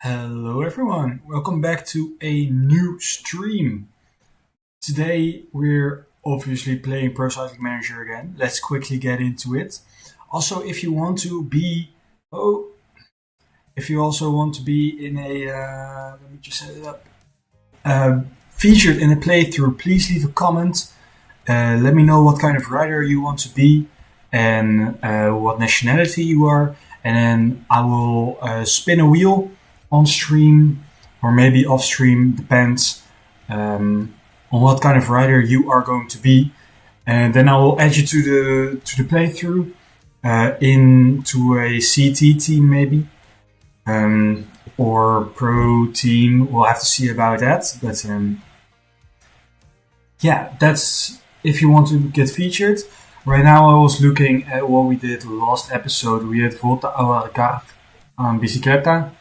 Hello everyone, welcome back to a new stream. Today we're obviously playing Pro Cycling Manager again. Let's quickly get into it. Also, if you want to be, oh, if you also want to be in a, let me just set it up, featured in a playthrough, please leave a comment. Let me know what kind of rider you want to be and what nationality you are, and then I will spin a wheel on stream or maybe off stream, depends on what kind of rider you are going to be, and then I will add you to the playthrough into a CT team maybe, or pro team. We'll have to see about that, but yeah, that's if you want to get featured. Right now I was looking at what we did last episode. We had Volta ao Algarve on bicicleta.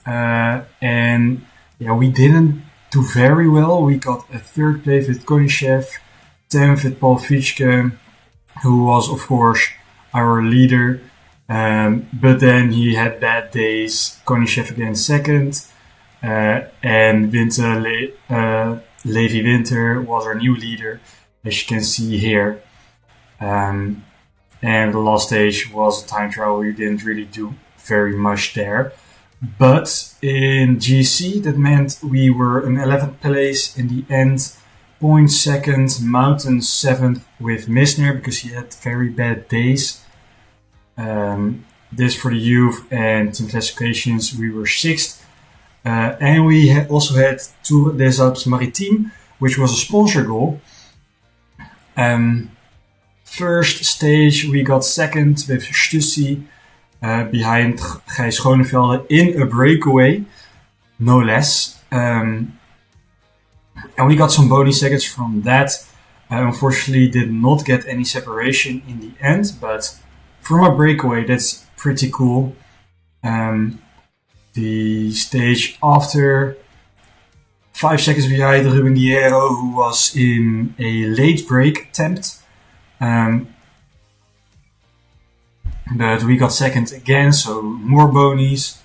And yeah, we didn't do very well. We got a third place with Konishev, 10th with Paul Fitschke, who was of course our leader. But then he had bad days. Konishev again second, and Levi Winter was our new leader, as you can see here. And the last stage was a time trial. We didn't really do very much there. But in GC, that meant we were in 11th place in the end, point second, Mountain 7th with Misner because he had very bad days. This for the youth and team classifications, we were 6th. And we also had Tour des Alpes Maritimes, which was a sponsor goal. First stage, we got 2nd with Stussy. Behind Gijs Schonevelde in a breakaway, no less. And we got some bonus seconds from that. Unfortunately, did not get any separation in the end, but from a breakaway, that's pretty cool. The stage after, 5 seconds behind Ruben Guerrero, who was in a late break attempt. But we got second again, so more bonies.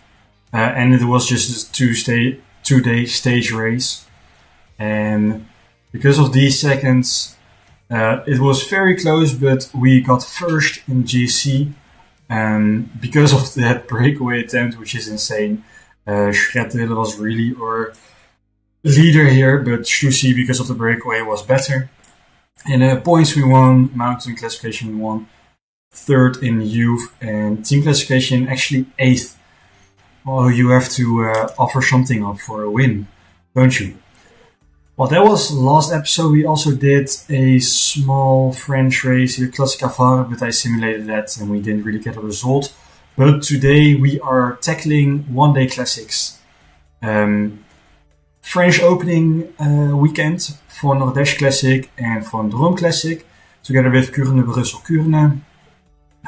And it was just a 2-day stage race. And because of these seconds, it was very close, but we got first in GC. Because of that breakaway attempt, which is insane. Schrettel was really our leader here, but Stussy, because of the breakaway, was better. In points we won, mountain classification we won. 3rd in youth, and team classification actually 8th. Oh, you have to offer something up for a win, don't you? Well, that was last episode. We also did a small French race here, Classic Avare, but I simulated that and we didn't really get a result. But today we are tackling one-day classics. French opening weekend for Nordesh Classic and for Drôme Classic, together with Kuurne-Brussel-Kuurne.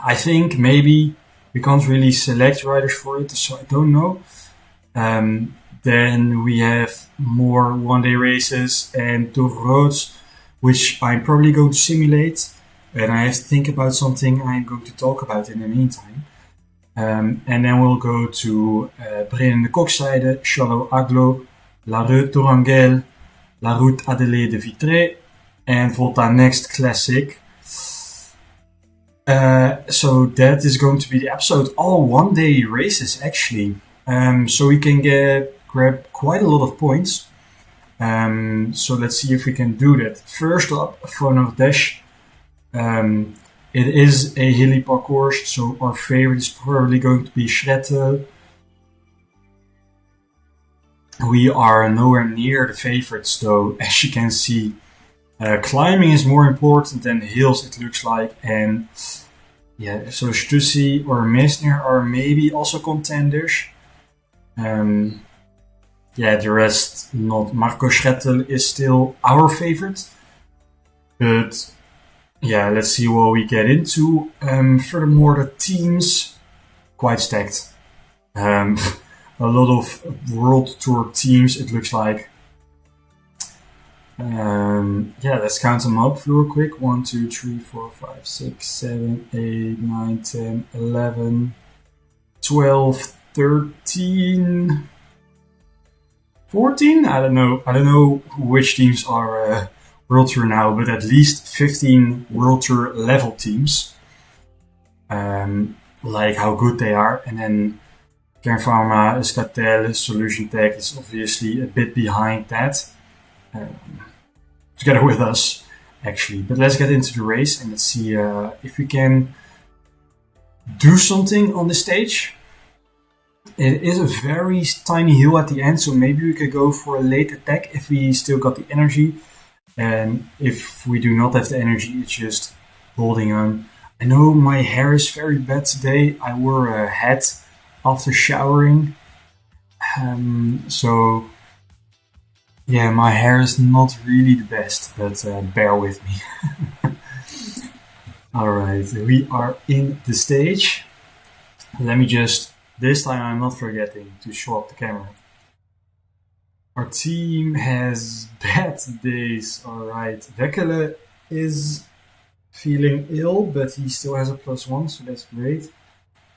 I think maybe we can't really select riders for it, so I don't know. Then we have more one-day races and Tour Roads, which I'm probably going to simulate. And I have to think about something I'm going to talk about in the meantime. And then we'll go to Breen de Kokzijde, Chalot Aglo, La Route Tourangelle, La Route Adelaide de Vitré, and Volta Next Classic. So that is going to be the episode. All one-day races, actually. So we can grab quite a lot of points. So let's see if we can do that. First up, for Nordesh, it is a hilly parcours, so our favorite is probably going to be Schrettel. We are nowhere near the favorites, though, as you can see. Climbing is more important than hills, it looks like, and yeah, so Stussy or Meissner are maybe also contenders. Yeah, the rest not. Marco Schrettel is still our favorite, but yeah, let's see what we get into. Furthermore, the teams quite stacked. A lot of World Tour teams, it looks like. Yeah, let's count them up real quick. 1, 2, 3, 4, 5, 6, 7, 8, 9, 10, 11, 12, 13, 14. I don't know which teams are World Tour now, but at least 15 World Tour level teams. Like how good they are. And then Kern Pharma, Euskaltel, Solution Tech is obviously a bit behind that. Together with us, actually. But let's get into the race and let's see if we can do something on the stage. It is a very tiny hill at the end, so maybe we could go for a late attack if we still got the energy. And if we do not have the energy, it's just holding on. I know my hair is very bad today. I wore a hat after showering. So, yeah, my hair is not really the best, but bear with me. Alright, we are in the stage. Let me just, this time I'm not forgetting to swap the camera. Our team has bad days. Alright, Weckele is feeling ill, but he still has a +1, so that's great.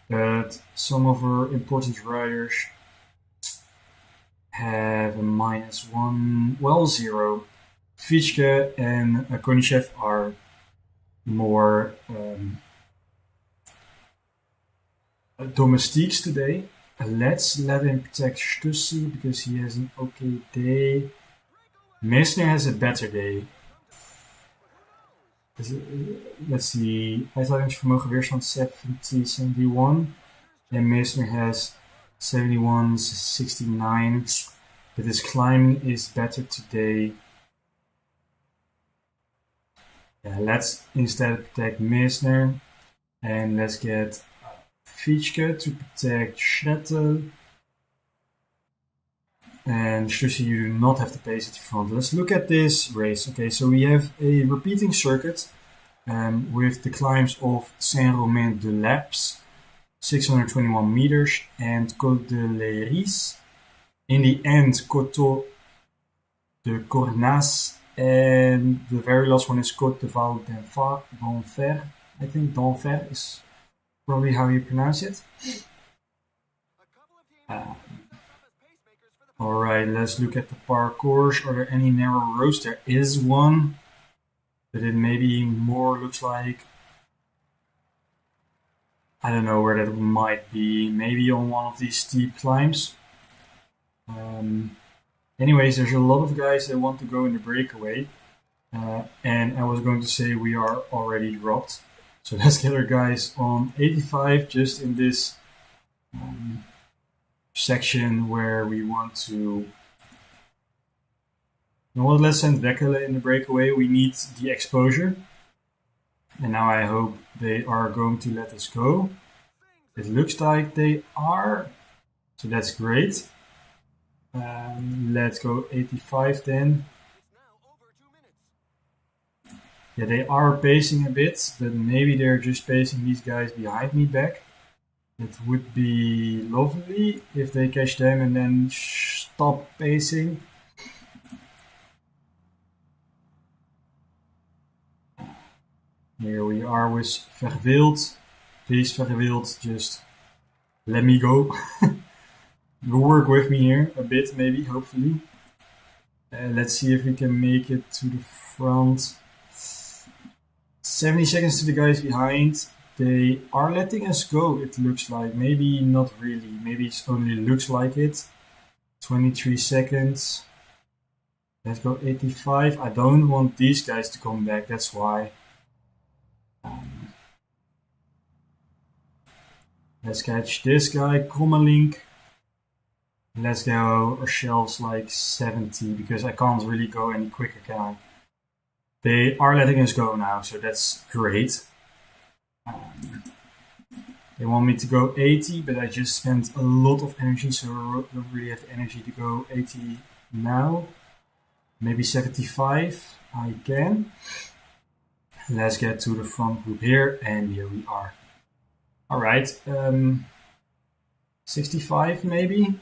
But some of our important riders have a -1, well, 0. Fischke and Konishev are more domestiques today. Let's let him protect Stussy because he has an okay day. Meissner has a better day. Let's see. Uithoudingsvermogen weerstand 70, 71. And Meissner has 71, 69. But his climbing is better today. Yeah, let's instead protect Meissner. And let's get Fischke to protect Schrettel. And Stussy, you do not have the pace at the front. Let's look at this race. Okay, so we have a repeating circuit with the climbs of Saint-Romain-de-Laps, 621 meters, and Côte de Léris. In the end, Coteau de Cornas, and the very last one is Côte de Val d'Enfer. I think d'Enfer is probably how you pronounce it. Alright, let's look at the parcours. Are there any narrow roads? There is one, but it maybe more looks like, I don't know where that might be. Maybe on one of these steep climbs. Anyways, there's a lot of guys that want to go in the breakaway. And I was going to say we are already dropped. So let's get our guys on 85 just in this section where we want to. You know what? Let's send Weckele in the breakaway. We need the exposure. And now I hope they are going to let us go. It looks like they are. So that's great. Let's go 85 then. Yeah, they are pacing a bit, but maybe they're just pacing these guys behind me back. It would be lovely if they catch them and then stop pacing. Here we are with Verwild. Please, Verwild, just let me go. Go work with me here a bit, maybe, hopefully. Let's see if we can make it to the front. 70 seconds to the guys behind. They are letting us go, it looks like. Maybe not really. Maybe it only looks like it. 23 seconds. Let's go 85. I don't want these guys to come back, that's why. Let's catch this guy, Krommelink. Let's go ourselves like 70 because I can't really go any quicker, can I? They are letting us go now, so that's great. They want me to go 80, but I just spent a lot of energy, so I don't really have energy to go 80 now. Maybe 75, I can. Let's get to the front group here, and here we are. Alright, 65 maybe.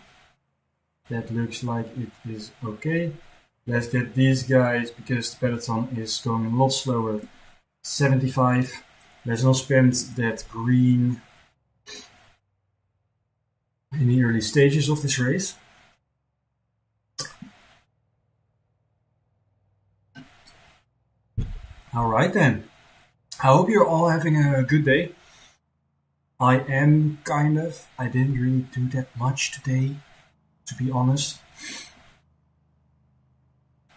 That looks like it is okay. Let's get these guys, because the peloton is going a lot slower. 75. Let's not spend that green in the early stages of this race. All right then. I hope you're all having a good day. I am kind of. I didn't really do that much today, to be honest.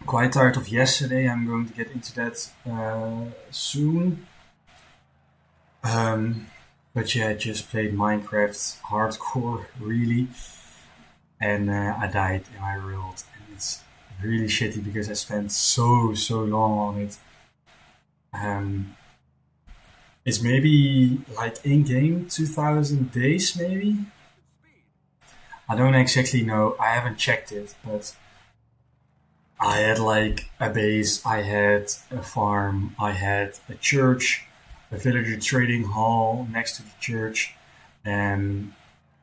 Quite tired of yesterday. I'm going to get into that soon. But yeah, just played Minecraft hardcore, really. And I died in my world. And it's really shitty because I spent so long on it. Um, it's maybe like in game 2000 days, maybe? I don't exactly know. I haven't checked it, but I had like a base, I had a farm, I had a church, a villager trading hall next to the church, and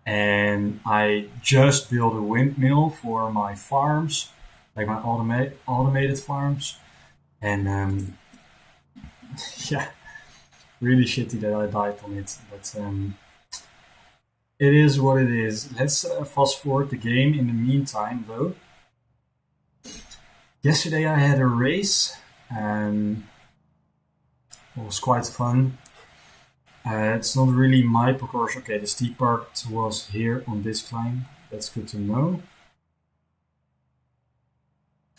I just built a windmill for my farms, like my automated farms, and yeah, really shitty that I died on it, but it is what it is. Let's fast forward the game in the meantime, though. Yesterday I had a race. It was quite fun. It's not really my parcours. Okay, the steep part was here on this climb. That's good to know.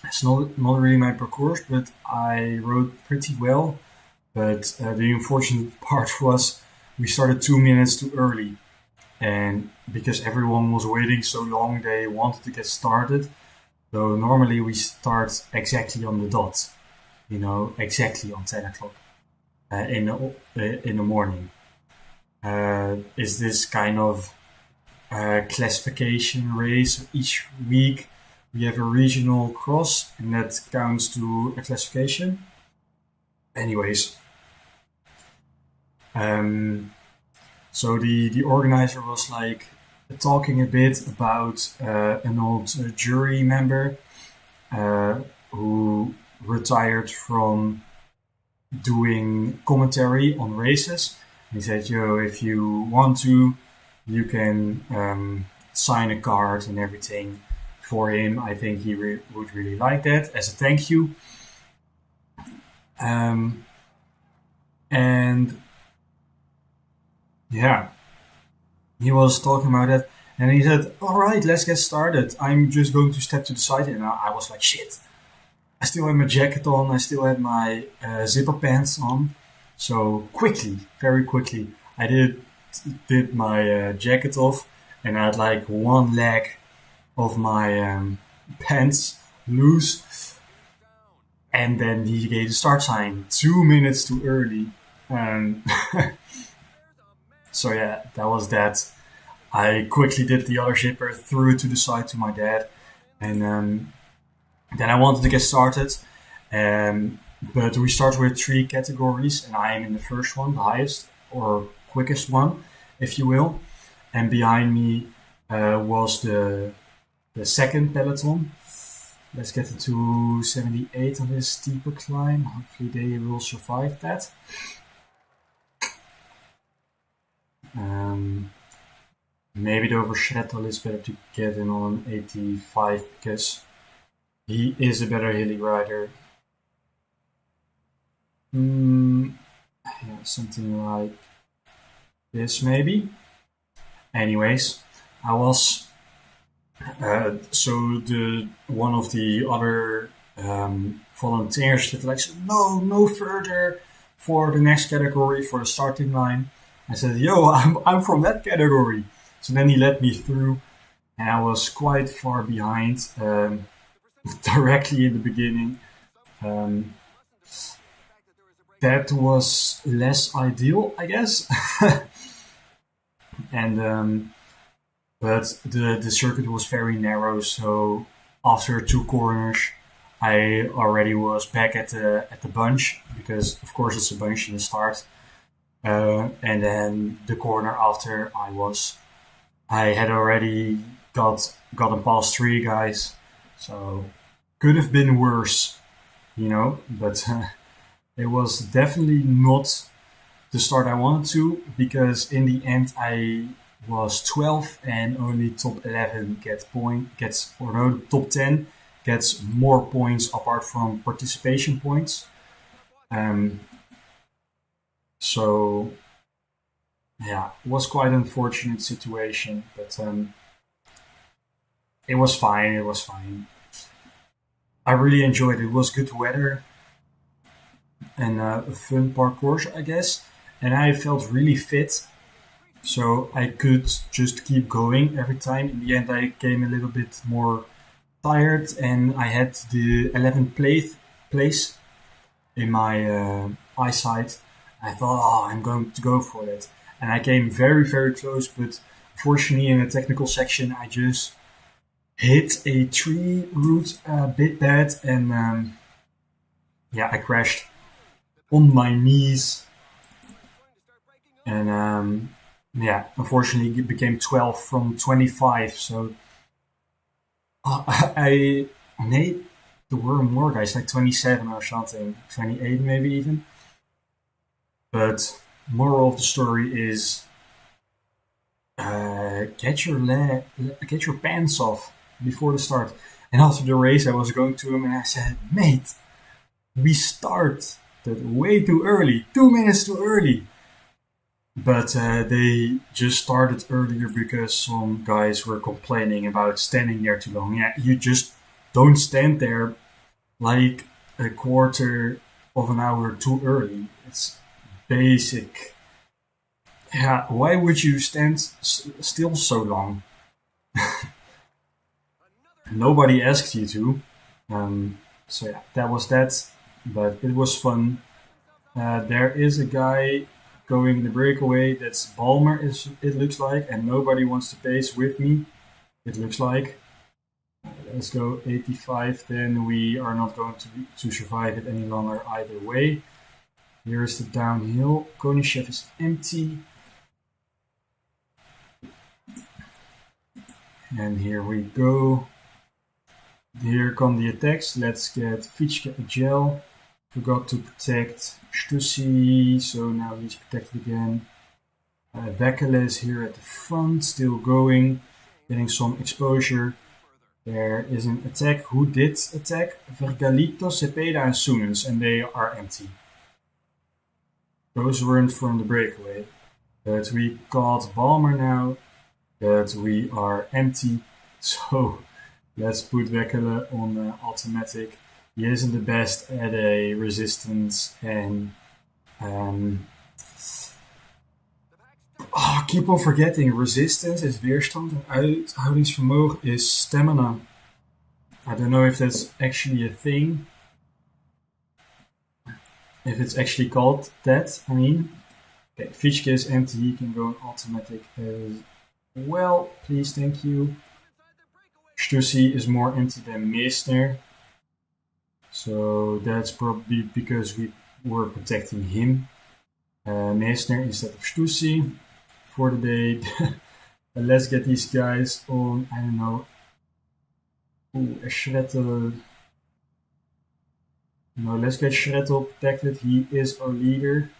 It's not really my parcours, but I rode pretty well. But the unfortunate part was we started 2 minutes too early. And because everyone was waiting so long, they wanted to get started. So normally we start exactly on the dot, exactly on 10 o'clock in the morning. Is this kind of classification race? Each week we have a regional cross, and that counts to a classification. Anyways, so the organizer was like talking a bit about an old jury member who retired from doing commentary on races. He said, "Yo, if you want to, you can sign a card and everything for him. I think he would really like that as a thank you." And yeah, he was talking about that, and he said, "All right, let's get started. I'm just going to step to the side," and I was like, "Shit." I still had my jacket on. I still had my zipper pants on. So quickly, very quickly, I did my jacket off, and I had like one leg of my pants loose, and then he gave the start sign 2 minutes too early. So yeah, that was that. I quickly did the other zipper, threw it to the side to my dad, and then I wanted to get started. But we start with 3 categories, and I am in the first one, the highest or quickest one, if you will. And behind me was the second peloton. Let's get to 278 on this steeper climb. Hopefully they will survive that. Maybe the overshredder is better to get in on 85 because he is a better hilly rider. Yeah, something like this maybe. Anyways, I was so the one of the other volunteers that like said, no further for the next category for the starting line. I said, "Yo, I'm from that category." So then he let me through, and I was quite far behind directly in the beginning. That was less ideal, I guess. And but the circuit was very narrow, so after 2 corners, I already was back at the bunch because of course it's a bunch in the start. And then the corner after, I had already gotten past 3 guys, so could have been worse, But it was definitely not the start I wanted to, because in the end was 12, and only top 11 top 10 gets more points apart from participation points. So yeah, it was quite an unfortunate situation, but it was fine. It was fine. I really enjoyed it. It was good weather and a fun parcours, I guess. And I felt really fit, so I could just keep going every time. In the end, I came a little bit more tired, and I had the 11th place in my eyesight. I thought, oh, I'm going to go for it. And I came very, very close, but fortunately, in the technical section, I just hit a tree root a bit bad, and yeah, I crashed on my knees, and yeah, unfortunately, it became 12 from 25. So I made there were more guys, like 27 or something, 28 maybe even. But moral of the story is get your pants off before the start. And after the race, I was going to him and I said, "Mate, we started way too early, 2 minutes too early." But they just started earlier because some guys were complaining about standing there too long. Yeah, you just don't stand there like a quarter of an hour too early. It's basic. Yeah, why would you stand still so long? Nobody asked you to. So yeah, that was that. But it was fun. There is a guy going the breakaway. That's Balmer. It looks like, and nobody wants to pace with me. It looks like. Let's go 85. Then we are not going to survive it any longer either way. Here is the downhill. Koningschef is empty. And here we go. Here come the attacks. Let's get Fitschke a gel. Forgot to protect Stussy, so now he's protected again. Weckele is here at the front, still going, getting some exposure. There is an attack. Who did attack? Vergalito, Cepeda, and Soenens, and they are empty. Those weren't from the breakaway. But we caught Balmer now, but we are empty. So let's put Weckele on automatic. He isn't the best at a resistance, and I keep on forgetting. Resistance is weerstand and uithoudingsvermogen is stamina. I don't know if that's actually a thing. If it's actually called that, I mean. Okay, Fitschke is empty, he can go automatic as well. Please, thank you. Stussy is more empty than Meissner. So that's probably because we were protecting him. Meissner instead of Stussy for the day. Let's get these guys on, I don't know. Ooh, a Schrettel. No, let's get Schrettel protected. He is our leader.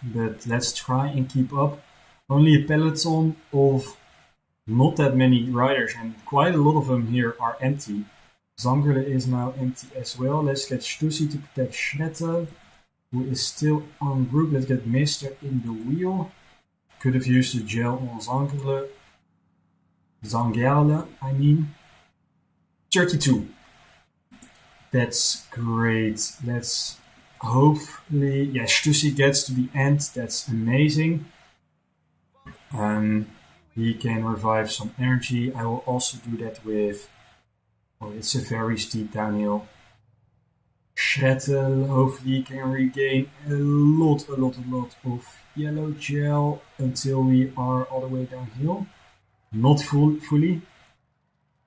But let's try and keep up. Only a peloton of not that many riders, and quite a lot of them here are empty. Zangerle is now empty as well. Let's get Stussy to protect Schrettel, who is still en route. Let's get Mister in the wheel. Could have used the gel on Zangerle. Zangerle, I mean. 32. That's great. Let's hopefully, yeah, Stussy gets to the end. That's amazing. He can revive some energy. I will also do that with, oh, it's a very steep downhill. Schrettel, hopefully he can regain a lot of yellow gel until we are all the way downhill. Not fully.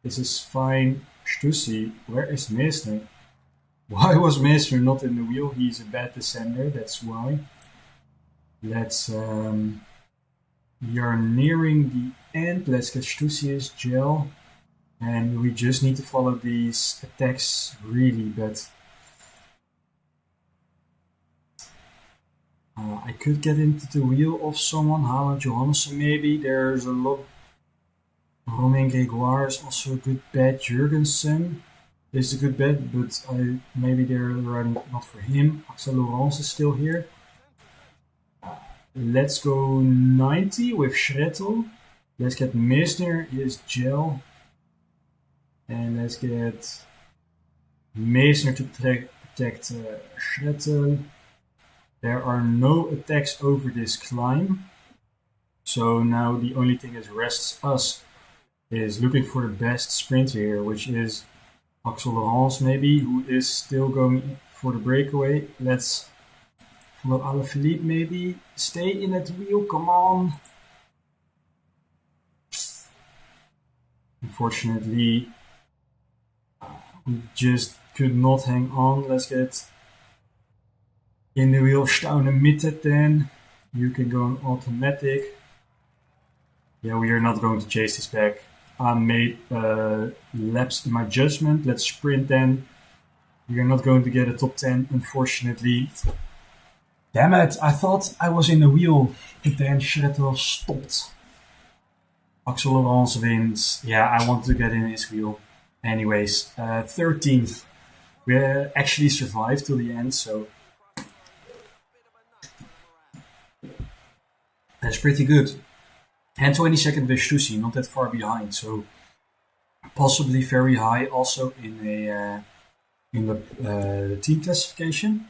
This is fine. Stussy, where is Meissner? Why was Meissner not in the wheel? He's a bad descender, that's why. Let's, we are nearing the end. Let's get Stussy's gel. And we just need to follow these attacks really, but I I could get into the wheel of someone. Haaland Johansson maybe. There's a lot. Romain Grégoire is also a good bet. Jurgensen is a good bet, but maybe they're riding not for him. Axel Laurence is still here. Let's go 90 with Schrettel. Let's get Meisner. Here's Gel. And let's get Meisner to protect Schrettel. There are no attacks over this climb. So now the only thing that rests us is looking for the best sprinter here, which is Axel Laurence maybe, who is still going for the breakaway. Let's follow Alaphilippe maybe. Stay in that wheel, come on. Unfortunately, we just could not hang on. Let's get in the wheel Staune Mitte then. You can go on automatic. Yeah, we are not going to chase this back. I made laps in my judgment. Let's sprint then. We are not going to get a top 10, unfortunately. Damn it, I thought I was in the wheel, but then Schrettel stopped. Axel Laurence wins. Yeah, I wanted to get in his wheel. Anyways, 13th. We actually survived till the end, so that's pretty good. And 22nd with Stussy, not that far behind, so possibly very high also in the team classification.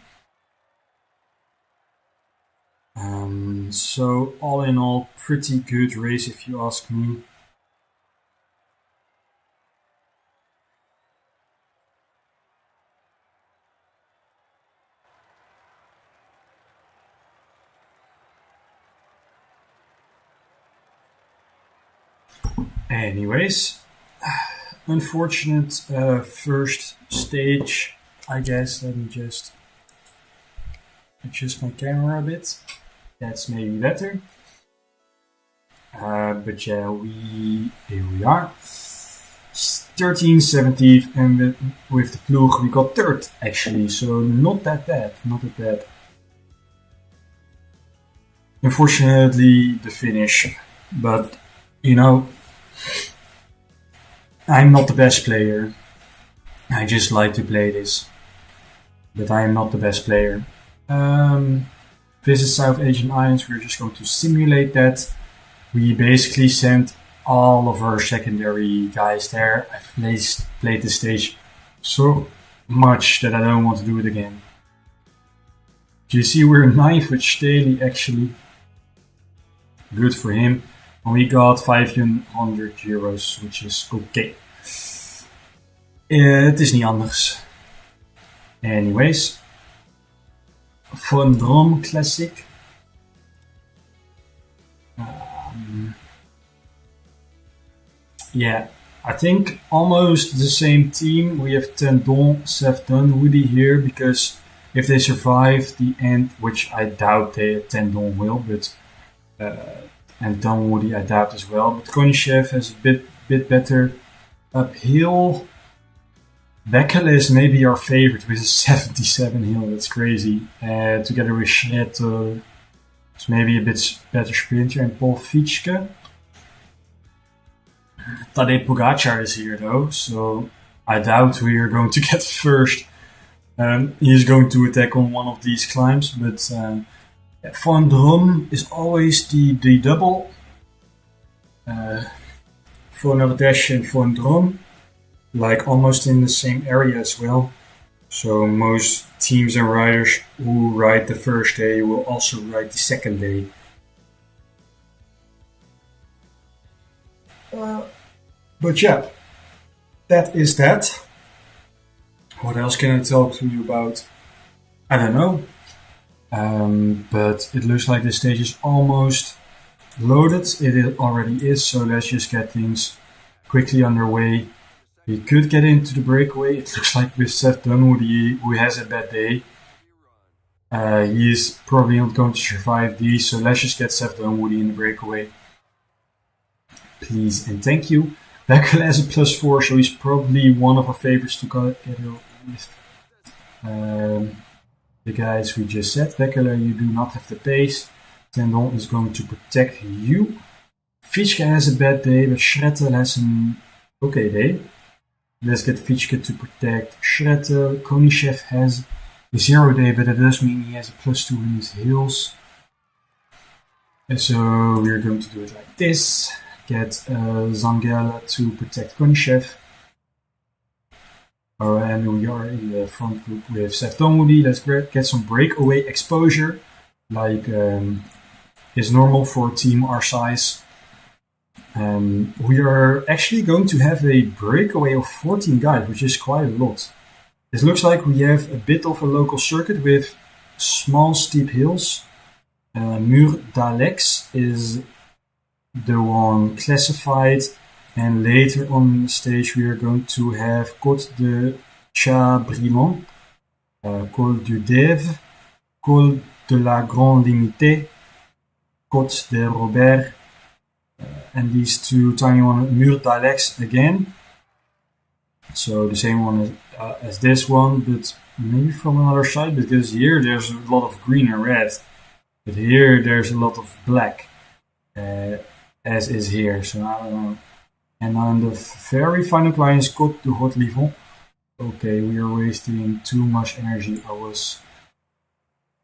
So all in all, pretty good race if you ask me. Anyways, unfortunate first stage, I guess. Let me just adjust my camera a bit. That's maybe better. But yeah, here we are. 13th, 17th, and with the ploeg we got third actually, so not that bad, not that bad. Unfortunately, the finish, but you know, I'm not the best player. I just like to play this, but I am not the best player. Visit South Asian Islands, we're just going to simulate that. We basically sent all of our secondary guys there. I've played this stage so much that I don't want to do it again. Do you see we're 9th with Staley actually? Good for him. And we got 500 euros, which is okay. Het is niet anders. Anyways. Von Drom Classic. Yeah, I think almost the same team. We have Tendon, Seth Dunwoody here, because if they survive the end, which I doubt Tendon will, but and Dunwoody I doubt as well. But Konishev has a bit better uphill. Bekele is maybe our favorite with a 77 hill. That's crazy. Together with Schmidt, it's maybe a bit better sprinter, and Paul Fietschke. Tadej Pogacar is here though, so I doubt we are going to get first. He's going to attack on one of these climbs, but Van Drom is always the double. Van Ardèche and Van Drom, like almost in the same area as well. So most teams and riders who ride the first day will also ride the second day. But yeah, that is that. What else can I talk to you about? I don't know. But it looks like the stage is almost loaded. It already is, so let's just get things quickly underway. We could get into the breakaway. It looks like with Seth Dunwoody, who has a bad day. He is probably not going to survive these, so let's just get Seth Dunwoody in the breakaway. Please and thank you. Bekele has a +4, so he's probably one of our favorites to get with. the guys we just said. Bekele, you do not have the pace. Tendon is going to protect you. Fischke has a bad day, but Schrettel has an okay day. Let's get Fischke to protect Schrettel. Konishev has a 0 day, but that does mean he has a +2 in his heels. And so we're going to do it like this. Get Zangela to protect Konishev. And we are in the front group with Seftonwoody. Let's get some breakaway exposure, like is normal for a team our size. We are actually going to have a breakaway of 14 guys, which is quite a lot. It looks like we have a bit of a local circuit with small steep hills. Mur d'Alex is the one classified, and later on the stage we are going to have Côte de Chat-Brillant, Col du Dève, Col de la Grande Limitée, Côte de Robert, and these two tiny ones, Mur d'Alex again. So the same one as this one, but maybe from another side, because here there's a lot of green and red, but here there's a lot of black, as is here, so I don't know. And on the very final climb is Côte de Haut-Livon. Okay, we are wasting too much energy. I was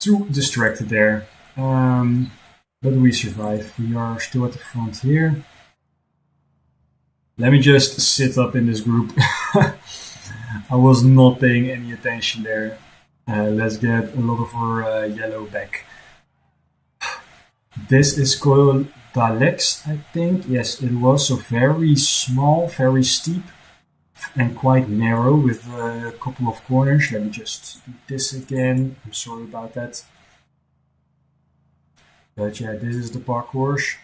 too distracted there. But we survive. We are still at the front here. Let me just sit up in this group. I was not paying any attention there. Let's get a lot of our yellow back. This is called d'Alex, I think. Yes, it was. So very small, very steep, and quite narrow with a couple of corners. Let me just do this again. I'm sorry about that. But yeah, this is the parcours.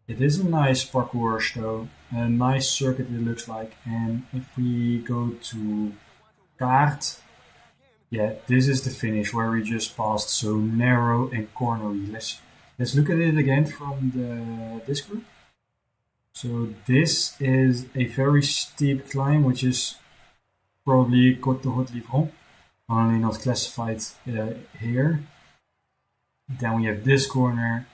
It is a nice parcours though. A nice circuit it looks like. And if we go to Kaart, yeah, this is the finish where we just passed. So narrow and cornery. Let's look at it again from this group. So this is a very steep climb, which is probably Côte de Haut-Livron, only not classified here. Then we have this corner,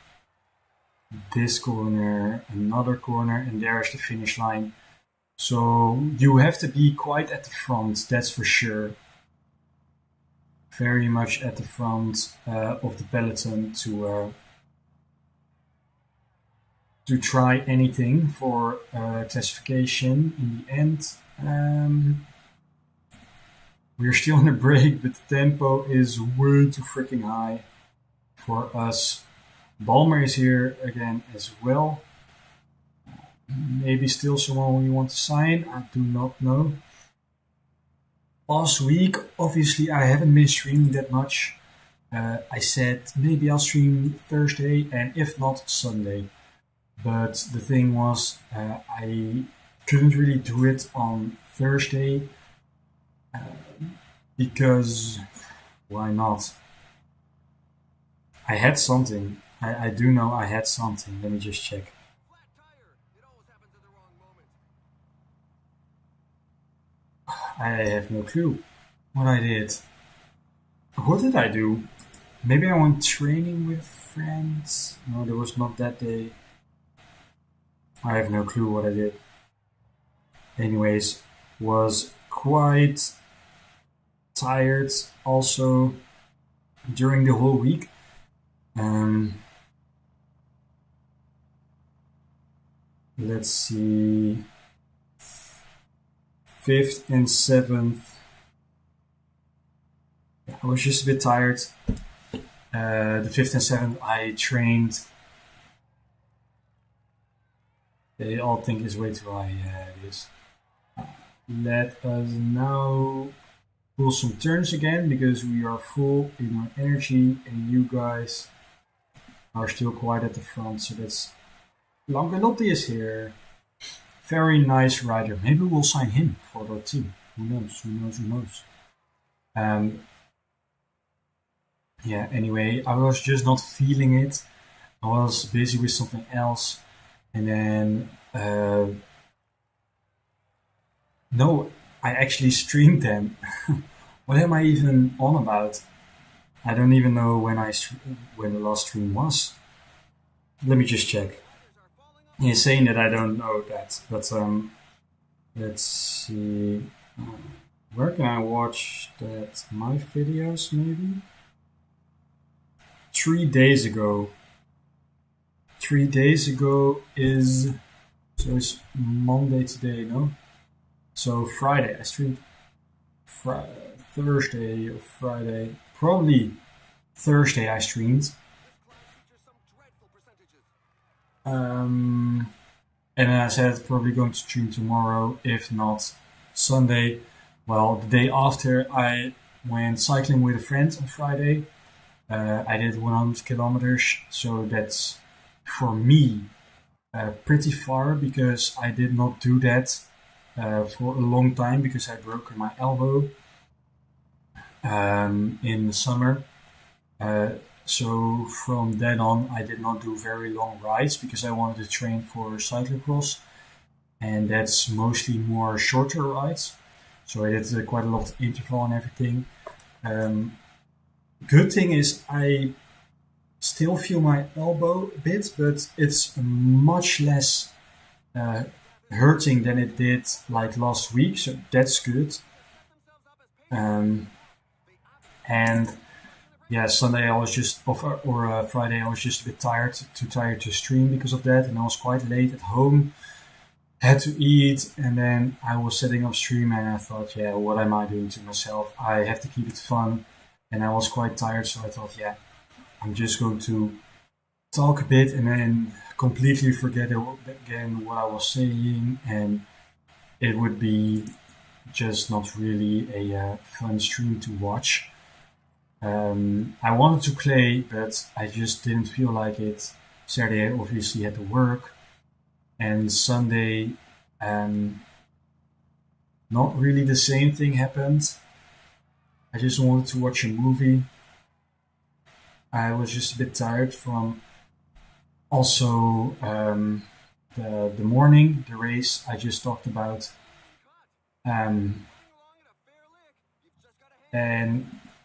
another corner, and there's the finish line. So you have to be quite at the front, that's for sure. Very much at the front of the peloton to try anything for classification in the end. We're still on a break, but the tempo is way too freaking high for us. Balmer is here again as well. Maybe still someone we want to sign, I do not know. Last week, obviously, I haven't been streaming that much. I said maybe I'll stream Thursday, and if not, Sunday. But the thing was, I couldn't really do it on Thursday because why not? I had something. I do know I had something. Let me just check. I have no clue what I did. What did I do? Maybe I went training with friends. No, there was not that day. I have no clue what I did. Anyways, was quite tired also during the whole week. Let's see. 5th and 7th. I was just a bit tired. The 5th and 7th I trained. They all think it's way too high. Yeah, it is. Let us now pull some turns again because we are full in our energy and you guys are still quite at the front. So that's Langalotti is here. Very nice rider. Maybe we'll sign him for our team. Who knows? Yeah, anyway, I was just not feeling it. I was busy with something else. And then, no, I actually streamed them. What am I even on about? I don't even know when the last stream was. Let me just check. He's saying that I don't know that, but let's see. Where can I watch that? My videos, maybe? 3 days ago. 3 days ago is. So it's Monday today, no? So Friday. I streamed Thursday or Friday. Probably Thursday I streamed. And then I said probably going to stream tomorrow, if not Sunday. Well, the day after I went cycling with a friend on Friday. I did 100 kilometers, so that's for me pretty far because I did not do that for a long time because I broke my elbow in the summer. So from then on, I did not do very long rides because I wanted to train for cyclocross, and that's mostly more shorter rides. So I did quite a lot of interval and everything. Good thing is I still feel my elbow a bit, but it's much less hurting than it did like last week, so that's good. And yeah, Sunday I was just, or Friday I was just a bit too tired to stream because of that, and I was quite late at home, had to eat, and then I was setting up stream, and I thought, yeah, what am I doing to myself? I have to keep it fun, and I was quite tired, so I thought, yeah, I'm just going to talk a bit and then completely forget again what I was saying, and it would be just not really a fun stream to watch. I wanted to play, but I just didn't feel like it. Saturday, I obviously had to work, and Sunday, not really the same thing happened. I just wanted to watch a movie. I was just a bit tired from also the morning, the race I just talked about. And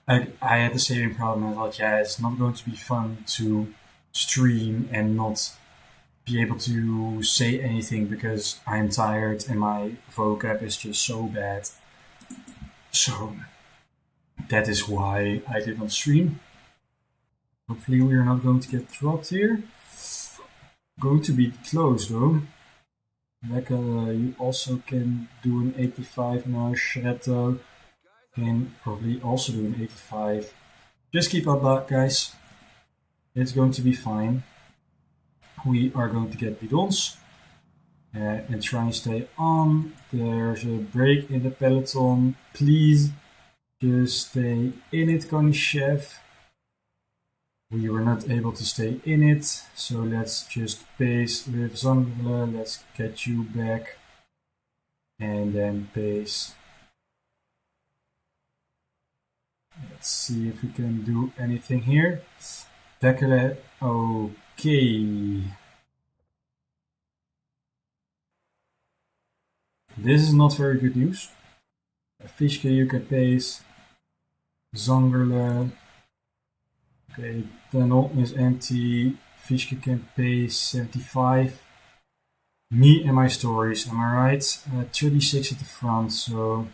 I had the same problem. I thought, yeah, it's not going to be fun to stream and not be able to say anything because I'm tired and my vocab is just so bad. So that is why I did not stream. Hopefully we are not going to get dropped here. Going to be close though. Like you also can do an 85 now. Shredder can probably also do an 85. Just keep up, guys. It's going to be fine. We are going to get bidons and try and stay on. There's a break in the peloton. Please just stay in it, Connie Chef. We were not able to stay in it, so let's just pace with Zangler. Let's get you back and then pace. Let's see if we can do anything here. Bekele, okay. This is not very good news. Fischke, you can pace. Zangerle. Okay, tunnel is empty. Fischke can pace 75. Me and my stories, am I right? 36 at the front, so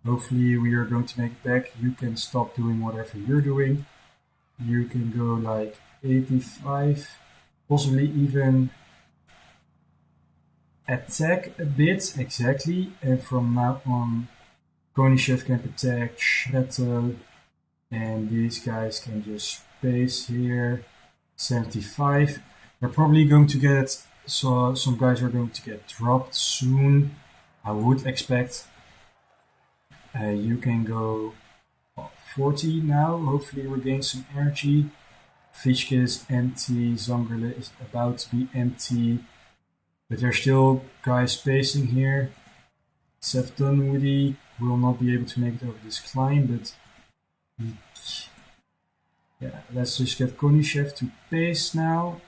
hopefully we are going to make it back. You can stop doing whatever you're doing. You can go like 85, possibly even attack a bit, exactly. And from now on, Konishev can attack, Shrettel, and these guys can just pace here. 75. They're probably going to get, so some guys are going to get dropped soon, I would expect. You can go 40 now, hopefully regain some energy. Fischke is empty, Zangerle is about to be empty, but there's still guys pacing here. Seth Dunwoody will not be able to make it over this climb, but yeah, let's just get Konishev to pace now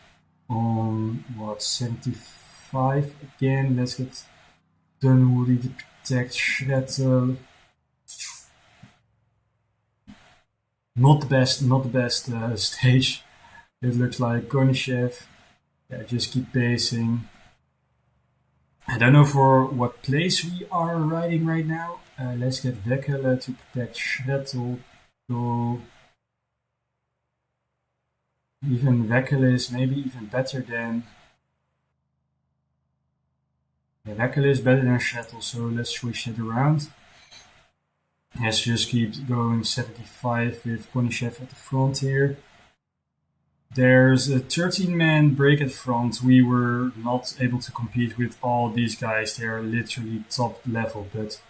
on what, 75 again. Let's get Dunwoody to protect Shrettel. not the best stage. It looks like Konishev. Yeah, just keep pacing. I don't know for what place we are riding right now. Let's get Weckele to protect Schrettel. So even Weckele is maybe even better than. Yeah, Weckele is better than Schrettel, so let's switch it around. Let's just keep going 75 with Konishev at the front here. There's a 13-man break at front. We were not able to compete with all these guys. They are literally top level, but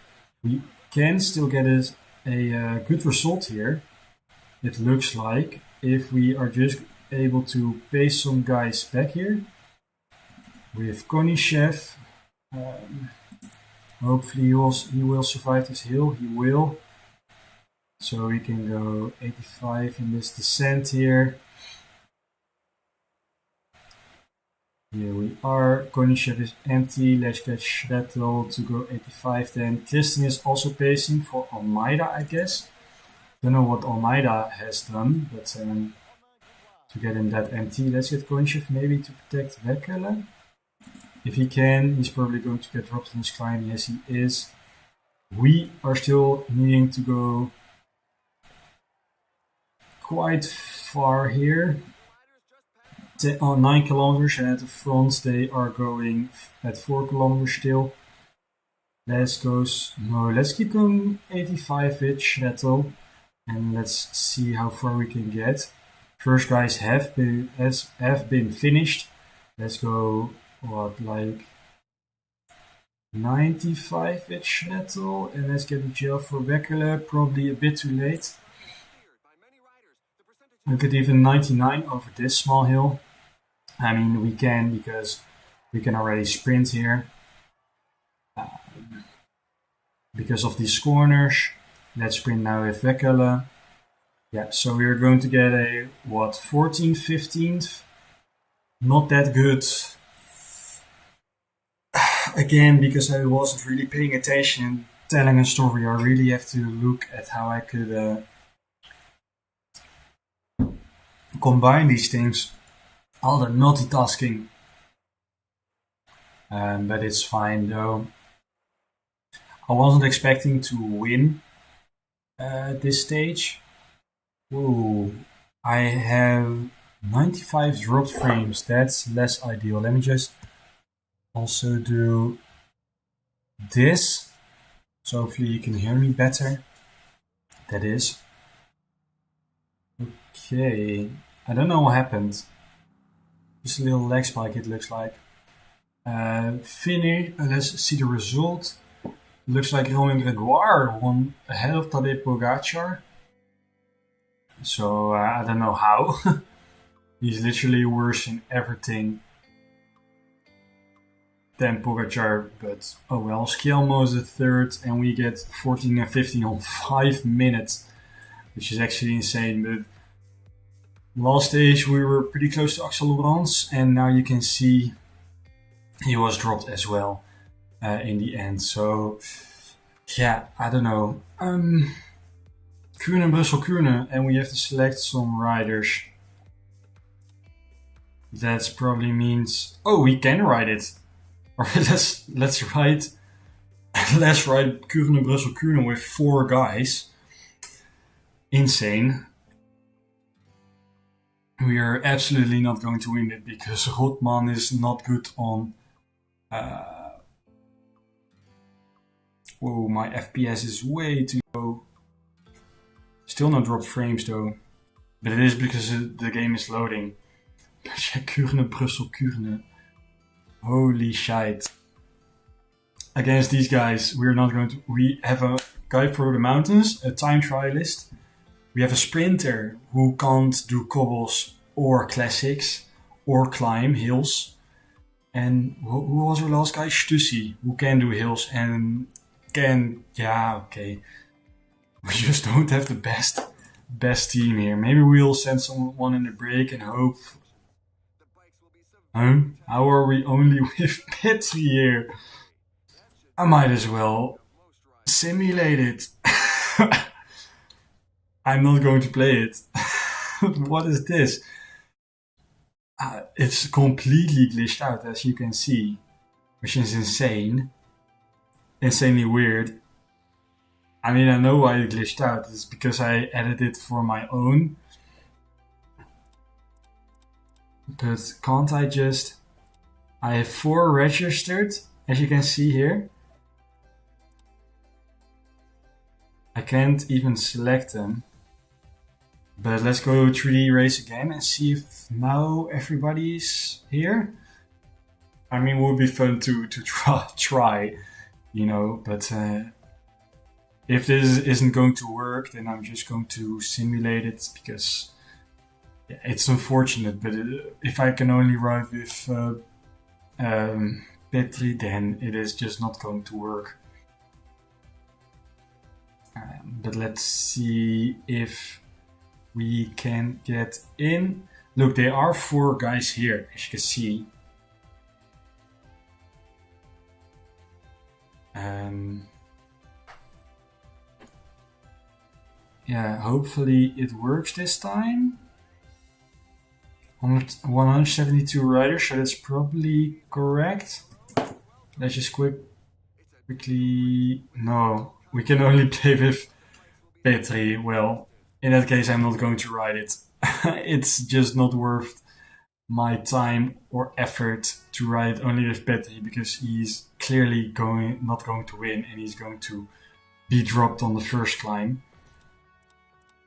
we can still get a good result here. It looks like if we are just able to pace some guys back here with Konishev. Hopefully he will survive this hill. He will. So we can go 85 in this descent here. Here we are. Konishev is empty. Let's get Schrettel to go 85 then. Christian is also pacing for Almeida, I guess. Don't know what Almeida has done, but to get him that empty, let's get Konishev maybe to protect Weckele. If he can, he's probably going to get dropped in his climb. Yes, he is. We are still needing to go quite far here. 9 kilometers, and at the front they are going at 4 kilometers still. Let's keep going 85 with Schrettel, and let's see how far we can get. First guys have been finished. Let's go like 95 with Schrettel, and let's get a gel for Weckele. Probably a bit too late. We could even 99 over this small hill. I mean, we can because we can already sprint here. Because of these corners. Let's sprint now with Weckele. Yeah, so we're going to get a, 14th, 15th? Not that good. Again, because I wasn't really paying attention, telling a story, I really have to look at how I could combine these things. All the multitasking. But it's fine though. I wasn't expecting to win this stage. Whoa, I have 95 dropped frames. That's less ideal. Let me just also do this. So hopefully you can hear me better. That is. Okay, I don't know what happened. Just a little leg spike, it looks like. Finish. Let's see the result. Looks like Romain Gregoire won ahead of Tadej Pogacar. So I don't know how. He's literally worse in everything than Pogacar, but oh well. Schielmo is the third, and we get 14 and 15 on 5 minutes, which is actually insane. But last stage we were pretty close to Axel Laurens, and now you can see he was dropped as well in the end. So yeah, I don't know. Kuurne, Brussel, Kuurne, and we have to select some riders. That probably means we can ride it. Or let's ride Kuurne, Brussel, Kuurne with 4 guys. Insane. We are absolutely not going to win it because Rotman is not good on. Whoa, my FPS is way too low. Still no drop frames though, but it is because the game is loading. Kuurne, Brussel, Kuurne. Holy shite. Against these guys, we're not going to. We have a guy for the mountains, a time trialist. We have a sprinter who can't do cobbles or classics or climb hills. And who was our last guy? Stussy, who can do hills and can. Yeah, okay. We just don't have the best team here. Maybe we'll send someone in the break and hope. How are we only with Petri here? I might as well simulate it. I'm not going to play it. What is this? It's completely glitched out, as you can see, which is insane. Insanely weird. I mean, I know why it glitched out. It's because I edited it for my own. But can't I just... I have 4 registered, as you can see here. I can't even select them. But let's go 3D race again and see if now everybody's here. I mean, it would be fun to try, but if this isn't going to work, then I'm just going to simulate it because it's unfortunate. But if I can only ride with Petri, then it is just not going to work. But let's see if we can get in. Look, there are 4 guys here, as you can see. Yeah, hopefully it works this time. 172 riders, so that's probably correct. Let's just quickly... No, we can only play with Petri. Well, in that case, I'm not going to ride it. It's just not worth my time or effort to ride only with Petri because he's clearly not going to win and he's going to be dropped on the first climb.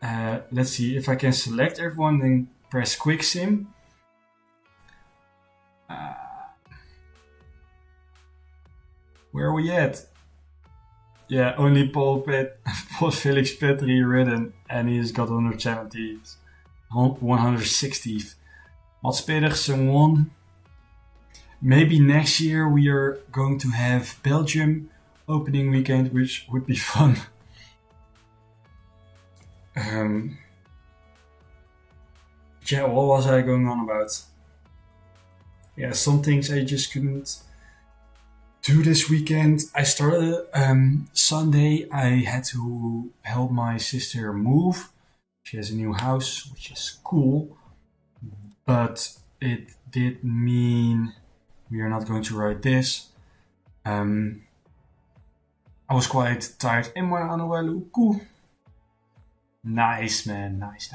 Let's see if I can select everyone, then press Quick Sim. Where are we at? Yeah, only Paul Felix Petri ridden, and he's got 170, 160th. Mats Pedersen won. Maybe next year we are going to have Belgium opening weekend, which would be fun. Yeah, what was I going on about? Yeah, some things I just couldn't do this weekend. I started Sunday. I had to help my sister move. She has a new house, which is cool. But it did mean we are not going to ride this. I was quite tired. Emmanuel, cool. Nice, man. Nice.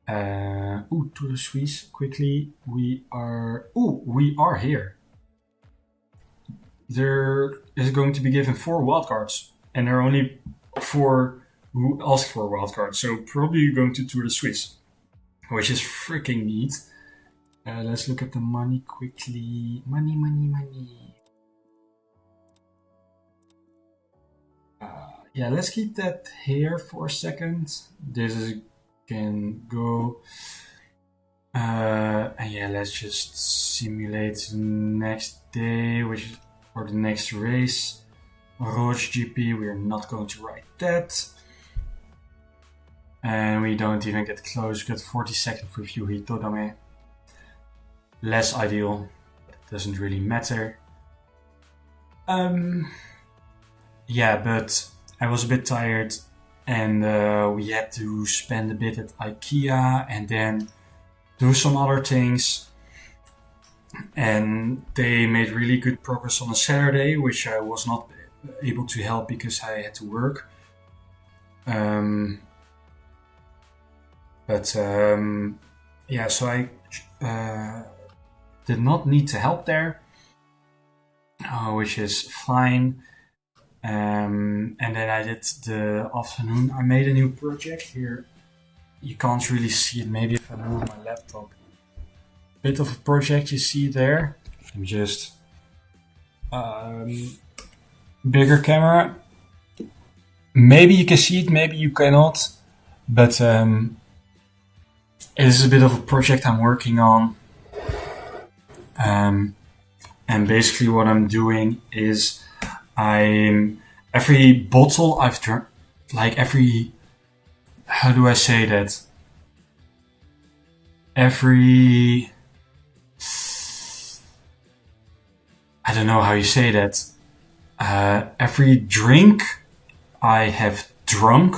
To the Swiss quickly. We are here. There is going to be given 4 wildcards, and there are only 4 who ask for a wildcard. So probably you're going to Tour de Suisse, which is freaking neat. Let's look at the money quickly. Money. Yeah, let's keep that here for a second. This can go. And yeah, let's just simulate the next day, or the next race. Roche GP, we're not going to ride that. And we don't even get close. We got 40-second review Hitodame. Less ideal, but it doesn't really matter. Yeah, but I was a bit tired and we had to spend a bit at IKEA and then do some other things. And they made really good progress on a Saturday, which I was not able to help because I had to work. Yeah, so I did not need to help there, which is fine. And then I did the afternoon. I made a new project here. You can't really see it. Maybe if I move my laptop. Bit of a project you see there. Let me just bigger camera. Maybe you can see it, maybe you cannot. But it is a bit of a project I'm working on. And basically what I'm doing is every bottle I've drunk, like how do I say that? I don't know how you say that. Every drink I have drunk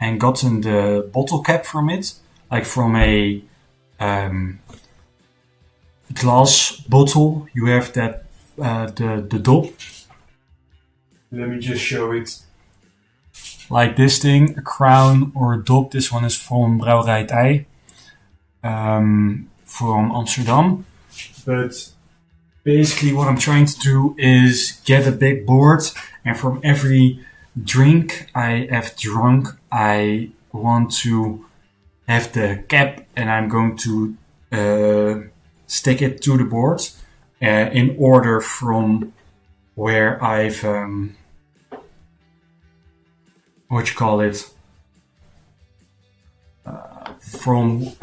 and gotten the bottle cap from it, like from a glass bottle. You have that the dop. Let me just show it. Like this thing, a crown or a dop. This one is from Brouwerij Tij, from Amsterdam. But basically what I'm trying to do is get a big board, and from every drink I have drunk, I want to have the cap, and I'm going to stick it to the board in order from where I've what you call it, from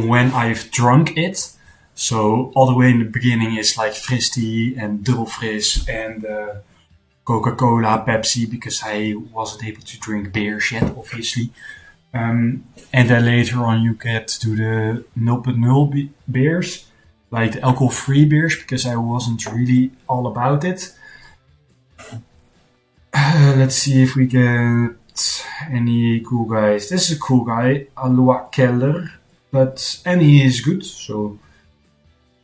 when I've drunk it. So all the way in the beginning is like fris tea and dubbel fris and Coca-Cola, Pepsi, because I wasn't able to drink beers yet, obviously. And then later on you get to the 0.0 beers, like the alcohol-free beers, because I wasn't really all about it. Let's see if we get any cool guys. This is a cool guy, Aloha Keller, and he is good, so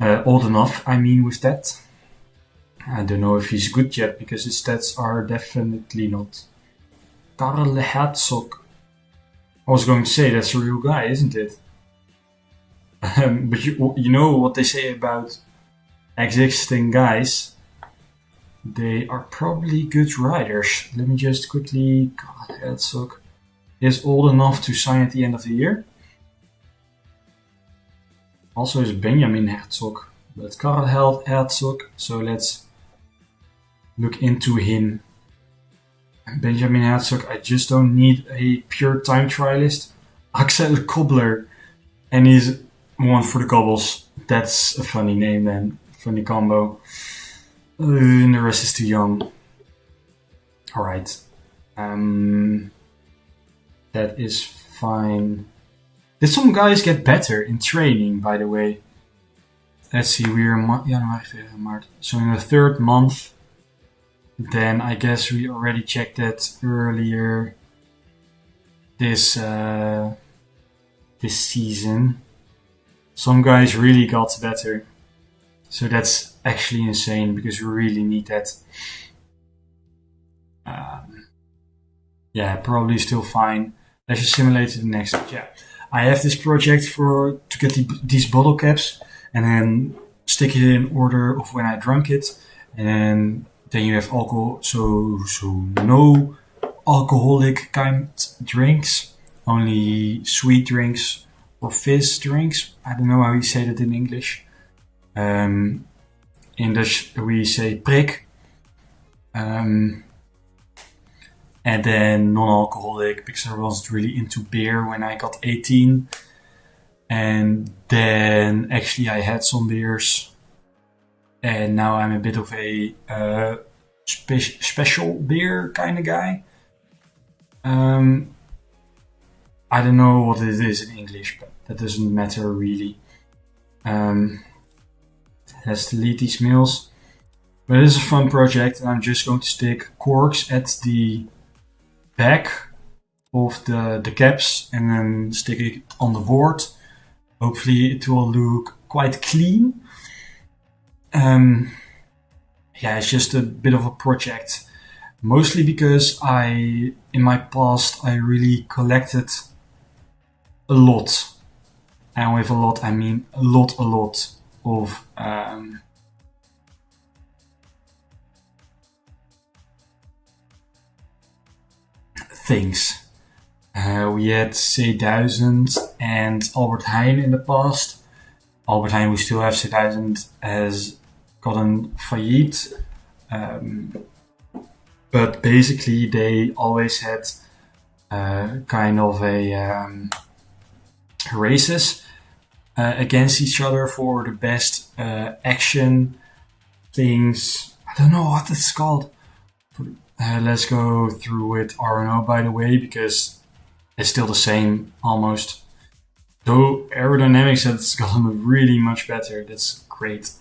old enough, I mean, with that. I don't know if he's good yet, because his stats are definitely not. Karl Herzog. I was going to say, that's a real guy, isn't it? But you know what they say about existing guys? They are probably good riders. Let me just quickly... Karl Herzog is old enough to sign at the end of the year. Also is Benjamin Herzog, but Karl Herzog, so let's look into him. Benjamin Herzog, I just don't need a pure time trialist. Axel Kobler, and he's one for the cobbles. That's a funny name then, funny combo. And the rest is too young. Alright. That is fine. Did some guys get better in training, by the way? Let's see, we're January, February, March. So in the third month, then I guess we already checked that earlier this season. Some guys really got better. So that's actually insane, because we really need that. Yeah, probably still fine. Let's just simulate the next. Yeah, I have this project to get these bottle caps, and then stick it in order of when I drank it, and then you have alcohol. So no alcoholic kind drinks, only sweet drinks or fizz drinks. I don't know how you say that in English. In Dutch we say prik. And then non-alcoholic, because I wasn't really into beer when I got 18. And then actually I had some beers, and now I'm a bit of a special beer kind of guy. I don't know what it is in English, but that doesn't matter really. Let's delete these mails. But it is a fun project, and I'm just going to stick corks at the back of the caps and then stick it on the board. Hopefully it will look quite clean. Yeah, it's just a bit of a project. Mostly because in my past, I really collected a lot. And with a lot, I mean a lot of things. We had C1000 and Albert Heijn in the past. Albert Heijn, we still have C1000, has gotten failliet. But basically they always had kind of a races against each other for the best action things. I don't know what it's called. Let's go through it RNO, by the way, because it's still the same almost. Though aerodynamics has gotten really much better. That's great.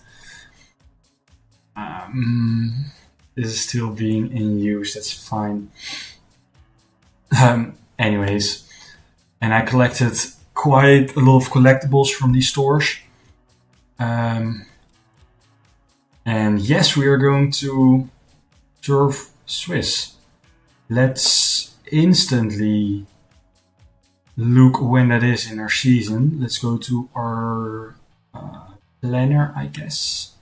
This is still being in use. That's fine. Anyways, and I collected quite a lot of collectibles from these stores. And yes, we are going to Turf Swiss. Let's instantly look when that is in our season. Let's go to our planner, I guess.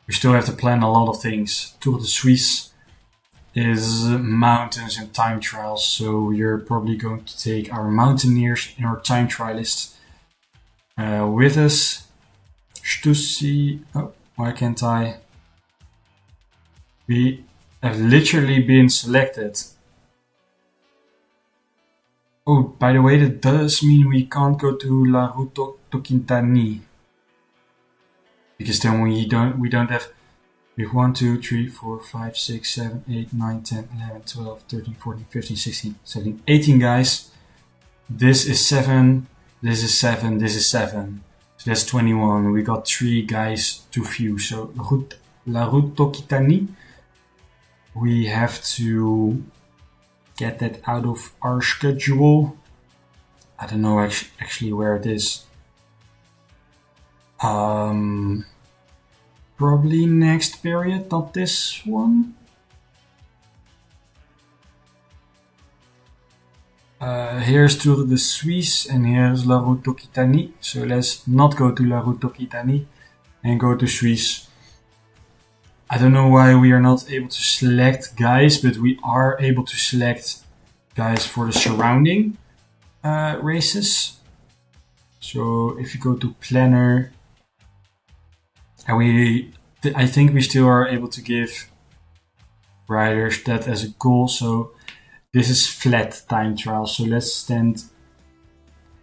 We still have to plan a lot of things. Tour de Suisse is mountains and time trials, so we're probably going to take our mountaineers in our time trialists with us. Stussy. Oh, why can't I? We have literally been selected. Oh, by the way, that does mean we can't go to La Route Tocintani. Because then we don't have 1, 2, 3, 4, 5, 6, 7, 8, 9, 10, 11, 12, 13, 14, 15, 16, 17, 18 guys. This is 7, this is 7, this is 7. So that's 21. We got 3 guys too few. So La Route Tocintani, we have to get that out of our schedule. I don't know actually where it is. Probably next period, not this one. Here's Tour de Suisse and here's La Route Tocintani. So let's not go to La Route Tocintani and go to Suisse. I don't know why we are not able to select guys, but we are able to select guys for the surrounding races. So if you go to planner, and I think we still are able to give riders that as a goal. So this is flat time trial. So let's send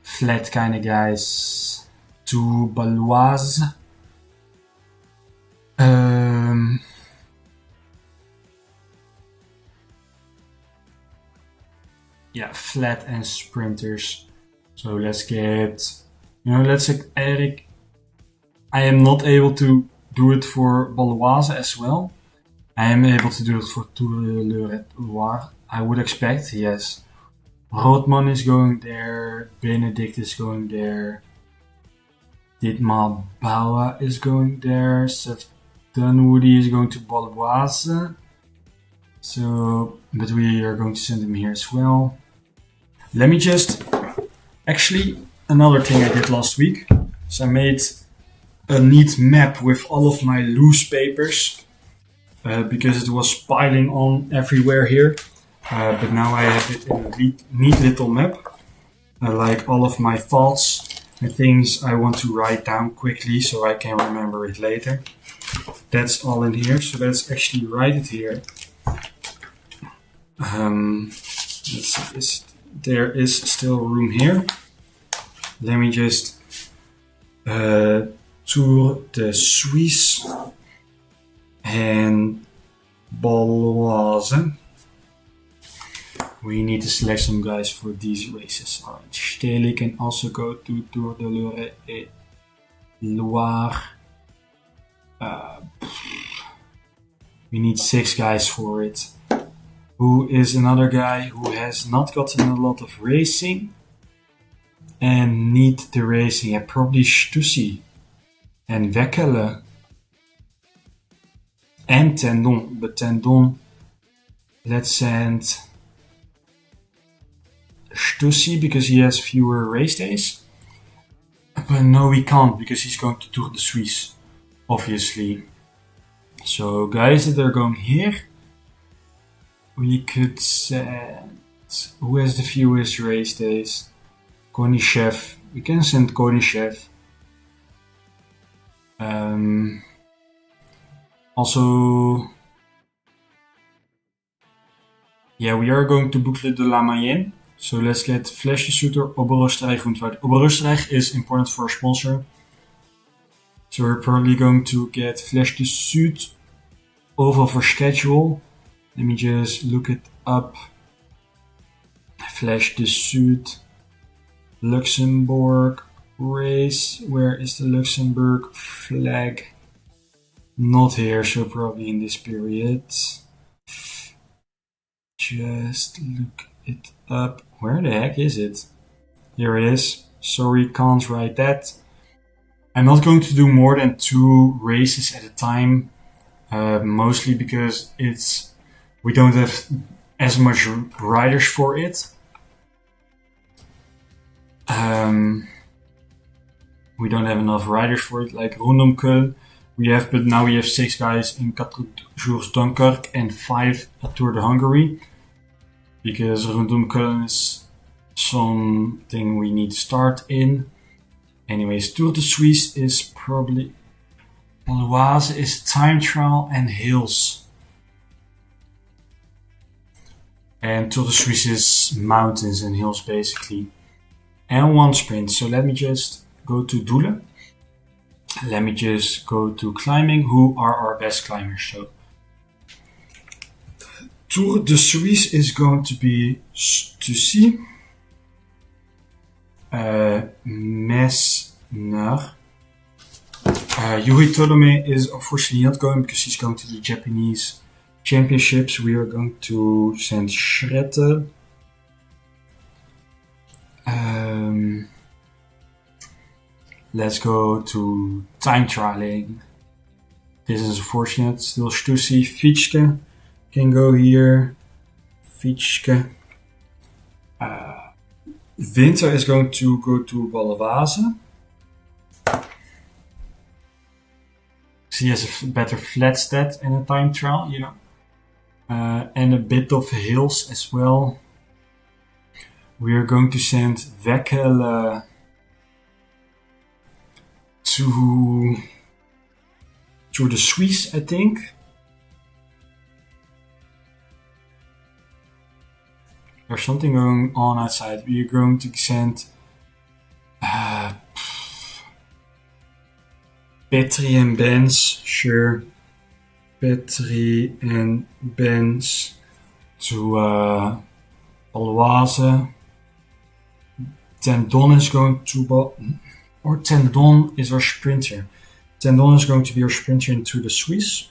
flat kind of guys to Baloise. Yeah, flat and sprinters. So let's get, let's say Eric. I am not able to do it for Baloise as well. I am able to do it for Tour de Loire. I would expect, yes. Rothman is going there. Benedict is going there. Dietmar Bauer is going there. Seth Dunwoody is going to Baloise. So, but we are going to send him here as well. Let me just, actually, another thing I did last week. So I made a neat map with all of my loose papers because it was piling on everywhere here. But now I have it in a neat little map, like all of my thoughts and things I want to write down quickly so I can remember it later. That's all in here, so let's actually write it here. Let's see, there is still room here. Let me just Tour de Suisse and Baloise. We need to select some guys for these races. Alright, Stele can also go to Tour de Loire. We need 6 guys for it. Who is another guy who has not gotten a lot of racing and need the racing? Yeah, probably Stussy and Weckele and Tendon. But Tendon, let's send Stussy because he has fewer race days. But no, we can't because he's going to Tour de Suisse, obviously. So guys that are going here, we could send, who has the fewest race days? Konishev. We can send Konishev. Also, yeah, we are going to Boucle de la Mayenne. So let's get Flash de Suter, Oberösterreich, Rundfahrt. Oberösterreich is important for a sponsor. So we're probably going to get Flash de Sud oval for schedule. Let me just look it up. Flash de Sud, Luxembourg race. Where is the Luxembourg flag? Not here, so probably in this period. Just look it up. Where the heck is it? Here it is. Sorry, can't write that. I'm not going to do more than 2 races at a time, mostly because we don't have as much riders for it. We don't have enough riders for it, like Rondom Köln. But now we have 6 guys in 4 Jours Dunkirk and 5 at Tour de Hungary, because Rondom Köln is something we need to start in. Anyways, Tour de Suisse is probably... Baloise is time trial and hills. And Tour de Suisse is mountains and hills basically. And 1 sprint. So let me just go to Doelen. Let me just go to climbing. Who are our best climbers? So Tour de Suisse is going to be Stussy, Messner. Yuri Tolome is unfortunately not going because he's going to the Japanese Championships. We are going to send Schretter. Let's go to time trialing. This is unfortunate. Still Stussy. Fietske can go here. Fietske. Winter is going to go to Baloise. He has a better flat stat in a time trial, and a bit of hills as well. We are going to send Wekkel to the Swiss, I think. There's something going on outside. We are going to send Petri and Benz, sure. Petri and Benz to Baloise. Tendon is going to... Or Tendon is our sprinter. Tendon is going to be our sprinter in Tour de Suisse.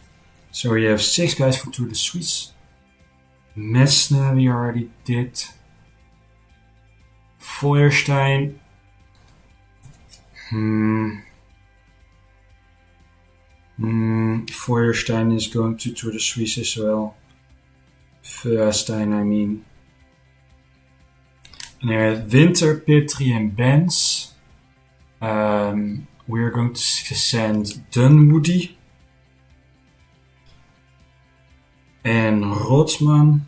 So we have 6 guys for Tour de Suisse. Messner we already did. Feuerstein. Feuerstein is going to Tour de Suisse as well. Feuerstein, I mean. And Winter, Petri and Benz. We are going to send Dunwoody and Rotsman.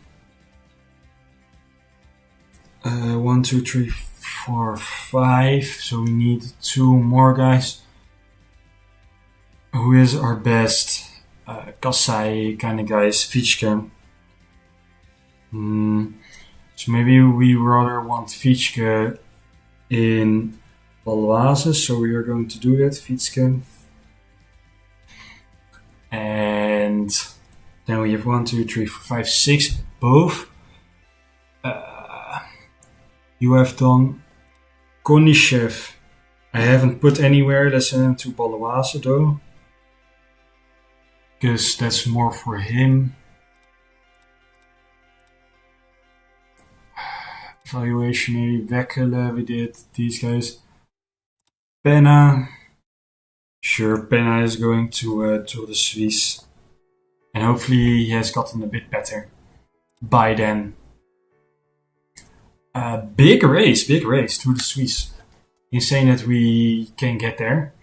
1, 2, 3, 4, 5. So we need 2 more guys. Who is our best Kassai kind of guys? Fietske. So maybe we rather want Fietske in Baloise, so we are going to do that, Fietske. And then we have 1, 2, 3, 4, 5, 6, both. You have done Konishev. I haven't put anywhere. Let's send him to Baloise though, because that's more for him. Evaluation, maybe Weckele, we did these guys. Penna. Sure, Penna is going to Tour de Suisse. And hopefully he has gotten a bit better by then. Big race, Tour de Suisse. Insane that we can get there.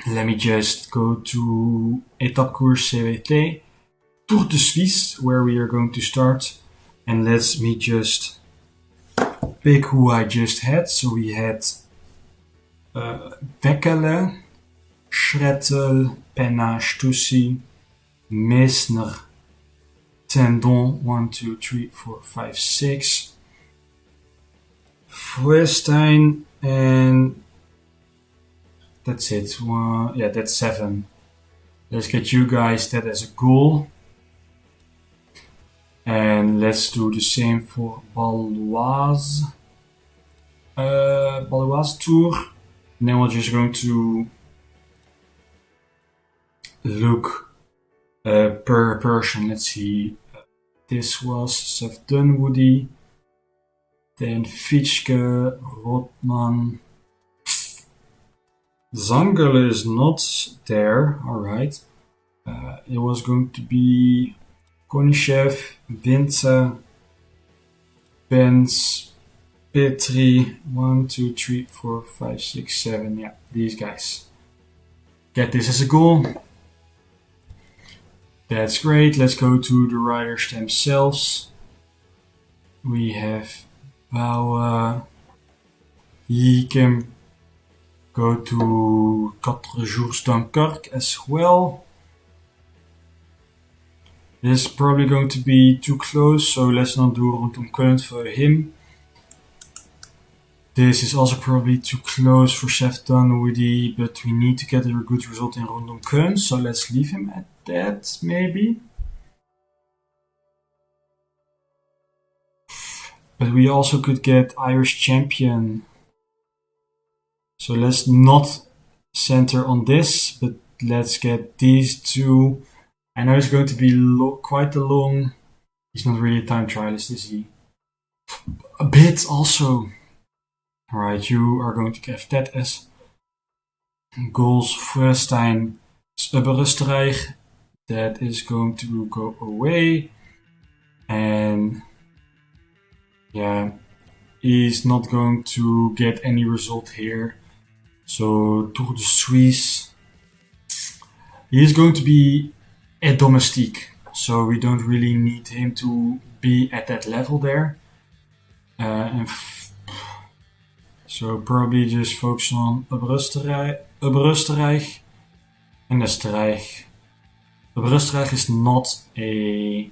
Let me just go to Etappkoers CWT, Tour de Suisse, where we are going to start. And let me just pick who I just had. So we had Weckele, Schrettel, Penna, Stussy, Messner, Tendon, 1, 2, 3, 4, 5, 6. Feuerstein, and that's it. Yeah, that's 7. Let's get you guys that as a goal. And let's do the same for Baloise. Baloise Tour. And then we're just going to look per person. Let's see. This was Seth Dunwoody. Then Fitschke, Rotman. Zangel is not there, alright. It was going to be Konishev, Winter, Benz, Petri, 1, 2, 3, 4, 5, 6, 7. Yeah, these guys. Get this as a goal. That's great. Let's go to the riders themselves. We have Bauer. He can go to 4 Jours Dunkirk as well. This is probably going to be too close, so let's not do Rondom Köln for him. This is also probably too close for Chef Dunwoody, but we need to get a good result in Rondom Köln, so let's leave him at that, maybe. But we also could get Irish champion. So let's not center on this, but let's get these two. I know it's going to be quite a long. He's not really a time trialist, is he? A bit also. Alright, you are going to have that as goals. Feuerstein, Österreich. That is going to go away. And yeah, he's not going to get any result here. So Tour de Suisse. He is going to be a domestique. So we don't really need him to be at that level there. So probably just focus on Österreich and Österreich. Österreich is not a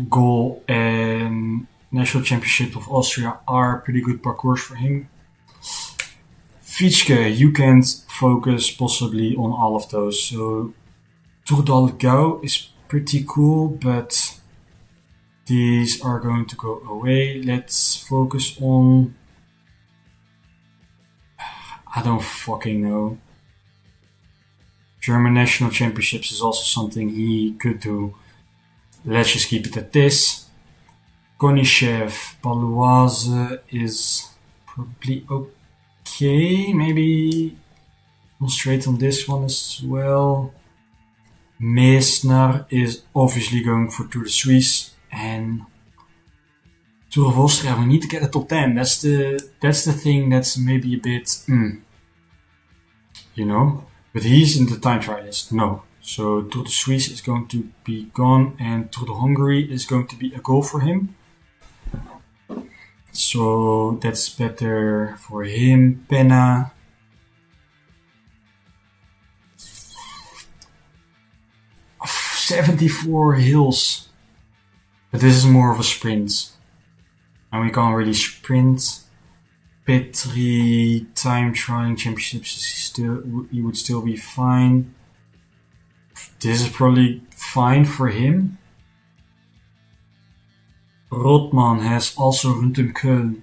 goal, and National Championship of Austria are pretty good parcours for him. Fitschke, you can focus possibly on all of those. So Tour d'Algau is pretty cool, but these are going to go away. Let's focus on... I don't fucking know. German National Championships is also something he could do. Let's just keep it at this. Konishev, Paloise is probably okay. Maybe concentrate on this one as well. Meesner is obviously going for Tour de Suisse, and Tour of Austria, we need to get a top 10. That's the thing that's maybe a bit, you know. But he's in the time trial list, no. So Tour de Suisse is going to be gone, and Tour de Hungary is going to be a goal for him. So that's better for him. Penna. Oh, 74 hills. But this is more of a sprint. And we can't really sprint. Petri time trialing championships he would still be fine. This is probably fine for him. Rotman has also Rondom Köln,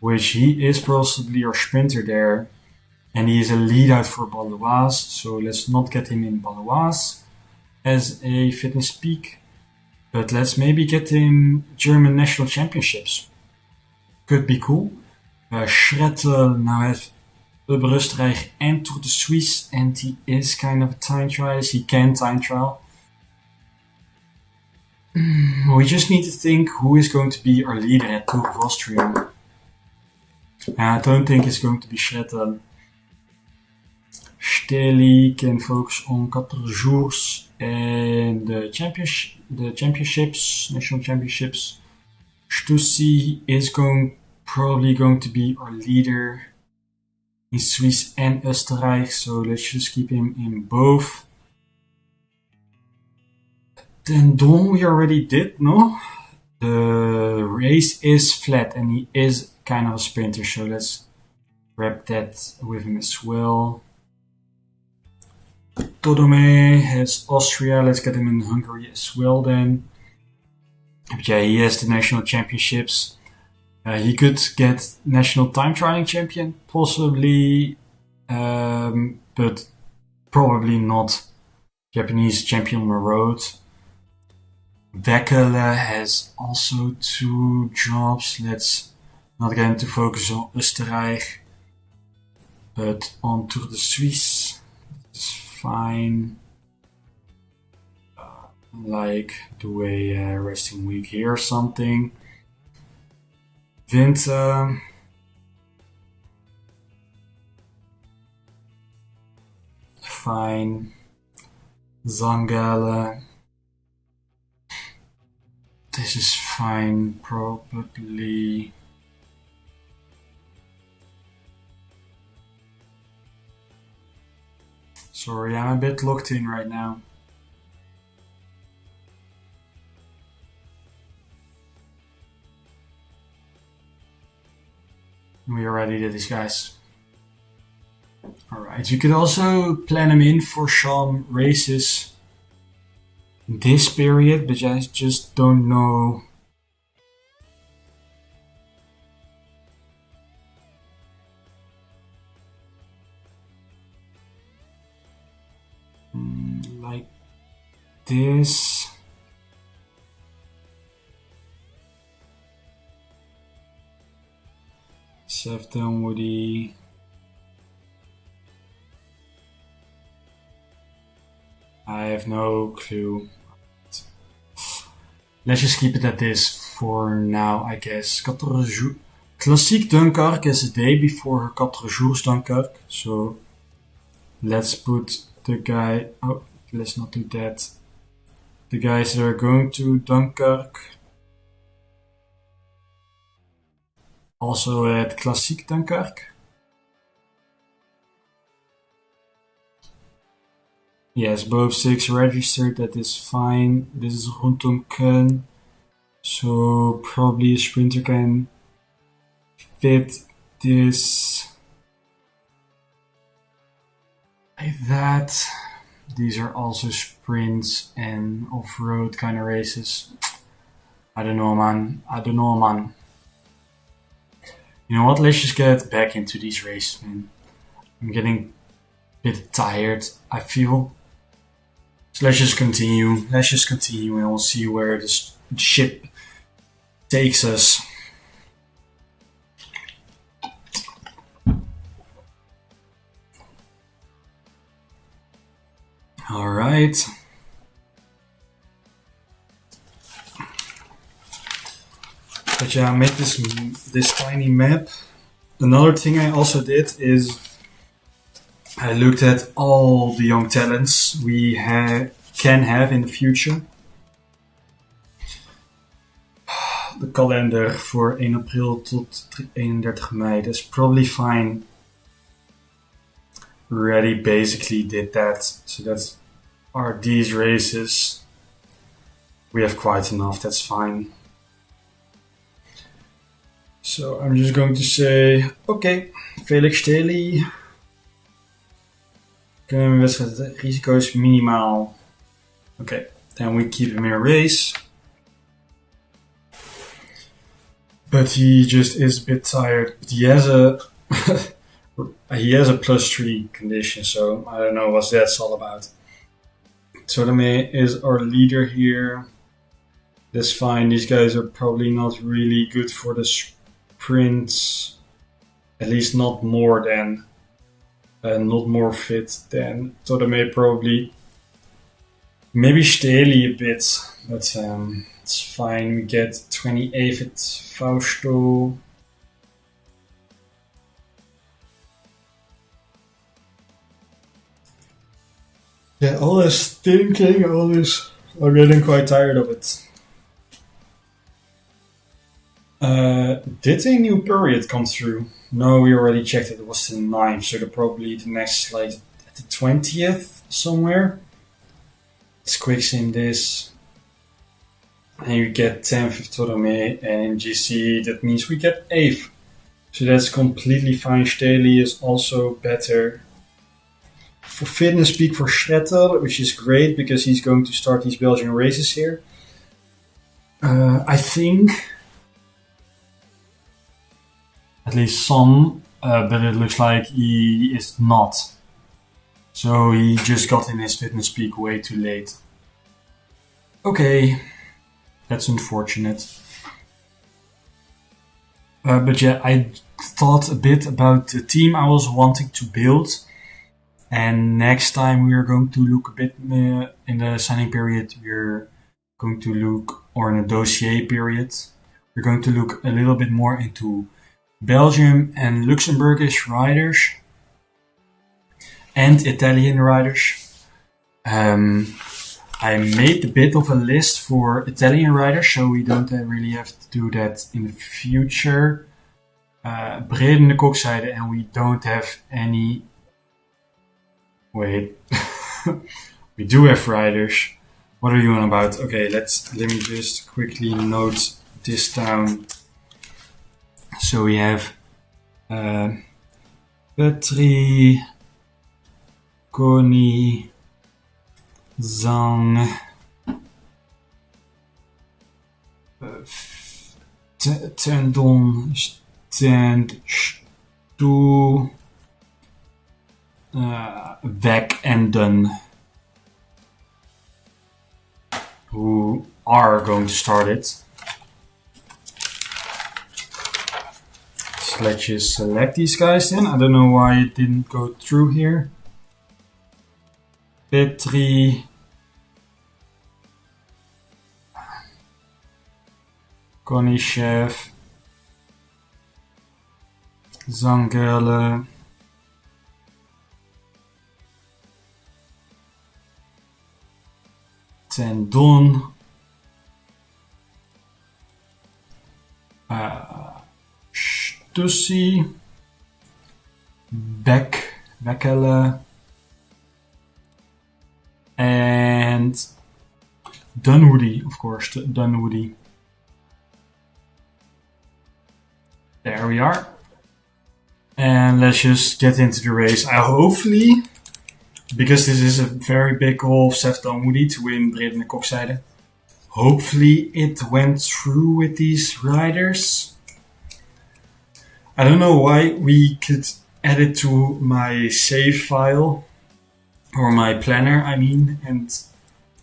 which he is possibly our sprinter there. And he is a lead out for Baloise, so let's not get him in Baloise as a fitness peak. But let's maybe get him German National Championships. Could be cool. Schrettel now has Österreich and Tour de Suisse, and he is kind of a time trialist. He can time trial. We just need to think who is going to be our leader at Tour of Austria. I don't think it's going to be Schrettel. Steli can focus on 4 jours and the championships, national championships. Stussi is probably going to be our leader in Swiss and Österreich, so let's just keep him in both. Tendon we already did, no? The race is flat and he is kind of a sprinter, so let's wrap that with him as well. Todome has Austria, let's get him in Hungary as well then. But yeah, he has the national championships. He could get national time trialing champion, possibly, but probably not Japanese champion on the road. Weckele has also 2 jobs. Let's not get into focus on Oostenrijk, but on Tour de Suisse. It's fine. Like do a resting week here or something. Winter. Fine. Zangale. This is fine, probably. Sorry, I'm a bit locked in right now. We already did this, guys. Alright, you could also plan them in for some races this period, but I just don't know. Like this. Sefton Woody. I have no clue. Let's just keep it at this for now, I guess. Classique Dunkirk is a day before her 4 jours Dunkirk. So let's put the guy. Oh, let's not do that. The guys that are going to Dunkirk. Also at Classique Dunkirk. Yes, both 6 registered, that is fine. This is rondom Köln. So probably a sprinter can fit this like that. These are also sprints and off-road kind of races. I don't know, man. You know what? Let's just get back into these races, man. I'm getting a bit tired, I feel. So let's just continue and we'll see where this ship takes us. Alright. But yeah, I made this tiny map. Another thing I also did is I looked at all the young talents we can have in the future. De kalender voor 1 april tot 31 mei. That's probably fine. We already basically did that. So that are these races. We have quite enough, that's fine. So I'm just going to say, okay, Felix Stely. Wedstrijd, het risico is minimaal. Okay, then we keep him in a race. But he just is a bit tired. But he has a +3 condition, so I don't know what that's all about. Todeme is our leader here. That's fine. These guys are probably not really good for the sprints. At least not more than. Not more fit than Todeme probably. Maybe Steli a bit, but it's fine. We get 28th at Fausto. Yeah, all this thinking, all this, I'm getting quite tired of it. Did a new period come through? No, we already checked it. It was the 9th, so probably the next slide at the 20th somewhere. Let's quick sim this. And you get 10th of Todome, and in GC that means we get 8th. So that's completely fine. Steli is also better. For fitness peak for Schretter, which is great because he's going to start these Belgian races here. I think at least some, but it looks like he is not. So he just got in his fitness peak way too late. Okay, That's unfortunate. But yeah, I thought a bit about the team I was wanting to build. And next time we are going to look a bit in the signing period, we're going to look, or in the dossier period, we're going to look a little bit more into Belgium and Luxembourgish riders and Italian riders. I made a bit of a list for Italian riders, so we don't really have to do that in the future. Breden de Kokzijde, and we don't have any. Wait, we do have riders. What are you on about? Okay, let me just quickly note this down. So we have Petri, Connie, Zhang, Tendon, Stand, Stu, Beck and Dunn, who are going to start it. So let's just select these guys then. I don't know why it didn't go through here. Petri, Konishev, Zangerle, Tendon, Stussi, Beckele, and Dunwoody, of course, Dunwoody. There we are. And let's just get into the race. Hopefully, because this is a very big goal of Seth Dunwoody to win Breden de Kokzijde, hopefully it went through with these riders. I don't know why we could add it to my save file, or my planner, I mean, and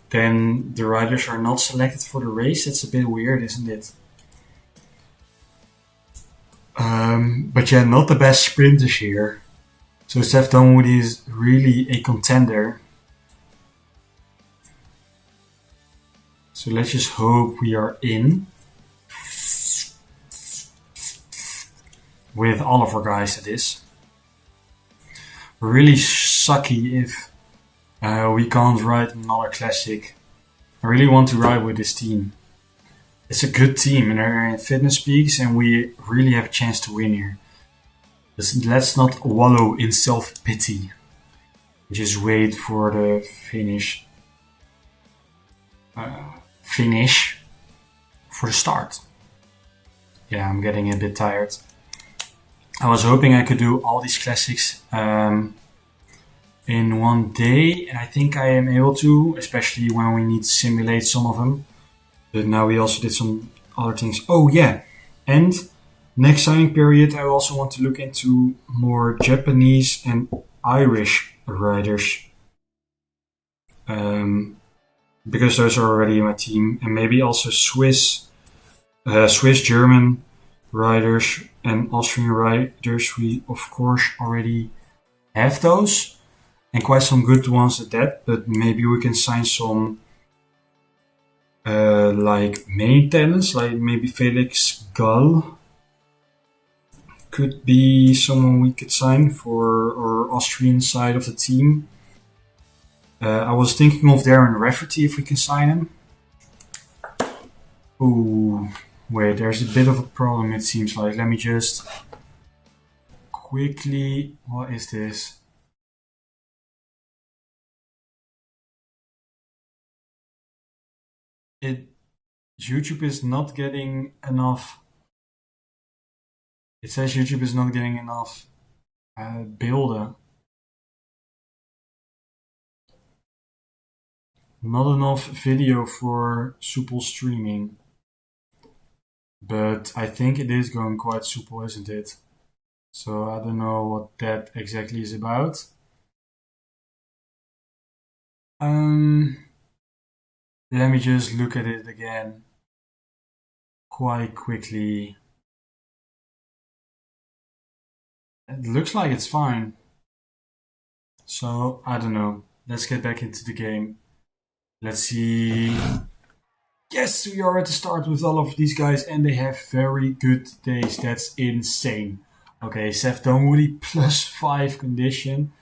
then the riders are not selected for the race. That's a bit weird, isn't it? But yeah, not the best sprinters here. So Seth Dunwoody is really a contender. So let's just hope we are in. With all of our guys, that is. We're really sucky if we can't ride another classic. I really want to ride with this team. It's a good team and they're in fitness peaks and we really have a chance to win here. Let's not wallow in self-pity. Just wait for the finish for the start. Yeah, I'm getting a bit tired. I was hoping I could do all these classics in one day, and I think I am able to, especially when we need to simulate some of them. But now we also did some other things. Oh yeah, and next signing period I also want to look into more Japanese and Irish riders. Because those are already in my team, and maybe also Swiss, German riders and Austrian riders. We of course already have those, and quite some good ones at that. But maybe we can sign some like main talents, like maybe Felix Gall could be someone we could sign for our Austrian side of the team. I was thinking of Darren Rafferty if we can sign him. Ooh, wait, there's a bit of a problem it seems like. Let me just quickly... What is this? YouTube is not getting enough... It says YouTube is not getting enough beelden. Not enough video for supple streaming. But I think it is going quite supple, isn't it? So I don't know what that exactly is about. Let me just look at it again. quite quickly. It looks like it's fine. So, I don't know. Let's get back into the game. Let's see. Yes, we are at the start with all of these guys, and they have very good days. That's insane. Okay, Seth Dunwoody +5 condition.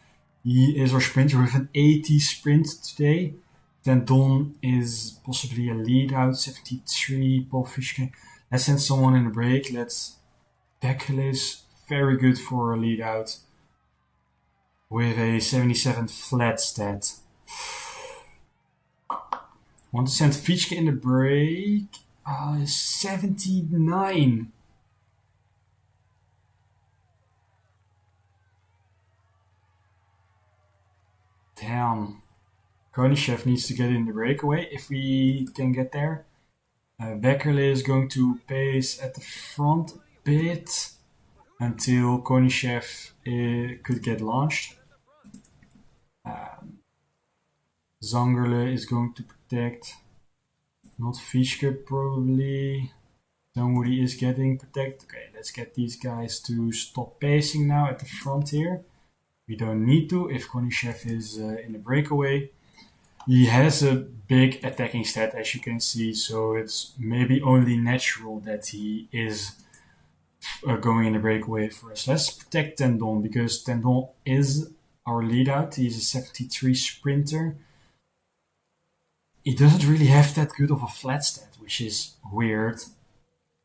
He is our sprinter with an 80 sprint today. Then Don is possibly a lead out, 73. Paul Fischke. Let's send someone in a break. Bekele is very good for a lead out with a 77 flat stat. Want to send Fischke in the break. 79. Damn. Konishev needs to get in the breakaway if we can get there. Bekele is going to pace at the front a bit until Konishev could get launched. Zangerle is going to protect. Not Fischke probably. Dunwoody is getting protected. Okay, let's get these guys to stop pacing now at the front here. We don't need to if Konishev is in the breakaway. He has a big attacking stat, as you can see, so it's maybe only natural that he is going in the breakaway for us. Let's protect Tendon, because Tendon is our lead out. He's a 73 sprinter. He doesn't really have that good of a flat stat, which is weird.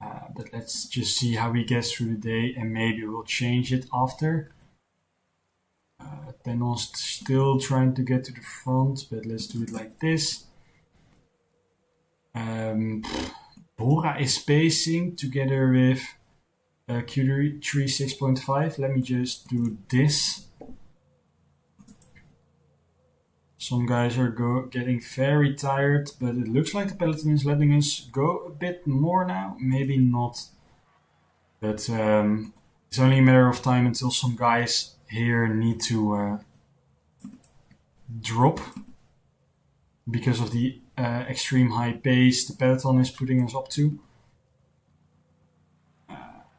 But let's just see how he gets through the day, and maybe we'll change it after. Tendon's still trying to get to the front, but let's do it like this. Bora is pacing together with Q3 6.5. Let me just do this. Some guys are getting very tired, but it looks like the peloton is letting us go a bit more now. Maybe not. But it's only a matter of time until some guys here need to drop because of the extreme high pace the peloton is putting us up to.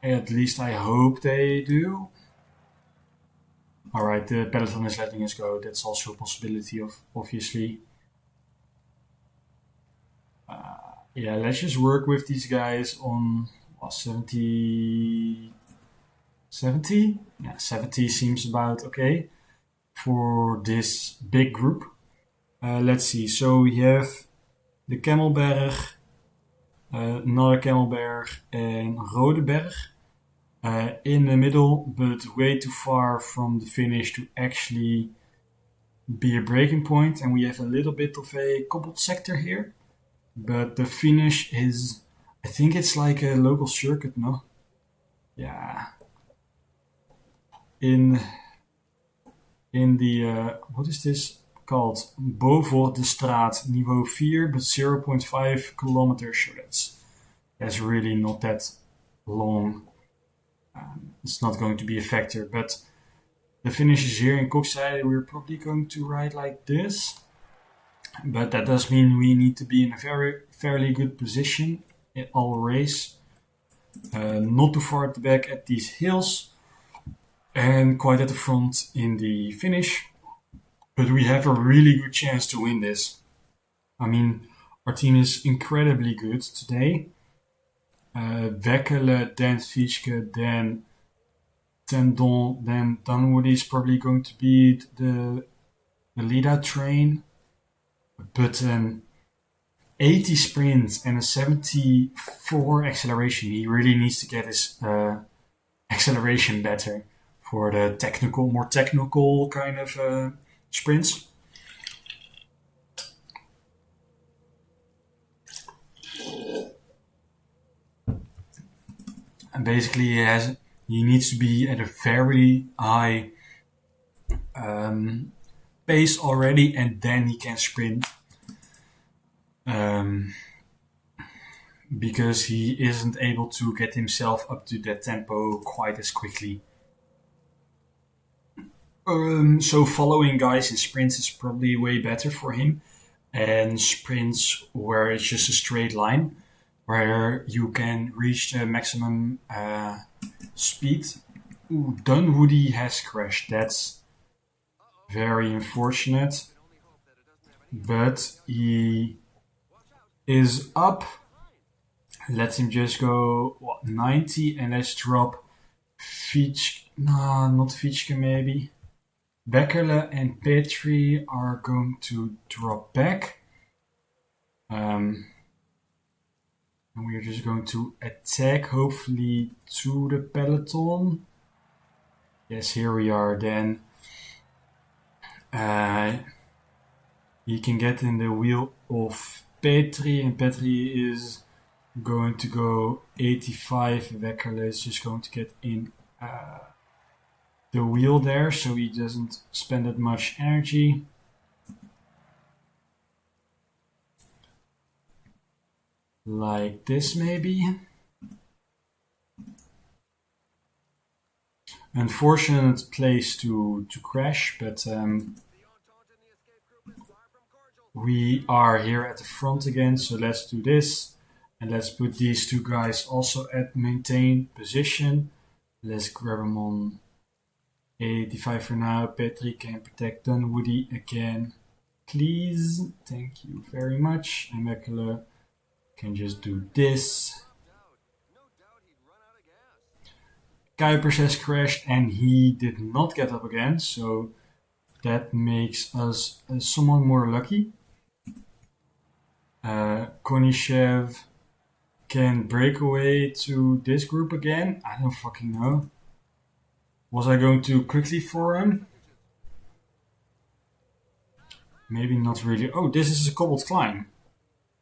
At least I hope they do. Alright, the peloton is letting us go. That's also a possibility, obviously. Yeah, let's just work with these guys on 70. 70? Yeah, 70 seems about okay for this big group. Let's see. So we have the Kemmelberg, another Kemmelberg, and Rodeberg in the middle, but way too far from the finish to actually be a breaking point. And we have a little bit of a cobbled sector here, but the finish is, I think it's like a local circuit, no? Yeah. In the, what is this called? Boven de straat, niveau 4, but 0.5 kilometers. So that's really not that long. It's not going to be a factor, but the finish is here in Kokzijde. We're probably going to ride like this, but that does mean we need to be in a fairly good position in all race. Not too far at the back at these hills, and quite at the front in the finish. But we have a really good chance to win this. I mean, our team is incredibly good today. Bekele, then Fischke, then Tendon, then Dunwoody is probably going to be the lead-out train. But 80 sprints and a 74 acceleration. He really needs to get his acceleration better for the more technical kind of sprints. And basically he needs to be at a very high pace already, and then he can sprint. Because he isn't able to get himself up to that tempo quite as quickly. So following guys in sprints is probably way better for him, and sprints where it's just a straight line where you can reach the maximum speed. Ooh, Dunwoody has crashed. That's very unfortunate. But he is up. Let him just go 90 and let's drop Fitch. No, not Fitchke maybe. Beckerle and Petri are going to drop back. And we're just going to attack, hopefully, to the peloton. Yes, here we are then. He can get in the wheel of Petri, and Petri is going to go 85. Weckerle is just going to get in the wheel there, so he doesn't spend that much energy. Like this, maybe. Unfortunate place to crash, but we are here at the front again, so let's do this. And let's put these two guys also at maintain position. Let's grab them on 85 for now. Petri can protect Dunwoody again. Please. Thank you very much. And Mekele can just do this. Kuipers has crashed and he did not get up again, so that makes us somewhat more lucky. Konishev can break away to this group again. I don't fucking know. Was I going too quickly for him? Maybe not really. Oh, this is a cobbled climb.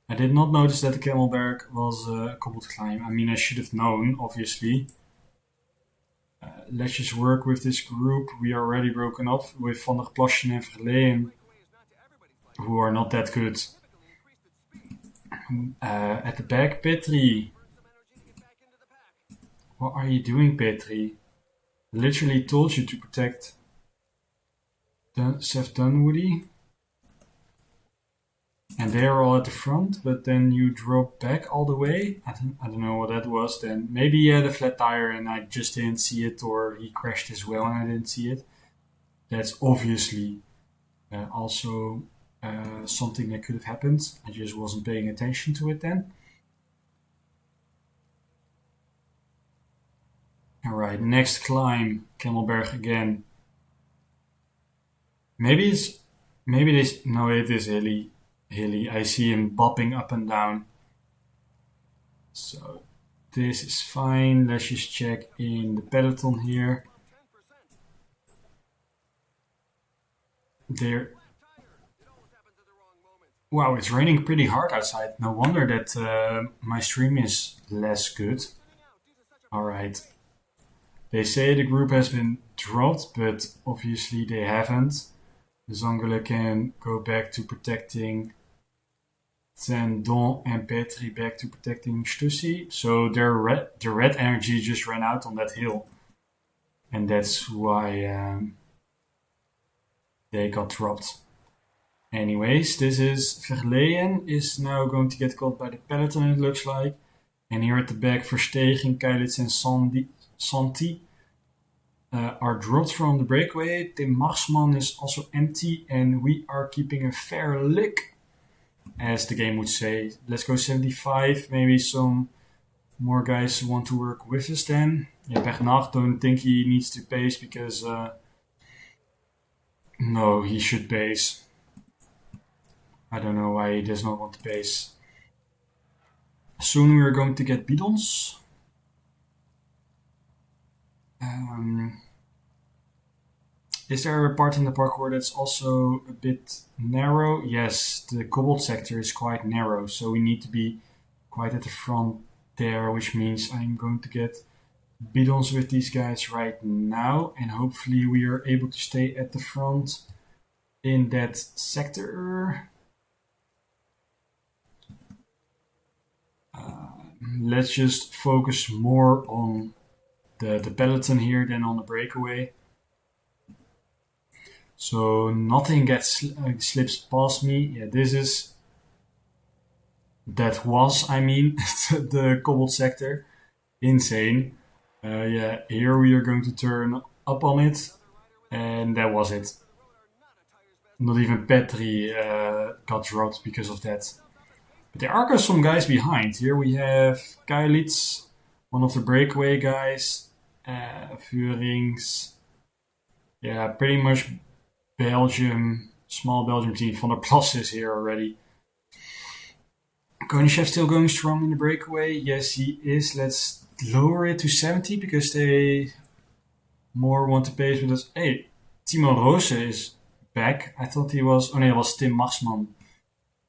I did not notice that the Camelberg was a cobbled climb. I mean, I should have known, obviously. Let's just work with this group. We are already broken up with Van der Plasjen and Verleen, who are not that good. At the back, Petri. What are you doing, Petri? I literally told you to protect Seth Dunwoody. And they are all at the front, but then you drop back all the way. I don't know what that was then. Maybe he had a flat tire and I just didn't see it, or he crashed as well and I didn't see it. That's obviously also something that could have happened. I just wasn't paying attention to it then. Alright, next climb, Camelberg again. Maybe this, no, it is hilly. I see him bopping up and down. So this is fine. Let's just check in the peloton here. There. Wow, it's raining pretty hard outside. No wonder that my stream is less good. Alright. They say the group has been dropped, but obviously they haven't. Zangele can go back to protecting Zendon and Petri back to protecting Stussy. So the red energy just ran out on that hill. And that's why they got dropped. Anyways, this is Verleyen is now going to get caught by the peloton, it looks like. And here at the back, Verstegen, Keilitz and Santi are dropped from the breakaway. Tim Marsman is also empty and we are keeping a fair lick, as the game would say. Let's go 75. Maybe some more guys want to work with us then. Yeah, Bernard, don't think he needs to pace because no, he should pace. I don't know why he does not want to pace. Soon we are going to get bidons. Is there a part in the parkour that's also a bit narrow? Yes, the cobbled sector is quite narrow, so we need to be quite at the front there, which means I'm going to get bidons with these guys right now, and hopefully we are able to stay at the front in that sector. Let's just focus more on the peloton here than on the breakaway. So nothing gets slips past me. Yeah, this is That was, I mean, the cobbled sector. Insane. Yeah, here we are going to turn up on it, and that was it. Not even Petri got dropped because of that. But there are some guys behind. Here we have Keilitz, one of the breakaway guys. Vuurings. Yeah, pretty much Belgium, small Belgium team. Van der Plas is here already. Konishev still going strong in the breakaway. Yes, he is. Let's lower it to 70 because they more want to pace with us. Hey, Timo Roose is back. I thought he was. Oh no, it was Tim Marsman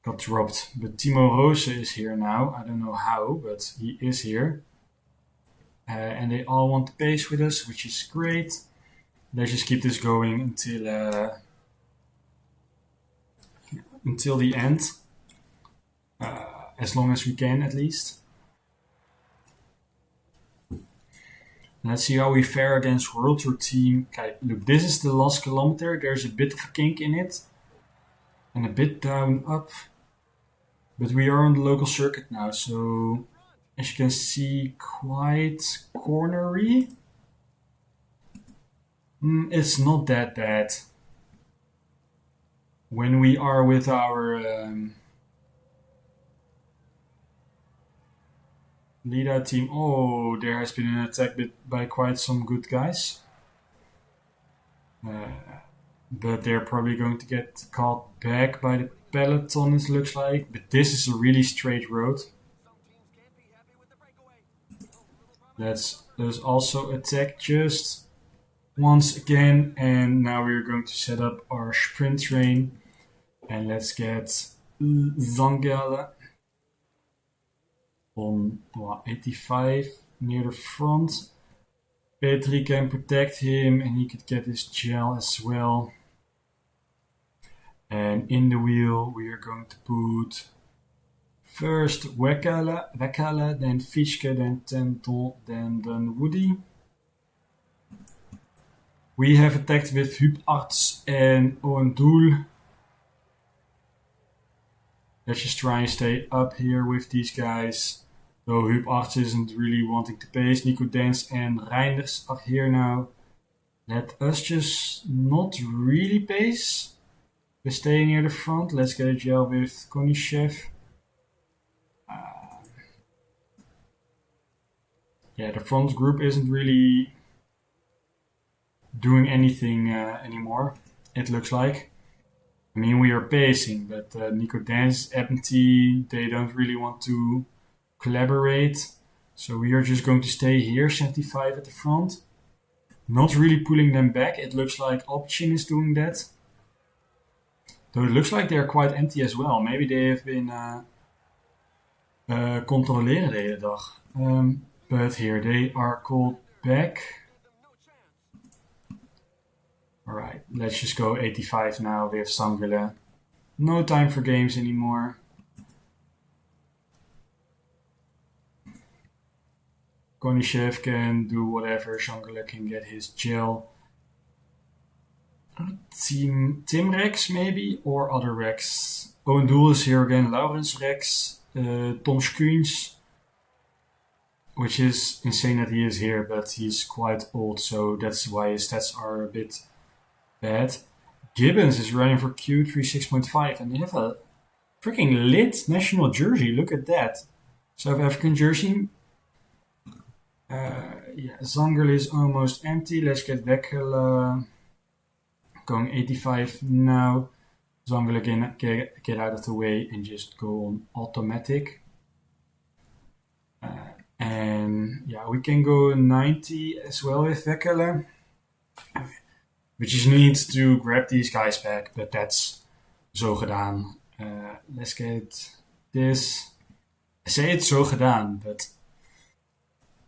got dropped. But Timo Roose is here now. I don't know how, but he is here. And they all want to pace with us, which is great. Let's just keep this going until the end. As long as we can, at least. Let's see how we fare against World Tour team. Okay, look, this is the last kilometer. There's a bit of a kink in it. And a bit down up. But we are on the local circuit now, so as you can see, quite cornery. It's not that bad. When we are with our lead out team, oh, there has been an attack by quite some good guys. But they're probably going to get caught back by the peloton, it looks like. But this is a really straight road. Let's also attack just once again. And now we're going to set up our sprint train. And let's get Zangale on 85 near the front. Petri can protect him and he could get his gel as well. And in the wheel we are going to put first Wekkele, then Fischke, then Tenton, then Woody. We have attacked with Huub Arts and Owen Doel. Let's just try and stay up here with these guys. Though Huub Arts isn't really wanting to pace. Nico Dens and Reinders are here now. Let us just not really pace. We're staying near the front. Let's get a gel with Konishev. Yeah, the front group isn't really doing anything anymore, it looks like. I mean, we are pacing, but Nico Dens, empty, they don't really want to collaborate. So we are just going to stay here, 75 at the front. Not really pulling them back. It looks like Opchin is doing that. Though it looks like they're quite empty as well. Maybe they have been controleren de hele dag. But here, they are called back. Alright, let's just go 85 now with Sangele. No time for games anymore. Konishev can do whatever. Sangele can get his gel. Tim Rex maybe, or other Rex. Owen Doel is here again. Laurens Rex. Tom Skuens. Which is insane that he is here, but he's quite old, so that's why his stats are a bit bad. Gibbons is running for Q3 6.5, and they have a freaking lit national jersey. Look at that. South African jersey. Yeah, Zangel is almost empty. Let's get Wekkele going 85 now. Zangel again, get out of the way and just go on automatic. And yeah, we can go 90 as well with Wekkele. We just need to grab these guys back, but that's zo gedaan. Let's get this. I say it's zo gedaan, but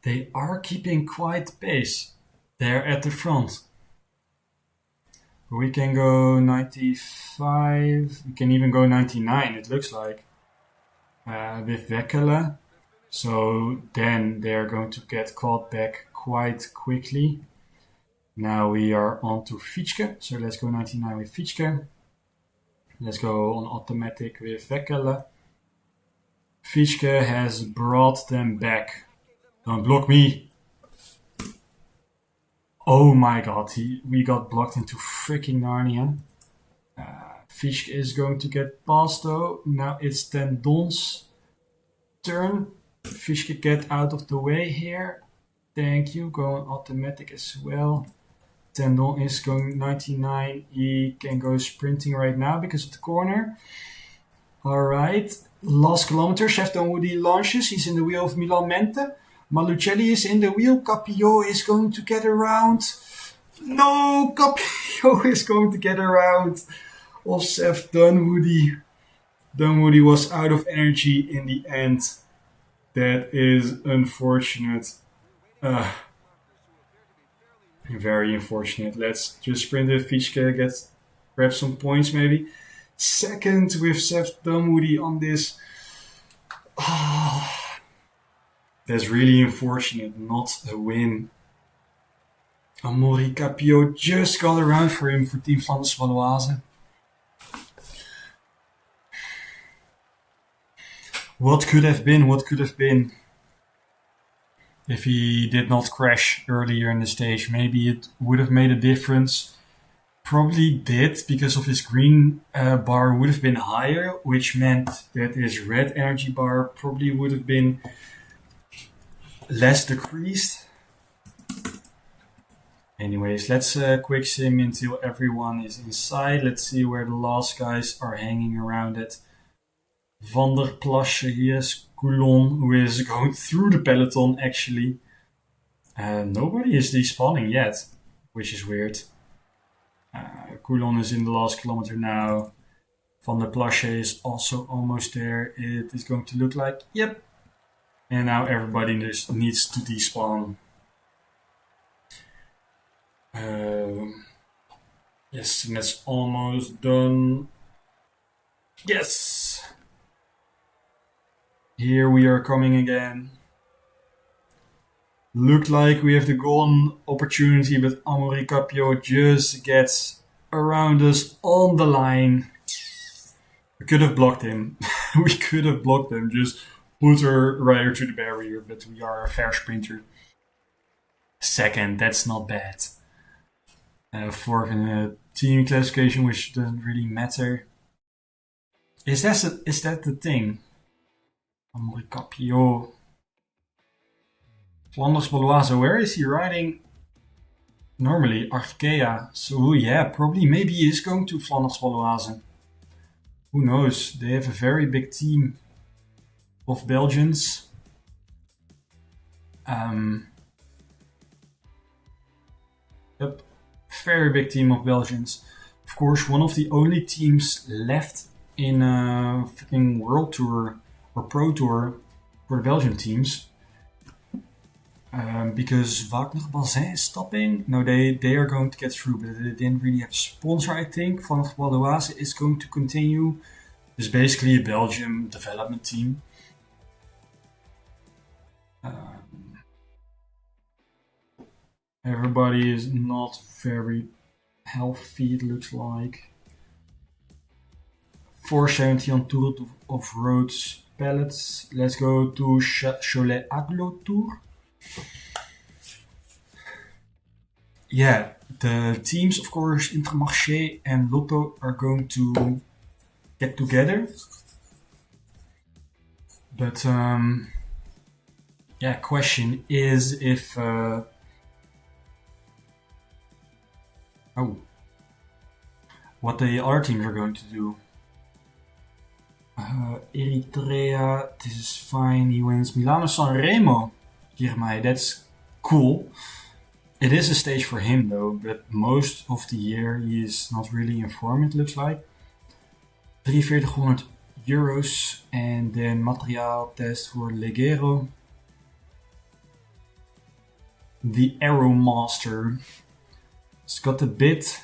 they are keeping quite pace. They're at the front. We can go 95. We can even go 99, it looks like, with Wekkele. So then they're going to get caught back quite quickly. Now we are on to Fischke. So let's go 99 with Fischke. Let's go on automatic with Wekkele. Fischke has brought them back. Don't block me. Oh my god, we got blocked into freaking Narnia. Fischke is going to get past though. Now it's Tendon's turn. Fischke, get out of the way here. Thank you. Going automatic as well. Tendon is going 99. He can go sprinting right now because of the corner. Alright. Last kilometer. Chef Woody launches. He's in the wheel of Milan Mente. Malucelli is in the wheel. Capillo is going to get around. No! Capillo is going to get around of Chef Dunwoody. Dunwoody was out of energy in the end. That is unfortunate. Very unfortunate. Let's just sprint it. Fischke grab some points maybe. Second with Chef Dunwoody on this. That's really unfortunate. Not a win. Amaury Capillo just got around for him for Team Flanders Valoise. What could have been if he did not crash earlier in the stage? Maybe it would have made a difference. Probably did, because of his green bar would have been higher, which meant that his red energy bar probably would have been less decreased. Anyways, let's quick sim until everyone is inside. Let's see where the last guys are hanging around at. Van der Plasje, here's Coulon, who is going through the peloton actually. Nobody is despawning yet, which is weird. Coulon is in the last kilometer now. Van der Plasje is also almost there. It is going to look like, yep. And now everybody just needs to despawn. Yes, and that's almost done. Yes! Here we are coming again. Looked like we have the golden opportunity, but Amaury Capillo just gets around us on the line. We could have blocked him. Just put her rider to the barrier, but we are a fair sprinter. Second, that's not bad. Fourth in the team classification, which doesn't really matter. Is that the thing? Amaury Capillo. Flanders Valoise, where is he riding? Normally, Arkea. So yeah, probably maybe he is going to Flanders Valoise. Who knows? They have a very big team of Belgians. Yep, very big team of Belgians. Of course, one of the only teams left in freaking World Tour or Pro Tour for the Belgian teams. Because Wagner Bazin is stopping. No, they are going to get through, but they didn't really have a sponsor, I think. Van Valoise is going to continue. It's basically a Belgium development team. Everybody is not very healthy, it looks like. 470 on Tour of Roads pellets. Let's go to Cholet Aglo Tour. Yeah, the teams, of course, Intermarché and Lotto are going to get together. But, question is if... what the other teams are going to do. Eritrea, this is fine. He wins Milano Sanremo. Hiermee, that's cool. It is a stage for him though, but most of the year he is not really in form, it looks like. 4300 euros and then materiaal test for Leggero. The Aeromaster. It's got a bit...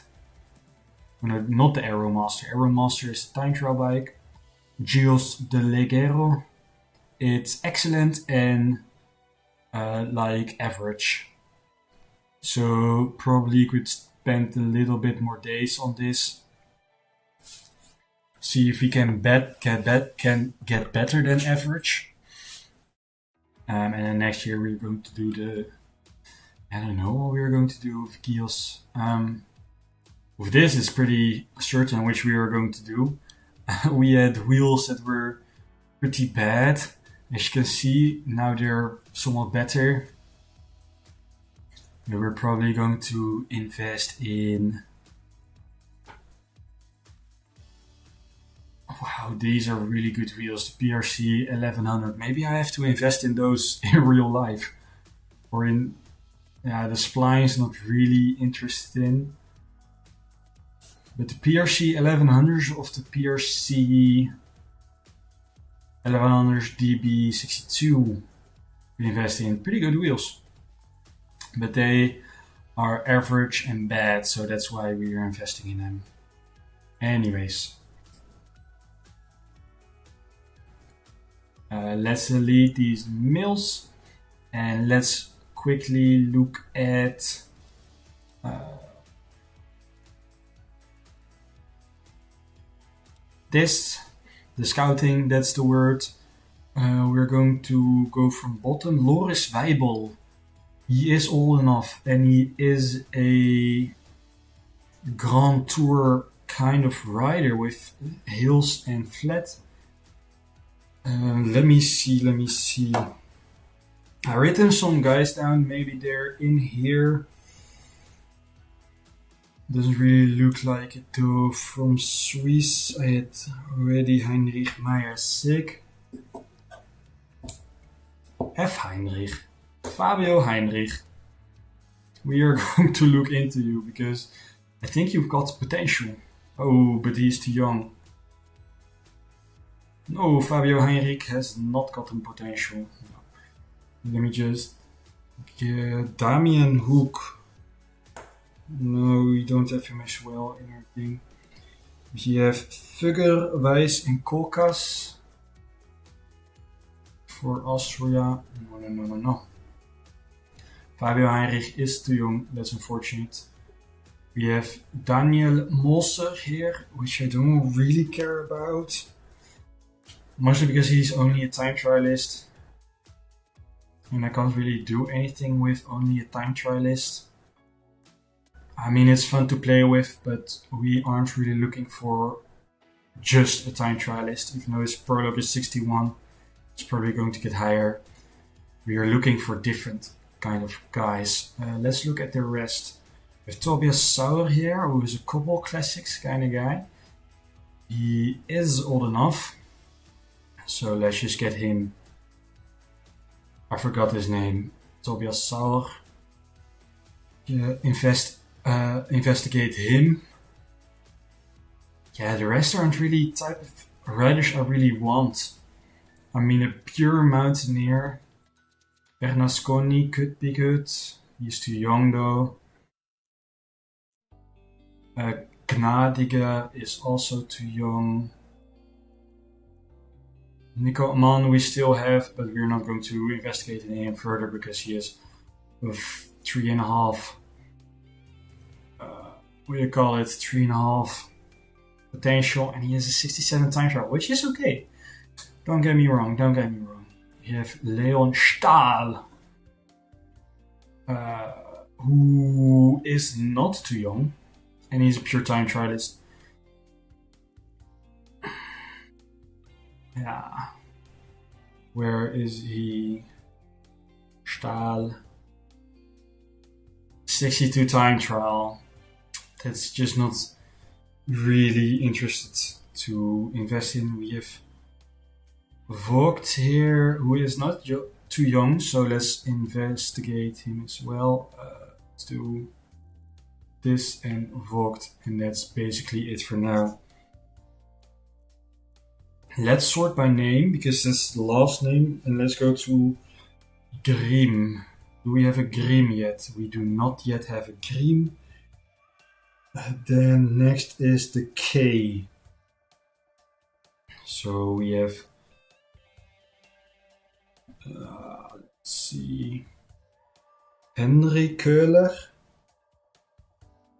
No, not the Aeromaster. Aeromaster is a time trial bike. Gios de Leggero. It's excellent and average. So probably could spend a little bit more days on this. see if we can get better than average. And then next year we're going to do I don't know what we're going to do with Kios. With this, it's pretty certain which we are going to do. We had wheels that were pretty bad. As you can see, now they're somewhat better. We're probably going to invest in... Wow, these are really good wheels. The PRC 1100. Maybe I have to invest in those in real life. Or in... Yeah, the splines not really interested in. But the PRC 1100s of the PRC 1100 DB62 we invest in pretty good wheels. But they are average and bad, so that's why we are investing in them. Anyways. Let's delete these mills and let's quickly look at this, the scouting, that's the word. We're going to go from bottom. Loris Weibel. He is old enough and he is a Grand Tour kind of rider with hills and flat. Let me see. I written some guys down, maybe they're in here. Doesn't really look like it though. From Swiss, I had already Heinrich Meyer-Sick. F. Heinrich. Fabio Heinrich. We are going to look into you because I think you've got potential. Oh, but he's too young. No, Fabio Heinrich has not gotten potential. No. Let me just get Damien Hook. No, we don't have him as well in our team. We have Fugger, Weiss and Kolkas for Austria. No. Fabio Heinrich is too young, that's unfortunate. We have Daniel Molser here, which I don't really care about. Mostly because he's only a time trialist. And I can't really do anything with only a time trialist. I mean, it's fun to play with, but we aren't really looking for just a time trialist. Even though his prologue is 61, it's probably going to get higher. We are looking for different kind of guys. Let's look at the rest. We have Tobias Sauer here, who is a Cobble Classics kind of guy. He is old enough. So let's just get him. I forgot his name. Tobias Sauer. Yeah, investigate him. Yeah, the rest aren't really type of riders I really want. I mean, a pure mountaineer. Bernasconi could be good. He's too young though. Gnadiga is also too young. Nico Mann we still have, but we're not going to investigate him further because he is 3.5. What do you call it? 3.5 potential, and he has a 67 time trial, which is okay. Don't get me wrong. You have Leon Stahl, who is not too young, and he's a pure time trialist. Yeah. Where is he? Stahl. 62 time trial. That's just not really interested to invest in. We have Vogt here, who is not too young, so let's investigate him as well. Let's do this and Vogt, and that's basically it for now. Let's sort by name, because that's the last name, and let's go to Grimm. Do we have a Grimm yet? We do not yet have a Grimm. Then next is the K. So we have, let's see, Henry Köhler.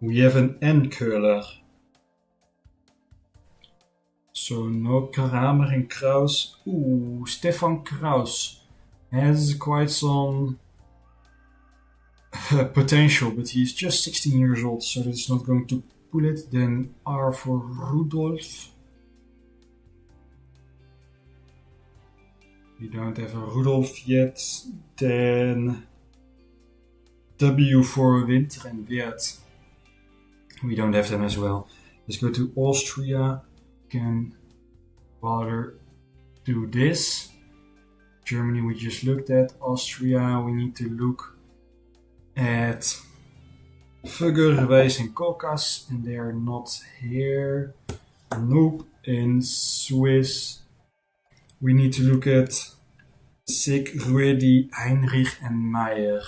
We have an N Köhler. So no Kramer and Kraus. Ooh, Stefan Kraus has quite some potential, but he's just 16 years old, so that's not going to pull it. Then R for Rudolf. We don't have a Rudolf yet. Then W for Winter and Weert. We don't have them as well. Let's go to Austria. Can rather do this. Germany we just looked at. Austria we need to look at Fugger, Wijs and Kokas, and they are not here. Nope. In Swiss we need to look at Sick, Ruedi, Heinrich and Meyer.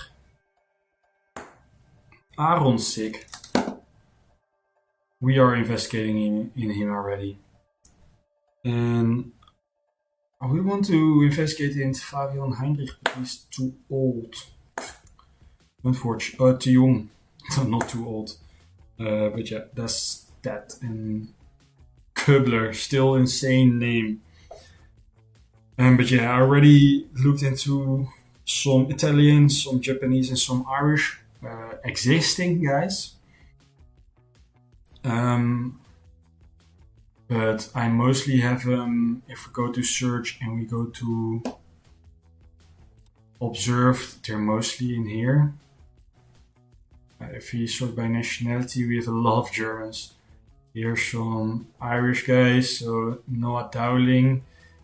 Aaron Sick. We are investigating in him already. And we want to investigate in Fabian Heinrich, but he's too old. Unfortunately, too young. Not too old. But yeah, that's that. And Kubler, still insane name. But yeah, I already looked into some Italian, some Japanese, and some Irish existing guys. But I mostly have if we go to search and we go to observed, they're mostly in here. If we sort by nationality, we have a lot of Germans. Here's some Irish guys, so Noah Dowling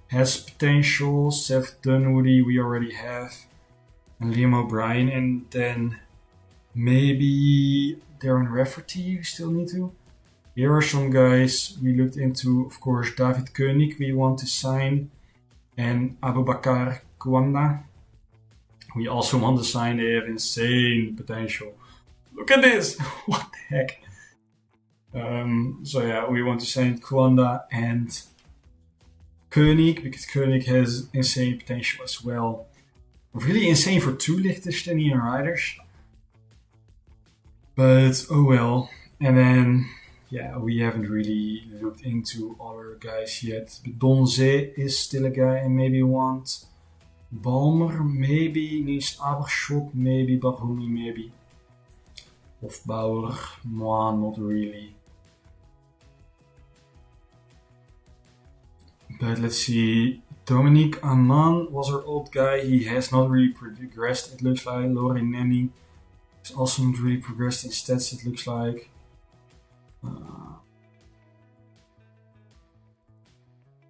has potential. Seth Dunwoody we already have. And Liam O'Brien, and then maybe Darren Rafferty we still need to. Here are some guys we looked into, of course, David Koenig we want to sign, and Abubakar Kwanda. We also want to sign, they have insane potential. Look at this! What the heck? So yeah, we want to sign Kwanda and Koenig, because Koenig has insane potential as well. Really insane for two Liechtensteinian riders. But oh well. And then yeah, we haven't really looked into other guys yet. But Don Zee is still a guy and maybe want Balmer, maybe Niels Aberschot, maybe Barhumi, maybe. Of Bauer, moi, not really. But let's see, Dominique Aman was our old guy. He has not really progressed, it looks like. Laurie Nenny has also not really progressed in stats, it looks like.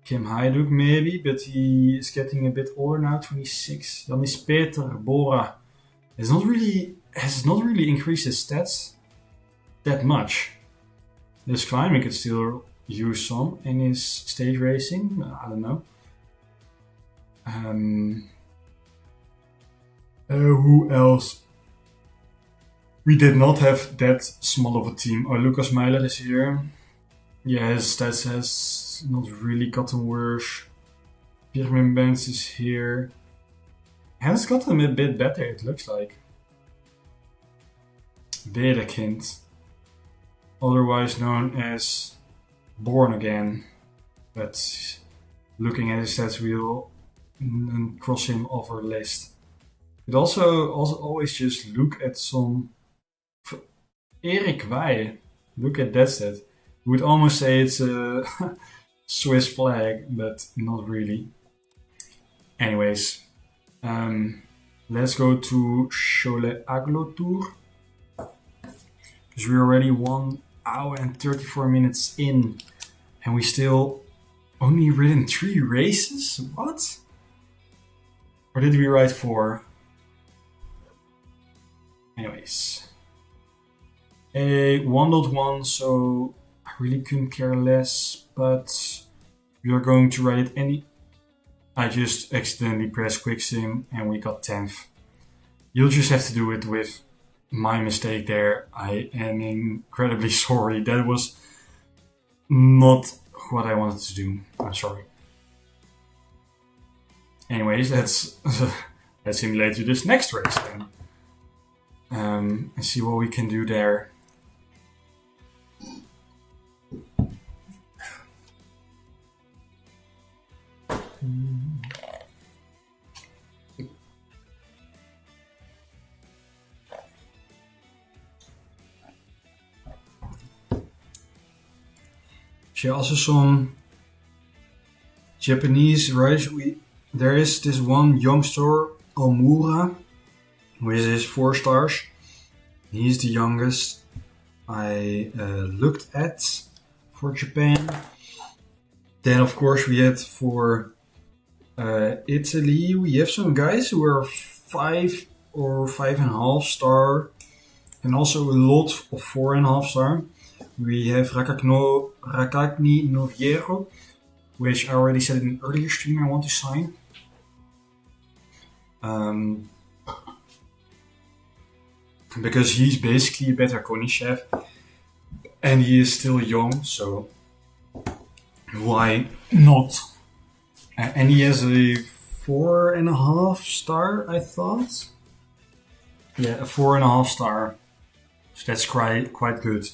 Kim Hajduk maybe, but he is getting a bit older now, 26. Then is Peter Bora. Has not really increased his stats that much. This climbing could still use some in his stage racing. I don't know. Who else? We did not have that small of a team. Oh, Lucas Meiler is here. Yeah, his stats has not really gotten worse. Pierre Benz is here. Has gotten a bit better, it looks like. Bedekind, otherwise known as Born Again, but looking at his stats, we'll cross him off our list. But also always just look at some Erik Weihe. Look at that stat. You would almost say it's a Swiss flag, but not really. Anyways, let's go to Cholet Aglo Tour. Because we're already 1 hour and 34 minutes in, and we still only ridden 3 races? What? Or did we ride 4? Anyways. A 1.1, so I really couldn't care less, but we are going to ride it any... I just accidentally pressed quick sim and we got 10th. You'll just have to do it with my mistake there. I am incredibly sorry. That was not what I wanted to do. I'm sorry. Anyways, let's simulate to this next race then. And see what we can do there. She also some Japanese riders. There is this one youngster, Omura, with his 4 stars. He's the youngest I looked at for Japan. Then, of course, we had for Italy, we have some guys who are 5 or 5.5 star, and also a lot of 4.5 star. We have Rakagni Noviero, which I already said in an earlier stream I want to sign. Because he's basically a better Konishev, and he is still young, so why not? And he has a 4.5 star, I thought. Yeah, a 4.5 star. So that's quite good.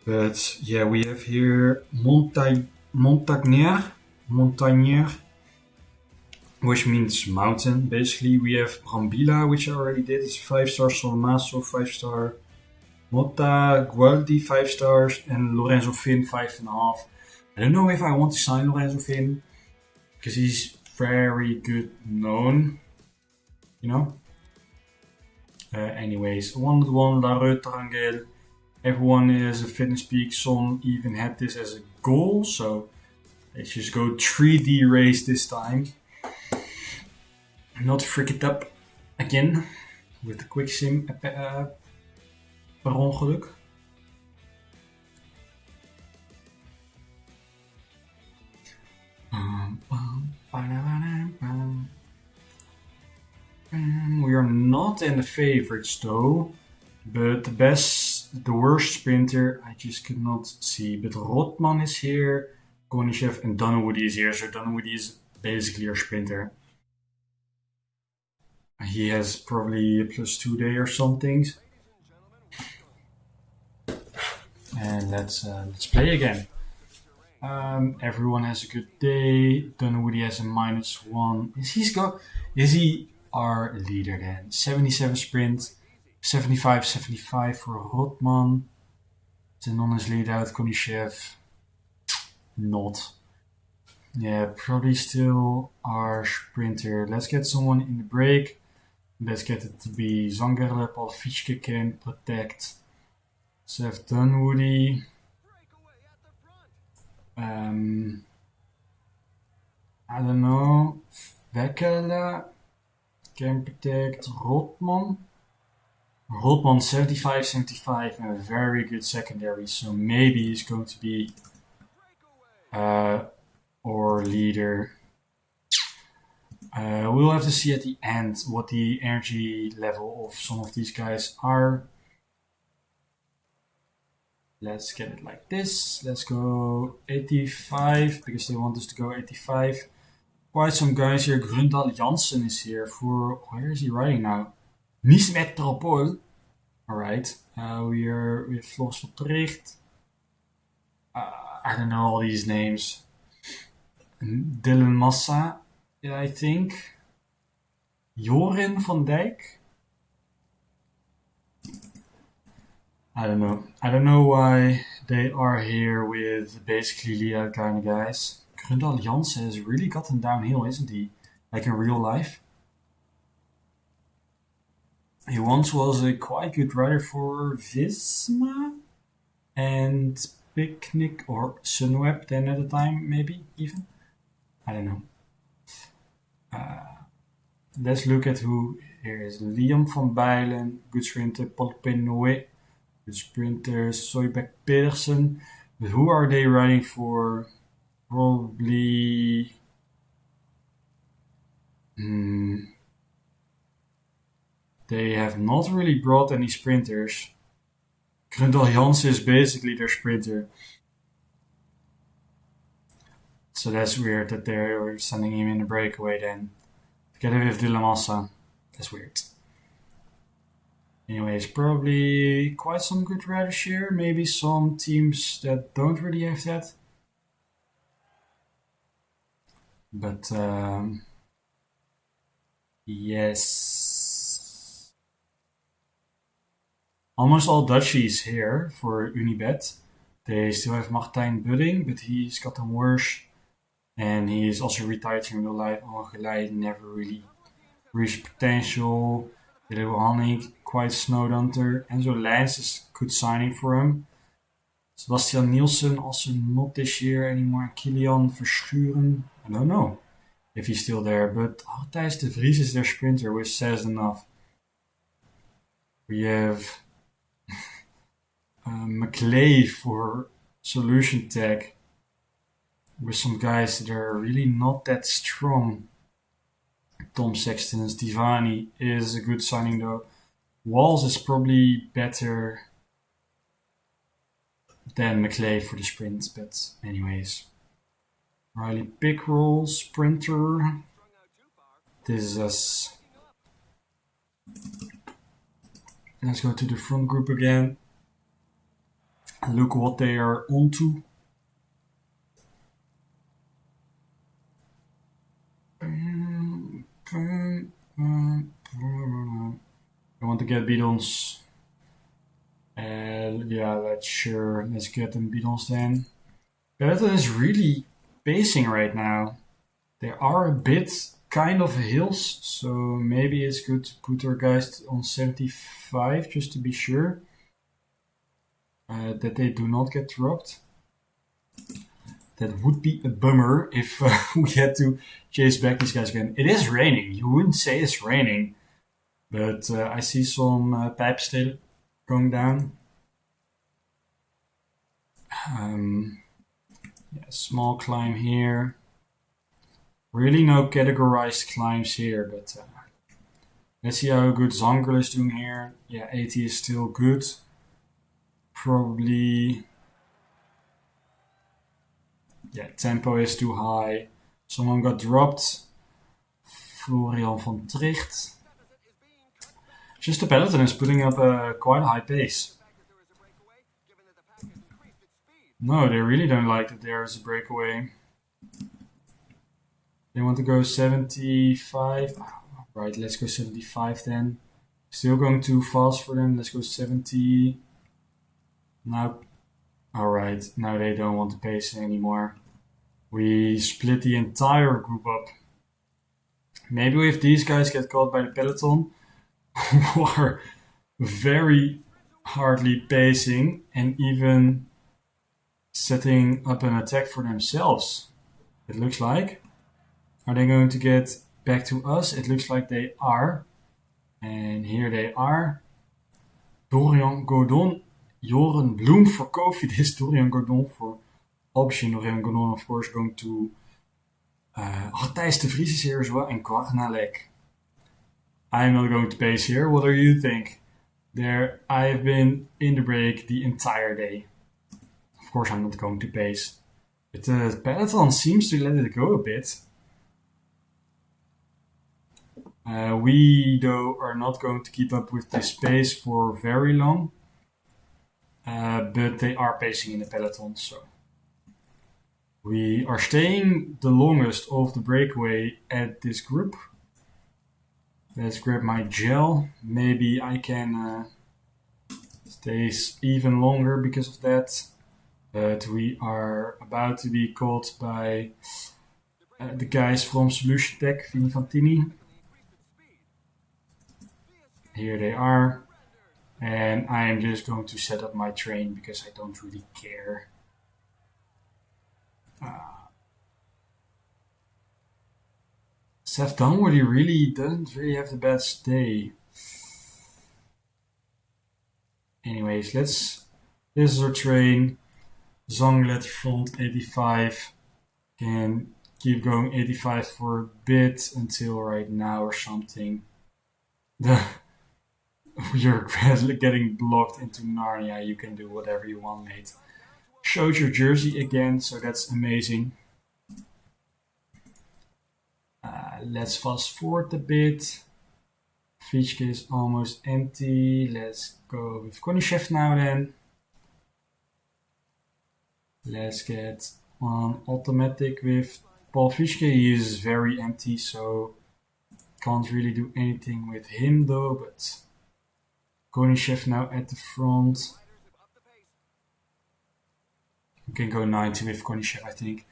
But yeah, we have here Montagnier, which means mountain. Basically, we have Brambilla, which I already did. It's 5 stars. Solmaso, 5 star. Motta Gualdi, 5 stars. And Lorenzo Finn, 5.5. I don't know if I want to sign Lorenzo Finn, because he's very good known, you know. Anyways, 101 La Rangel. Everyone is a fitness peak. Son even had this as a goal, so let's just go 3D race this time. Not frick it up again with the quick sim per ongeluk. We are not in the favorites though, but the worst sprinter I just could not see. But Rotman is here, Konishev and Dunwoody is here, so Dunwoody is basically our sprinter. He has probably a +2 day or something. And let's play again. Everyone has a good day. Dunwoody has a -1. Is he our leader then? 77 sprint, 75 for Rotman. Zenon is lead out, Konishev. Not. Yeah, probably still our sprinter. Let's get someone in the break. Let's get it to be Zangerle, Paul Fischke can protect. So have Dunwoody. I don't know. Weckele can protect Rotman. Rotman 75 and a very good secondary, so maybe he's going to be our leader. We'll have to see at the end what the energy level of some of these guys are. Let's get it like this. Let's go 85 because they want us to go 85. Quite some guys here. Grundal Janssen is here for, where is he riding now? Nice Metropole. Alright. We have Floris Vertricht. I don't know all these names. Dylan Massa, yeah, I think. Jorin van Dijk. I don't know. I don't know why they are here with basically Leah kind of guys. Grundal Janssen has really gotten downhill, isn't he? Like in real life. He once was a quite good rider for Visma and Picnic or Sunweb then at the time, maybe even. I don't know. Let's look at who here is. Liam van Bijlen, good sprinter. Paul Penouet, good sprinter. Soybeck Pedersen. But who are they riding for? Probably. They have not really brought any sprinters. Grundal Janssen is basically their sprinter. So that's weird that they're sending him in a breakaway then. Together with Dylan Massa. That's weird. Anyways, probably quite some good riders here. Maybe some teams that don't really have that. But yes. Almost all Dutchies here for Unibet. They still have Martijn Budding, but he's gotten worse. And he is also retired in real life. Ongelei never really reached potential. De Leeuw Hanning quite snowed under. Enzo Lance is good signing for him. Sebastian Nielsen also not this year anymore. Kilian Verschuren, I don't know if he's still there, but Thijs de Vries is their sprinter, which says enough. We have McLeay for Solution Tech with some guys that are really not that strong. Tom Sexton, Divani is a good signing though. Walls is probably better than McLeay for the sprint, but anyways. Riley Pickrell, sprinter. This is us. Let's go to the front group again. Look what they are onto. I want to get bidons. Yeah, let's get them bidons then. Peloton is really pacing right now. There are a bit kind of hills, so maybe it's good to put our guys on 75 just to be sure that they do not get dropped. That would be a bummer if we had to chase back these guys again. It is raining. You wouldn't say it's raining, but I see some pipes still going down. Yeah, small climb here. Really no categorized climbs here, but let's see how good Zangerl is doing here. Yeah, 80 is still good. Probably, yeah, tempo is too high. Someone got dropped. Florian van Tricht. Just the peloton is putting up a quite high pace. No, they really don't like that there is a breakaway. They want to go 75. Right, let's go 75 then. Still going too fast for them. Let's go 70. Now, alright, now they don't want to pace anymore. We split the entire group up. Maybe if these guys get caught by the peloton, who are very hardly pacing and even setting up an attack for themselves, it looks like. Are they going to get back to us? It looks like they are. And here they are. Dorian Gordon, Joren Bloem for Cofidis, Dorian Gordon for Alpecin. Dorian Gordon, of course, going to Thijs de Vries is here as well, and Kornalek. I'm not going to pace here. What do you think? There, I have been in the break the entire day. Of course, I'm not going to pace. But the peloton seems to let it go a bit. We, though, are not going to keep up with this pace for very long. But they are pacing in the peloton, so. We are staying the longest of the breakaway at this group. Let's grab my gel. Maybe I can stay even longer because of that. But we are about to be caught by the guys from Solution Tech, Vini Fantini. Here they are. And I am just going to set up my train because I don't really care. Seth Dunwoody really doesn't really have the best day. Anyways, this is our train. Zanglet front 85. Can keep going 85 for a bit until right now or something. You're getting blocked into Narnia. You can do whatever you want, mate. Showed your jersey again, so that's amazing. Let's fast forward a bit. Fichke is almost empty. Let's go with Konishev now then. Let's get on automatic with Paul Fischke. He is very empty, so can't really do anything with him though. But Konishev now at the front. We can go 90 with Konishev, I think.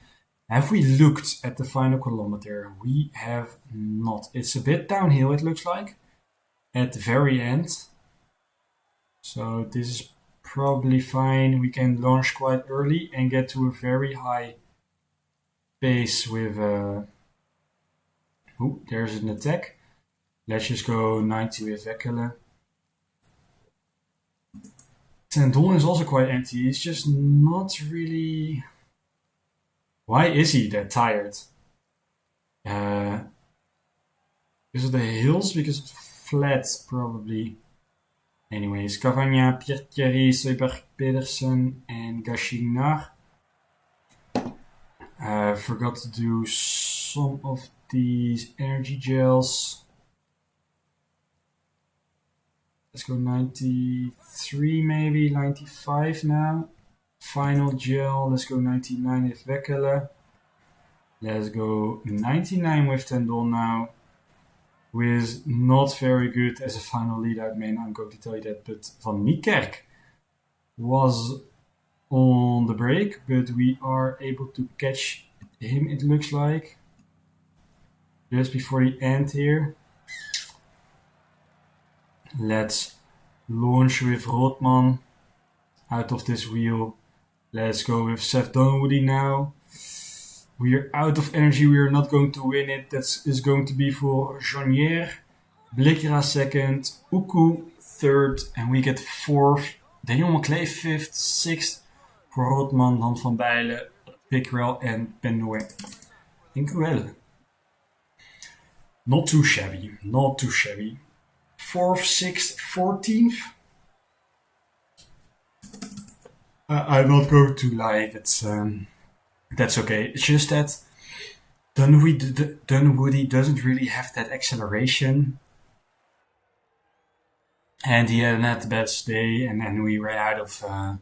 Have we looked at the final kilometer? We have not. It's a bit downhill, it looks like, at the very end. So this is probably fine. We can launch quite early and get to a very high pace with... there's an attack. Let's just go 90 with Weckele. Tendon is also quite empty. He's just not really... Why is he that tired? Because of the hills? Because of the flats, probably. Anyways, Cavagna, Pierre-Thierry, Seuberg, Pedersen, and Gashinar. Forgot to do some of these energy gels. Let's go 93 maybe, 95 now. Final gel, let's go 99 with Weckele. Let's go 99 with Tendon now. Who is not very good as a final lead-out man, I'm going to tell you that. But Van Niekerk was on the break, but we are able to catch him, it looks like. Just before the end here. Let's launch with Rothman out of this wheel. Let's go with Seth Dunwoody now. We are out of energy. We are not going to win it. That is going to be for Jonier. Blikra second. Uku third. And we get fourth. Daniel McClay fifth. Sixth voor Rothman, Dan van Bijlen, Pickrell en Penouet. Incredible. Not too shabby. Not too shabby. 4th, 6th, 14th. I'm not going to lie. That's okay. It's just that Dunwoody doesn't really have that acceleration. And he had not the best day. And then we ran out of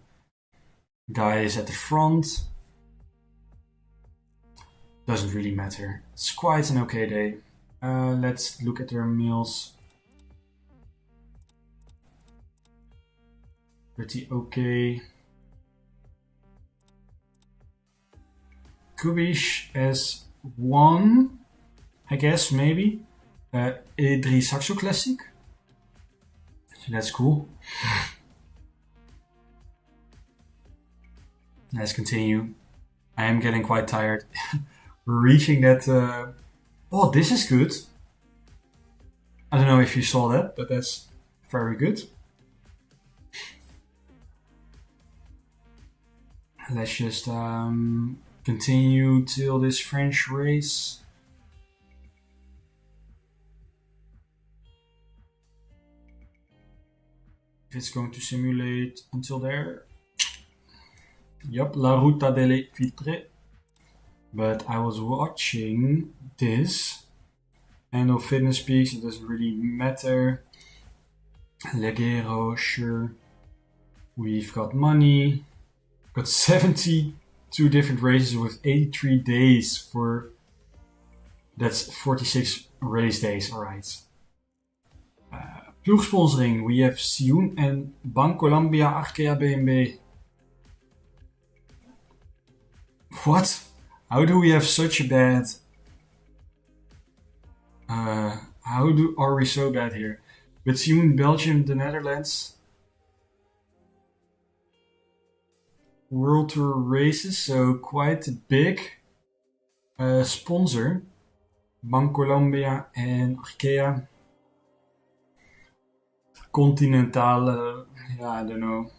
guys at the front. Doesn't really matter. It's quite an okay day. Let's look at their meals. Pretty okay. Kubish as 1, I guess, maybe. E3 Saxo Classic. So that's cool. Let's continue. I am getting quite tired. We're reaching that... Oh, this is good. I don't know if you saw that, but that's very good. Let's just continue till this French race. If it's going to simulate until there. Yup, La Ruta delle Vitre. But I was watching this. And of fitness peaks, it doesn't really matter. Leggero, sure. We've got money. Got 72 different races with 83 days for... That's 46 race days, alright. Ploegsponsoring, we have Sioen and Bancolombia Arkea BMW. What? How do we have such a bad... are we so bad here? With Sioen, Belgium, the Netherlands... World Tour races, so quite a big sponsor. Bancolombia and Arkea. Continental, I don't know.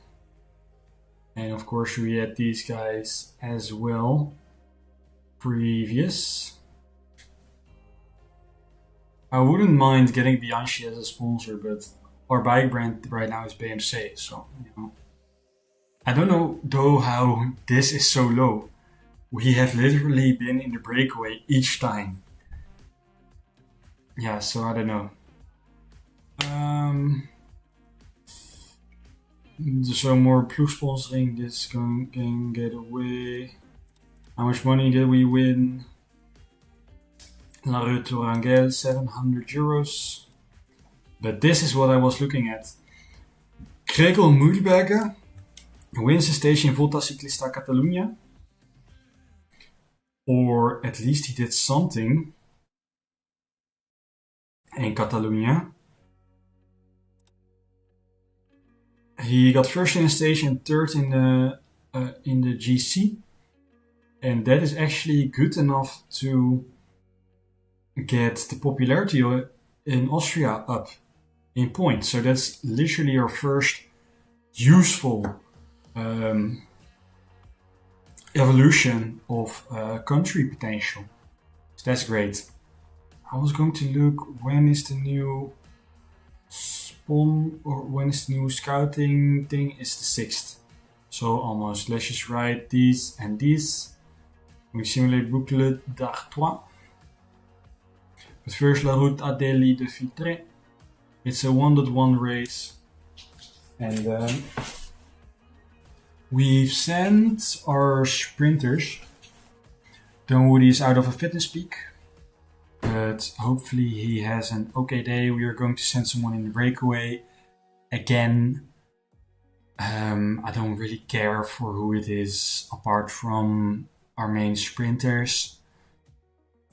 And of course we had these guys as well. Previous. I wouldn't mind getting Bianchi as a sponsor, but our bike brand right now is BMC, so you know. I don't know though how this is so low. We have literally been in the breakaway each time. Yeah, so I don't know. So more ploeg sponsoring, this can get away. How much money did we win? La Rue Tourangelle, 700 euros. But this is what I was looking at. Gregor Mühlberger wins a stage in Volta Ciclista Catalunya. Or at least he did something in Catalunya. He got first in a stage and third in the GC. And that is actually good enough to get the popularity in Austria up in points. So that's literally our first useful evolution of country potential. So that's great. I was going to look when is the new spawn or when is the new scouting thing. It's the 6th. So almost. Let's just write these and these. We simulate boucle d'Artois. But first La Route Adélie de Vitré. It's a 1.1 race. And we've sent our sprinters. Dunwoody is out of a fitness peak. But hopefully he has an okay day. We are going to send someone in the breakaway. Again, I don't really care for who it is apart from our main sprinters.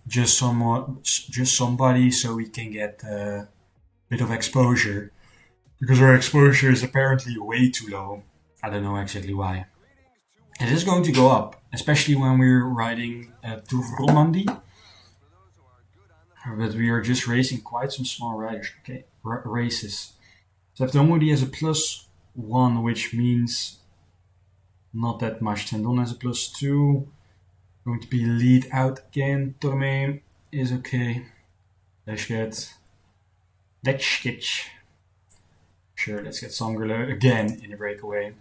Just somebody so we can get a bit of exposure. Because our exposure is apparently way too low. I don't know exactly why. It is going to go up, especially when we're riding Tour Romandie. But we are just racing quite some small riders, okay, races. So if Dunwoody has a +1, which means not that much. Tendon has a +2. Going to be lead out again. Torme is okay. Let's get Sure, let's get Sangerle again in the breakaway.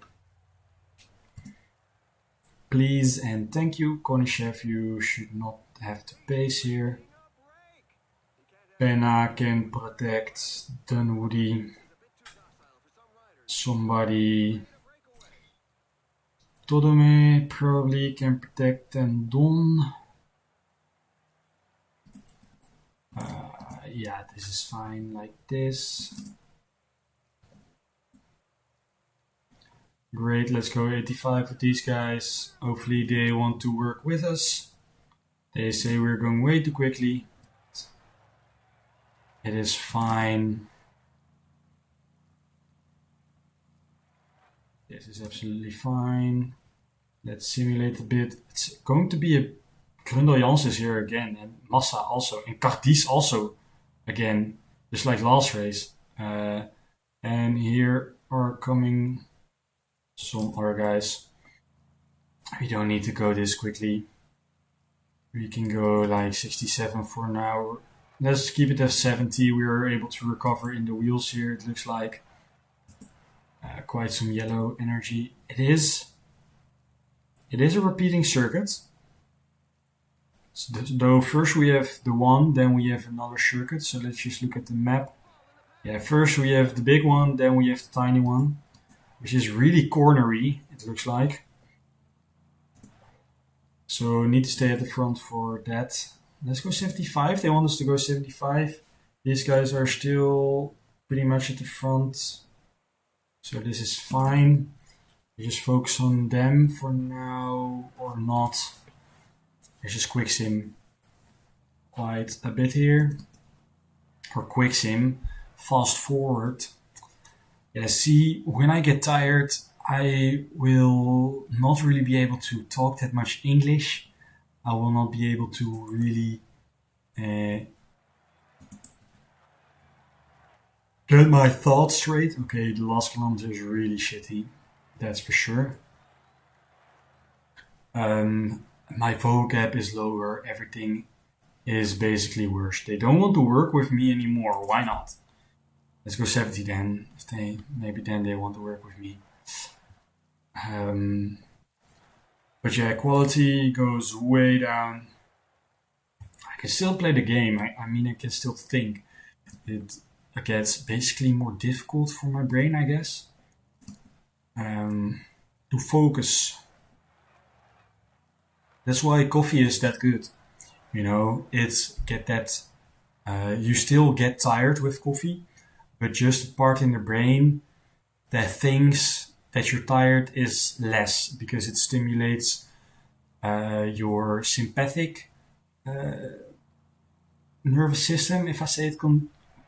Please and thank you, Konishev. You should not have to pace here. Pena can protect Dunwoody. Somebody. Todome probably can protect Tendon. Yeah, this is fine like this. Great, let's go 85 with these guys. Hopefully they want to work with us. They say we're going way too quickly. It is fine. This is absolutely fine. Let's simulate a bit. It's going to be a Grundel Janssens here again, and Massa also, and Cardis also again, just like last race. And here are coming some other guys. We don't need to go this quickly. We can go like 67 for now. Let's keep it at 70. We are able to recover in the wheels here, it looks like. Quite some yellow energy. It is a repeating circuit. So though first we have the one, then we have another circuit. So let's just look at the map. Yeah, first we have the big one, then we have the tiny one, which is really cornery, it looks like. So need to stay at the front for that. Let's go 75. They want us to go 75. These guys are still pretty much at the front. So this is fine. We just focus on them for now or not. Let's just quick sim quite a bit here. Or quick sim, fast forward. Yeah, see, when I get tired, I will not really be able to talk that much English. I will not be able to really get my thoughts straight. Okay, the last kilometer is really shitty. That's for sure. My vocab is lower. Everything is basically worse. They don't want to work with me anymore. Why not? Let's go 70 then. Maybe then they want to work with me. But yeah, quality goes way down. I can still play the game. I mean, I can still think. It gets basically more difficult for my brain, I guess. To focus. That's why coffee is that good. it's get that you still get tired with coffee, but just the part in the brain that thinks that you're tired is less because it stimulates your sympathetic nervous system, if I say it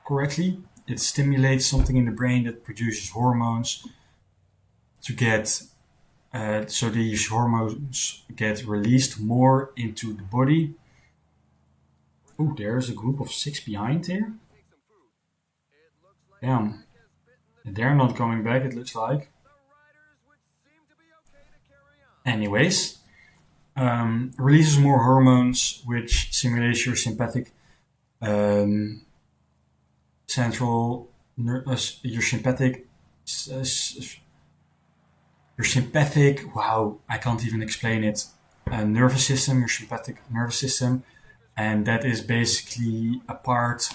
correctly. It stimulates something in the brain that produces hormones to get so these hormones get released more into the body. Oh, there's a group of 6 behind here. Damn. They're not coming back, it looks like. Anyways, releases more hormones, which stimulates your sympathetic central, your sympathetic, wow, I can't even explain it, nervous system, your sympathetic nervous system. And that is basically a part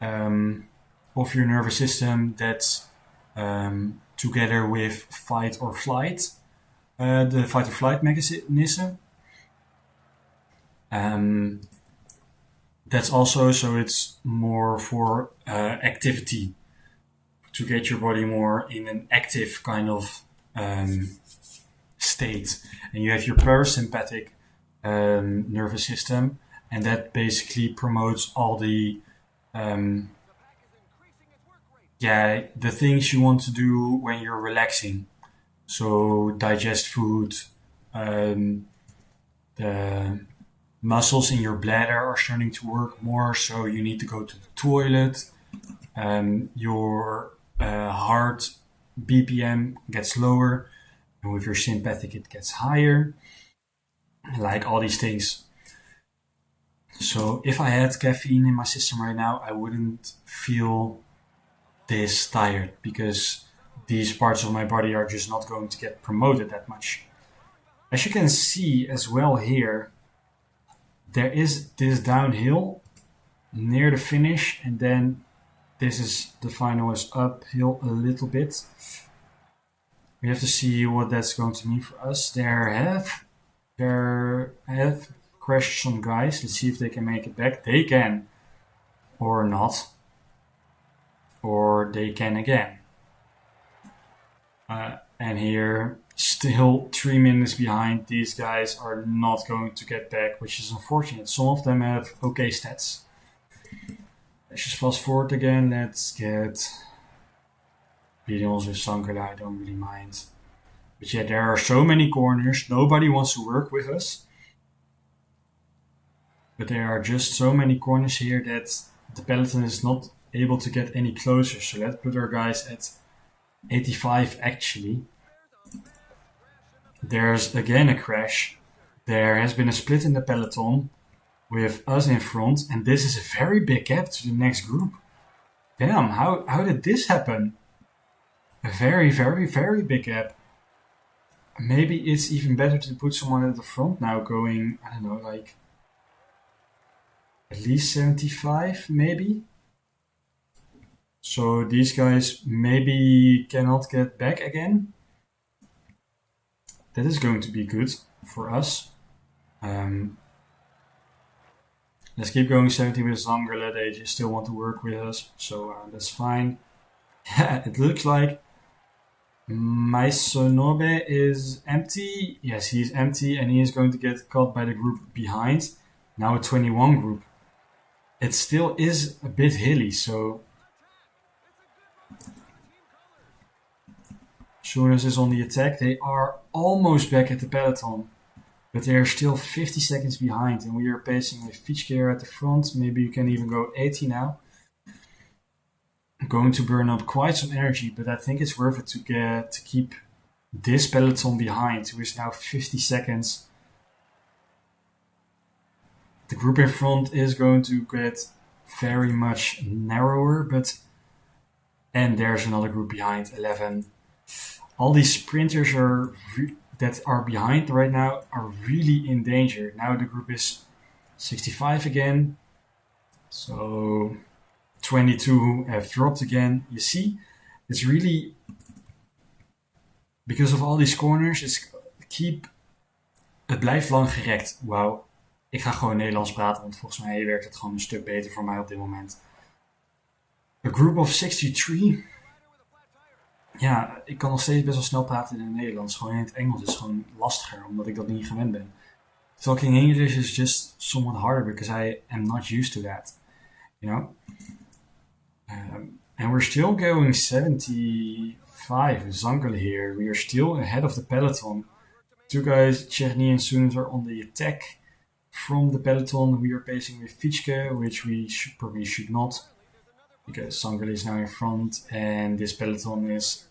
of your nervous system that's together with fight or flight, the fight or flight mechanism. That's also, so it's more for activity, to get your body more in an active kind of state. And you have your parasympathetic nervous system, and that basically promotes all the the things you want to do when you're relaxing. So digest food, the muscles in your bladder are starting to work more, so you need to go to the toilet. Your heart BPM gets lower, and with your sympathetic it gets higher. Like all these things. So if I had caffeine in my system right now, I wouldn't feel this tired because these parts of my body are just not going to get promoted that much. As you can see as well here, there is this downhill near the finish, and then the final is uphill a little bit. We have to see what that's going to mean for us. There have crashed some guys. Let's see if they can make it back. They can, or not, or they can again. And here, still 3 minutes behind. These guys are not going to get back, which is unfortunate. Some of them have okay stats. Let's just fast forward again. Let's get videos with Sankala. I don't really mind. But yeah, there are so many corners. Nobody wants to work with us. But there are just so many corners here that the peloton is not able to get any closer. So let's put our guys at 85 actually. There's again a crash. There has been a split in the peloton with us in front, and this is a very big gap to the next group. Damn, how did this happen? A very, very, very big gap. Maybe it's even better to put someone at the front now going, I don't know, like at least 75 maybe. So these guys maybe cannot get back again. That is going to be good for us. Let's keep going 70 with Zangala. They just still want to work with us, so that's fine. It looks like Maisonobe is empty. Yes, he's empty, and he is going to get caught by the group behind. Now a 21 group. It still is a bit hilly, so Jonas is on the attack. They are almost back at the peloton, but they are still 50 seconds behind, and we are pacing with Fichkeer at the front. Maybe you can even go 80 now. I'm going to burn up quite some energy, but I think it's worth it to keep this peloton behind, who is now 50 seconds. The group in front is going to get very much narrower, and there's another group behind, 11. All these sprinters that are behind right now are really in danger. Now the group is 65 again. So 22 have dropped again. You see, it's really, because of all these corners, het blijft lang gerekt. Wow. Ik ga gewoon Nederlands praten, want volgens mij werkt het gewoon een stuk beter voor mij op dit moment. A group of 63. Ja, ik kan nog steeds best wel snel praten in het Nederlands. Gewoon in het Engels is gewoon lastiger, omdat ik dat niet gewend ben. Talking English is just somewhat harder because I am not used to that, you know? And we're still going 75 with Zangerle here. We are still ahead of the peloton. Two guys, Cherny and Soons, are on the attack. From the peloton, we are pacing with Fichke, which we probably should not, because Zangerle is now in front and this peloton is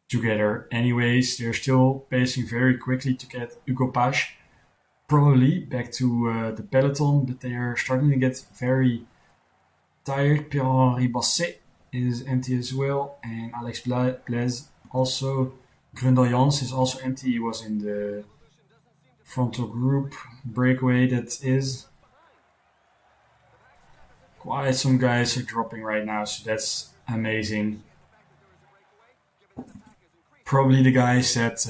together anyways. They're still pacing very quickly to get Hugo Page probably back to the peloton, but they are starting to get very tired. Pierre-Henri Basset is empty as well, and Alex Blaise also. Grundel Jans is also empty. He was in the frontal group breakaway. That is quite some guys are dropping right now, so that's amazing. Probably the guys that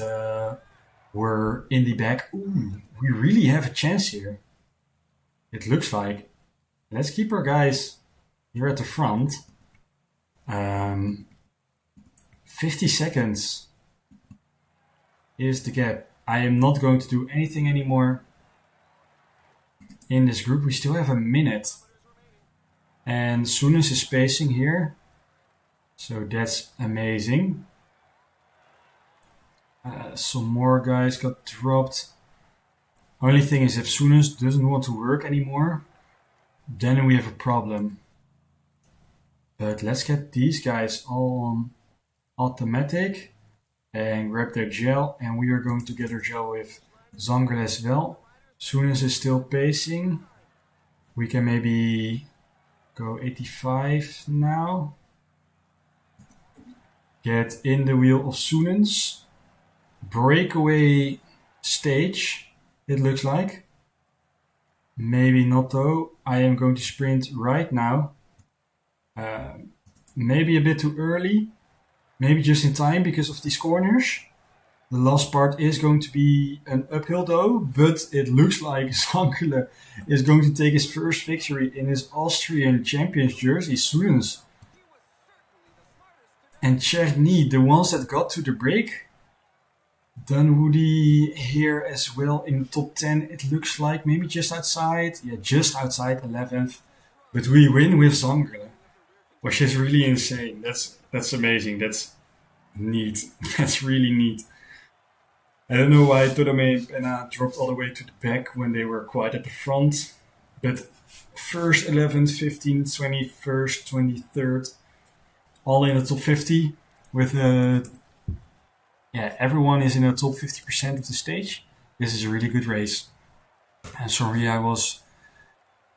were in the back. Ooh, we really have a chance here. It looks like. Let's keep our guys here at the front. 50 seconds is the gap. I am not going to do anything anymore in this group. We still have a minute. And Souness is spacing here. So that's amazing. Some more guys got dropped. Only thing is, if Souness doesn't want to work anymore, then we have a problem. But let's get these guys all on automatic and grab their gel. And we are going to get our gel with Zangerle as well. Souness is still pacing. We can maybe go 85 now. Get in the wheel of Souness. Breakaway stage, it looks like. Maybe not though. I am going to sprint right now. Maybe a bit too early. Maybe just in time because of these corners. The last part is going to be an uphill though, but it looks like Zangerle is going to take his first victory in his Austrian Champions jersey. Souness and Cherny, the ones that got to the break. Dunwoody here as well in the top 10, it looks like. Maybe just outside. Yeah, just outside 11th. But we win with Zangerle, which is really insane. That's amazing. That's neat. That's really neat. I don't know why Todome and Penna dropped all the way to the back when they were quite at the front. But first, 11th, 15th, 21st, 23rd, all in the top 50 with everyone is in the top 50% of the stage. This is a really good race. And sorry, I was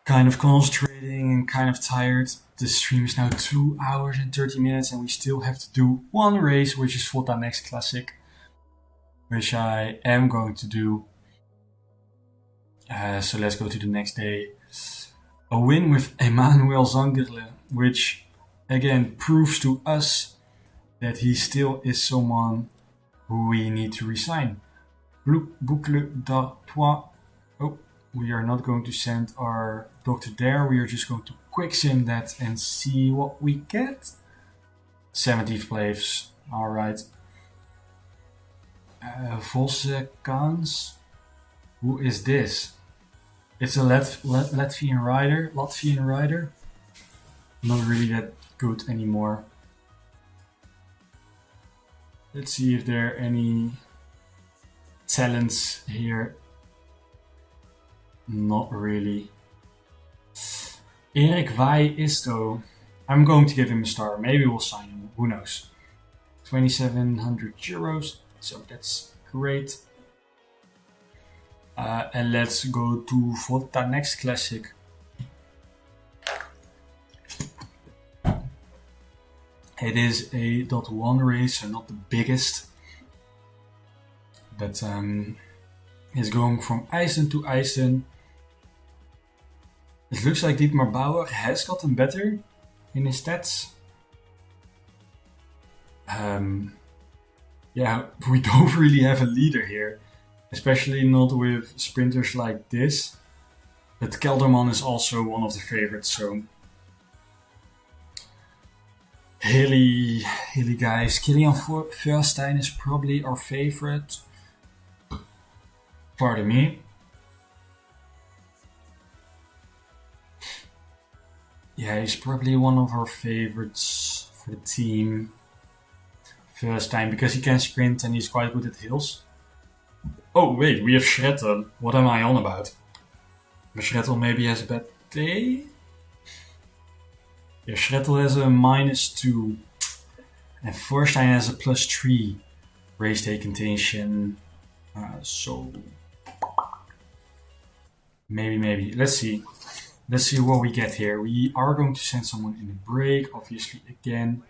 kind of concentrating and kind of tired. The stream is now 2 hours and 30 minutes and we still have to do one race, which is Volta Next Classic, which I am going to do. So let's go to the next day. A win with Emmanuel Zangerle, which again proves to us that he still is someone who we need to resign. Boucle d'Artois. Oh, we are not going to send our doctor there. We are just going to quick sim that and see what we get. 70th place. Alright. Vosse Kans. Who is this? It's a Latvian rider. Not really that good anymore. Let's see if there are any talents here. Not really. Erik Vai is though. I'm going to give him a star. Maybe we'll sign him. Who knows? 2,700 euros. So that's great. And let's go to Volta Next Classic. It is a .1 race, so not the biggest. But it's going from Eisen to Eisen. It looks like Dietmar Bauer has gotten better in his stats. We don't really have a leader here. Especially not with sprinters like this. But Kelderman is also one of the favorites, so hilly guys. Kilian Feuerstein is probably our favorite. Pardon me. Yeah, he's probably one of our favorites for the team. Feuerstein, because he can sprint and he's quite good at hills. Oh wait, we have Schrettel. What am I on about? Schrettel maybe has a bad day? Yeah, Schrettel has a -2. And Feuerstein has a +3 race day contention. So maybe. Let's see. Let's see what we get here. We are going to send someone in the break, obviously again.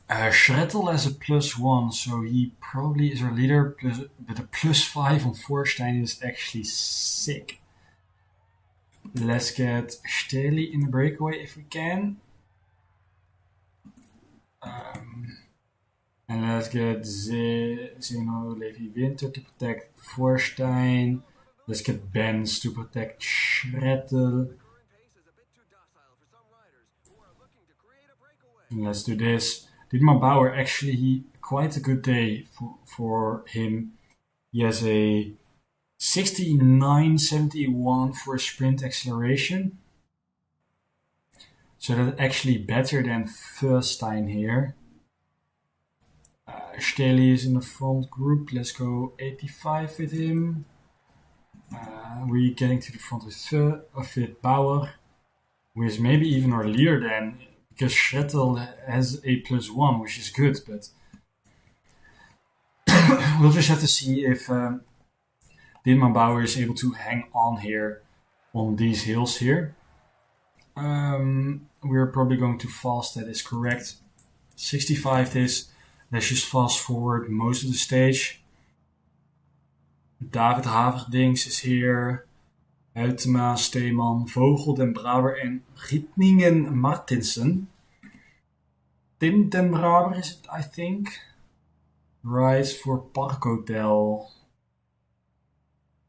Schrettel has a +1, so he probably is our leader, but a +5 on Feuerstein is actually sick. Let's get Steli in the breakaway if we can. And let's get Zeno Levi Winter to protect Feuerstein. Let's get Benz to protect Schrettel. And let's do this. Dietmar Bauer, actually, quite a good day for him. He has a 69.71 for a sprint acceleration. So that's actually better than Feuerstein here. Steli is in the front group. Let's go 85 with him. We're getting to the front with Bauer, who is maybe even our leader then, because Schrettel has a +1, which is good, but we'll just have to see if Dietmar Bauer is able to hang on here on these hills here. We're probably going too fast, that is correct. 65 this. Let's just fast forward most of the stage. David Haverdings is here. Uitema, Steeman, Vogel, Den Braber en Rietningen Martinsen. Tim Den Braber is it, I think. Rides for Park Hotel.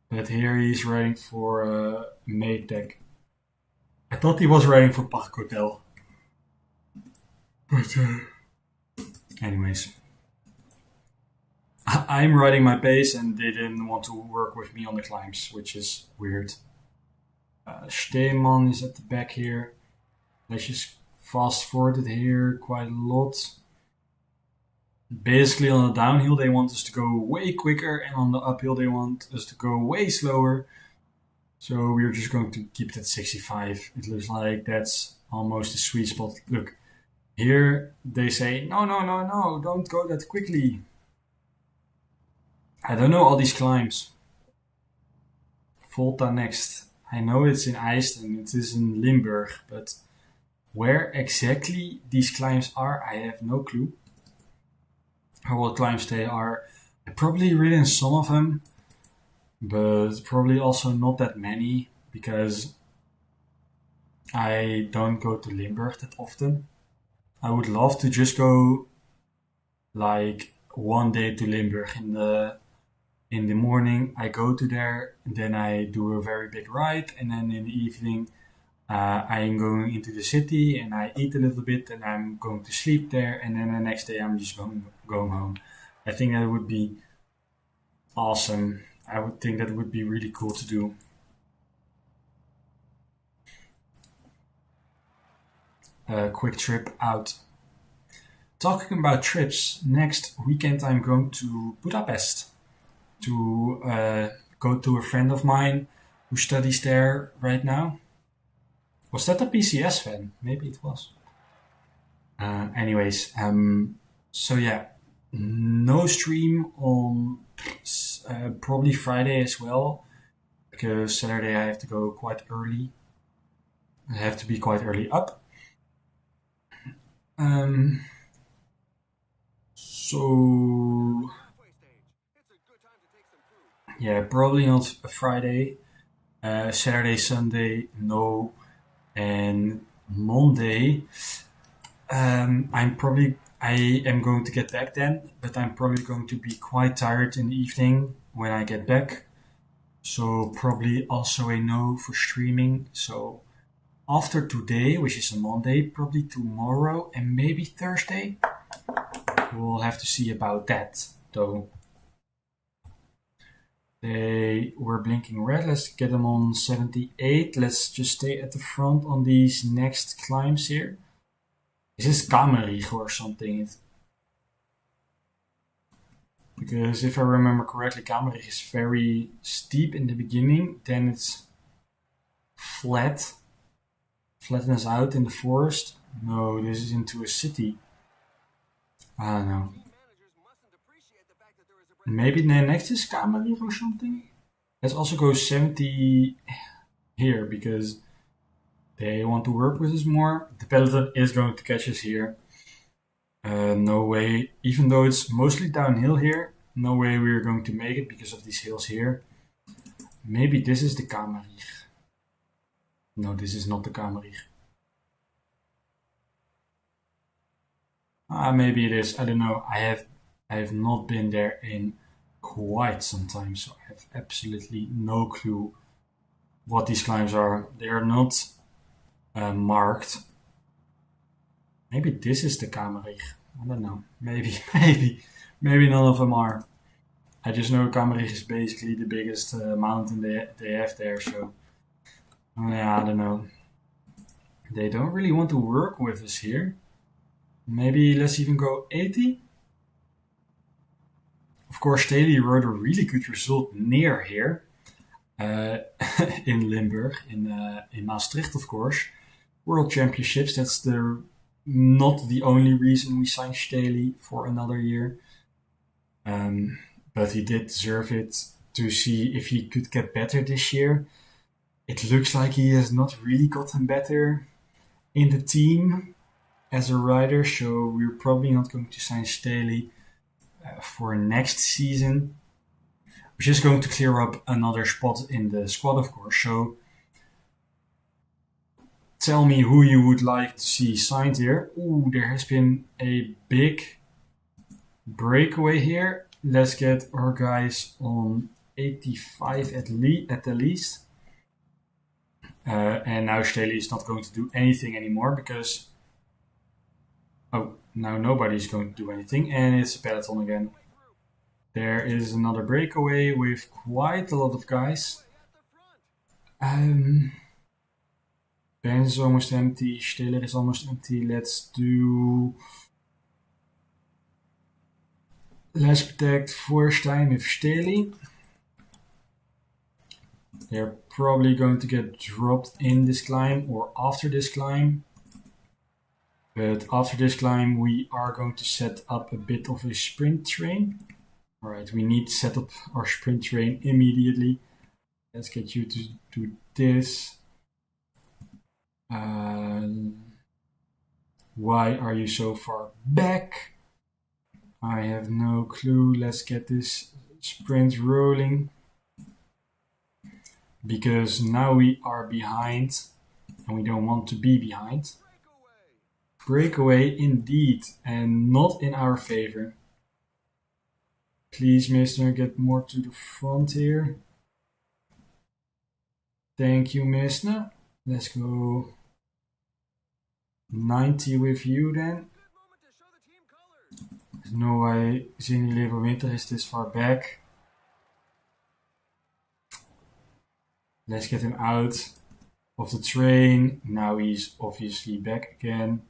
But here he's riding for Maytag. I thought he was riding for Park Hotel. But anyways. I'm riding my pace and they didn't want to work with me on the climbs, which is weird. Steeman is at the back here. Let's just fast forward it here quite a lot. Basically on the downhill they want us to go way quicker, and on the uphill they want us to go way slower. So we're just going to keep it at 65. It looks like that's almost a sweet spot. Look, here they say, no, don't go that quickly. I don't know all these climbs. Volta next. I know it's in Iceland, it is in Limburg, but where exactly these climbs are, I have no clue. Or what climbs they are. I've probably ridden some of them, but probably also not that many, because I don't go to Limburg that often. I would love to just go like one day to Limburg in the morning. I go to there and then I do a very big ride, and then in the evening I am going into the city and I eat a little bit and I'm going to sleep there, and then the next day I'm just going home. I think that would be awesome. I would think that would be really cool to do. A quick trip out. Talking about trips, next weekend I'm going to Budapest to go to a friend of mine who studies there right now. Was that a PCS fan? Maybe it was. Anyways, so yeah, no stream on probably Friday as well, because Saturday I have to go quite early. I have to be quite early up. So yeah, probably not a Friday. Saturday, Sunday, no. And Monday, I am going to get back then, but I'm probably going to be quite tired in the evening when I get back. So probably also a no for streaming. So after today, which is a Monday, probably tomorrow and maybe Thursday, we'll have to see about that. Though they were blinking red. Let's get them on 78. Let's just stay at the front on these next climbs here. Is this Kamerich or something? Because if I remember correctly, Kamerich is very steep in the beginning, then it's flattens out in the forest. No, this is into a city. I don't know. Maybe the next is Kamerich or something? Let's also go 70 here because they want to work with us more. The peloton is going to catch us here. No way, even though it's mostly downhill here, no way we're going to make it because of these hills here. Maybe this is the Kamerich. No, this is not the Kamerich. Maybe it is. I don't know. I have not been there in quite some time, so I have absolutely no clue what these climbs are. They are not marked. Maybe this is the Kamerich. I don't know. Maybe, maybe none of them are. I just know Kamerich is basically the biggest mountain they have there, so yeah, I don't know. They don't really want to work with us here. Maybe let's even go 80. Of course, Staley rode a really good result near here in Limburg, in Maastricht, of course. World Championships. That's not the only reason we signed Staley for another year. But he did deserve it to see if he could get better this year. It looks like he has not really gotten better in the team as a rider, so we're probably not going to sign Staley for next season. We're just going to clear up another spot in the squad, of course. So tell me who you would like to see signed here. Ooh, there has been a big breakaway here. Let's get our guys on 85 at the least. And now Staley is not going to do anything anymore because now nobody's going to do anything, and it's a peloton again. There is another breakaway with quite a lot of guys. Ben is almost empty. Stiller is almost empty. Let's protect Vorstein with Staley. They're probably going to get dropped in this climb or after this climb. But after this climb, we are going to set up a bit of a sprint train. Alright, we need to set up our sprint train immediately. Let's get you to do this. Why are you so far back? I have no clue. Let's get this sprint rolling. Because now we are behind and we don't want to be behind. Breakaway indeed, and not in our favor. Please, mister, get more to the front here. Thank you, mister. Let's go 90 with you then. There's no way Zini Leverwinter is this far back. Let's get him out of the train. Now he's obviously back again.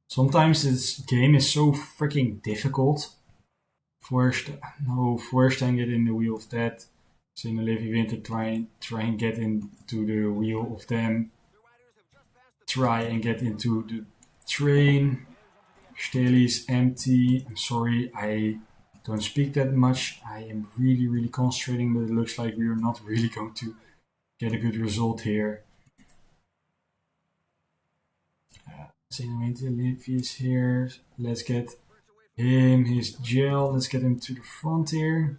Sometimes this game is so freaking difficult. Vorstein get in the wheel of that. Zini Leverwinter try and get into the wheel of them. Try and get into the train. Staley's empty. I'm sorry, I don't speak that much. I am really, really concentrating, but it looks like we are not really going to get a good result here. Zini is here. Let's get him his gel. Let's get him to the front here.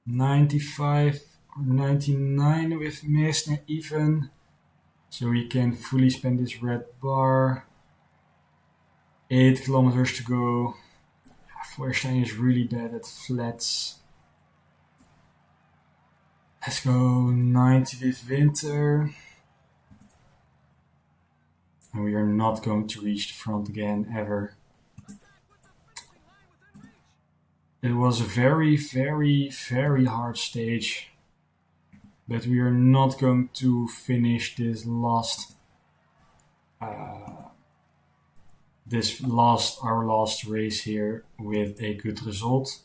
95 or 99 with Meissner even. So we can fully spend this red bar. 8 kilometers to go. Feuerstein is really bad at flats. Let's go 90 with winter. And we are not going to reach the front again, ever. It was a very, very, very hard stage. But we are not going to finish this last our last race here with a good result.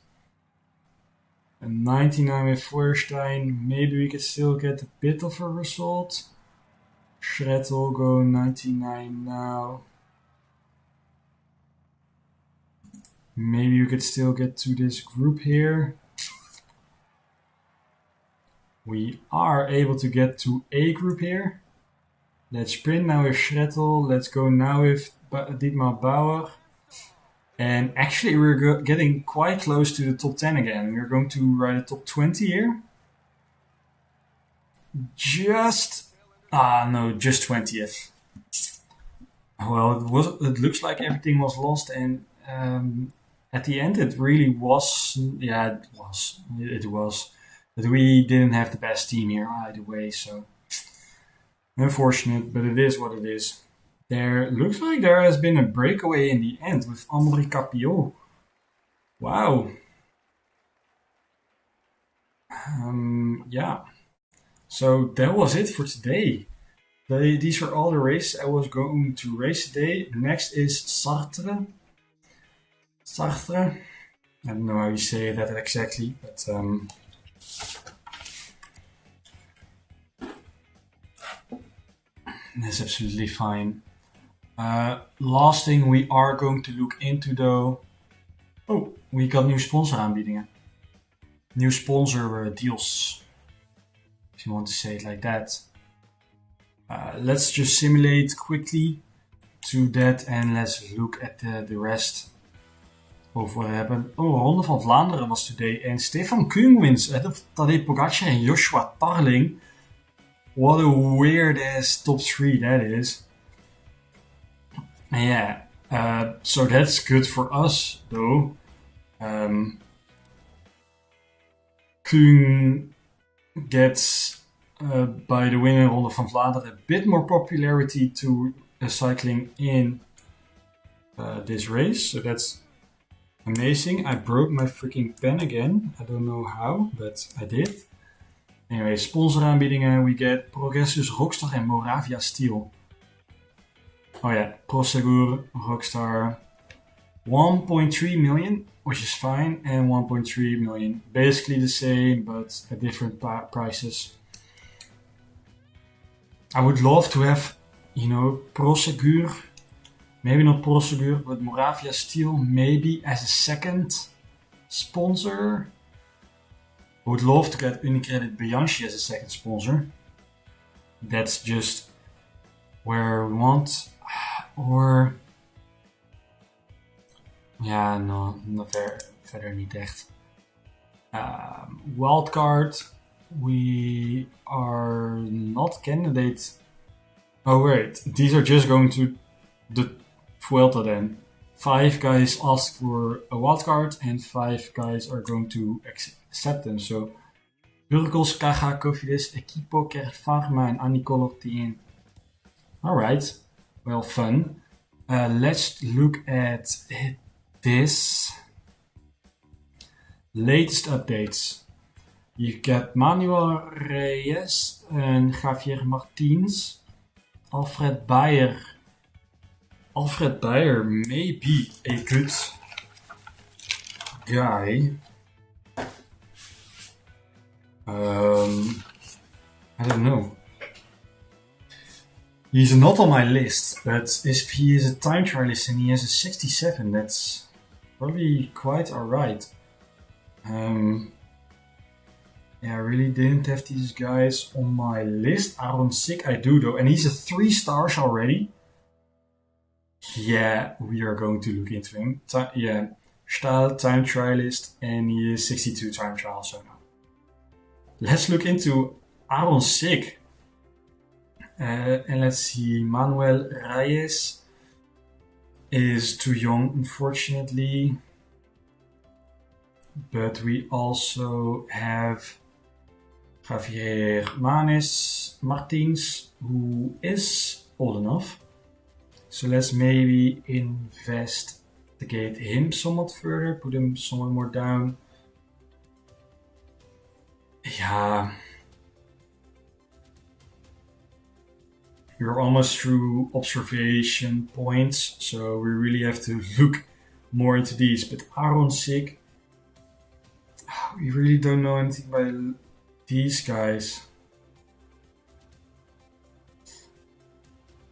A 99 with Feuerstein, maybe we could still get a bit of a result. Schrettel go 99 now. Maybe we could still get to this group here. We are able to get to a group here. Let's sprint now with Schrettel. Let's go now with Dietmar Bauer. And actually we're getting quite close to the top 10 again. We're going to ride a top 20 here. Just 20th. Well, it looks like everything was lost, and at the end it really was. Yeah, it was. But we didn't have the best team here either way, so unfortunate, but it is what it is. There looks like there has been a breakaway in the end with Ambry Capillot. Wow. Yeah. So that was it for today. These were all the races I was going to race today. Next is Sartre. I don't know how you say that exactly, but that's absolutely fine. Last thing we are going to look into though. Oh, we got new sponsor aanbiedingen. New sponsor deals. If you want to say it like that. Let's just simulate quickly to that and let's look at the rest of what happened. Oh, Ronde van Vlaanderen was today and Stefan Küng wins. Tadej Pogacar and Joshua Tarling. What a weird ass top 3 that is. Yeah, so that's good for us though. Küng gets by the winner Ronde van Vlaanderen a bit more popularity to cycling in this race, so that's amazing. I broke my freaking pen again. I don't know how, but I did. Anyway, sponsoraanbiedingen. We get Progressus, Rockstar en Moravia Steel. Oh yeah, Prosegur, Rockstar. 1.3 million, which is fine, and 1.3 million. Basically the same, but at different prices. I would love to have, Prosegur. Maybe not Prosegur, but Moravia Steel maybe as a second sponsor. I would love to get Unicredit Bianchi as a second sponsor. That's just where we want. Or... Ja, verder niet echt. Wildcard. We are not candidate. Oh wait, these are just going to the Vuelta then. 5 guys ask for a wildcard and 5 guys are going to accept them. So Burgos, KG, Cofidis, Equipo, Kert Pharma and Anicolor Team. Alright, well, fun. Let's look at this. Latest updates. You get Manuel Reyes and Javier Martins. Alfred Bayer may be a good guy. I don't know. He's not on my list, but if he is a time trialist and he has a 67, that's probably quite alright. I really didn't have these guys on my list. Aaron Sick I do though, and he's a 3 stars already. Yeah, we are going to look into him. Stahl, time trialist, and he is 62 time trial, so now. Let's look into Aaron Sick. And let's see, Manuel Reyes. is too young, unfortunately. But we also have Javier Manes Martins, who is old enough. So let's maybe investigate him somewhat further, put him somewhat more down. Yeah. We're almost through observation points, so we really have to look more into these. But Aaron Sig, we really don't know anything about these guys.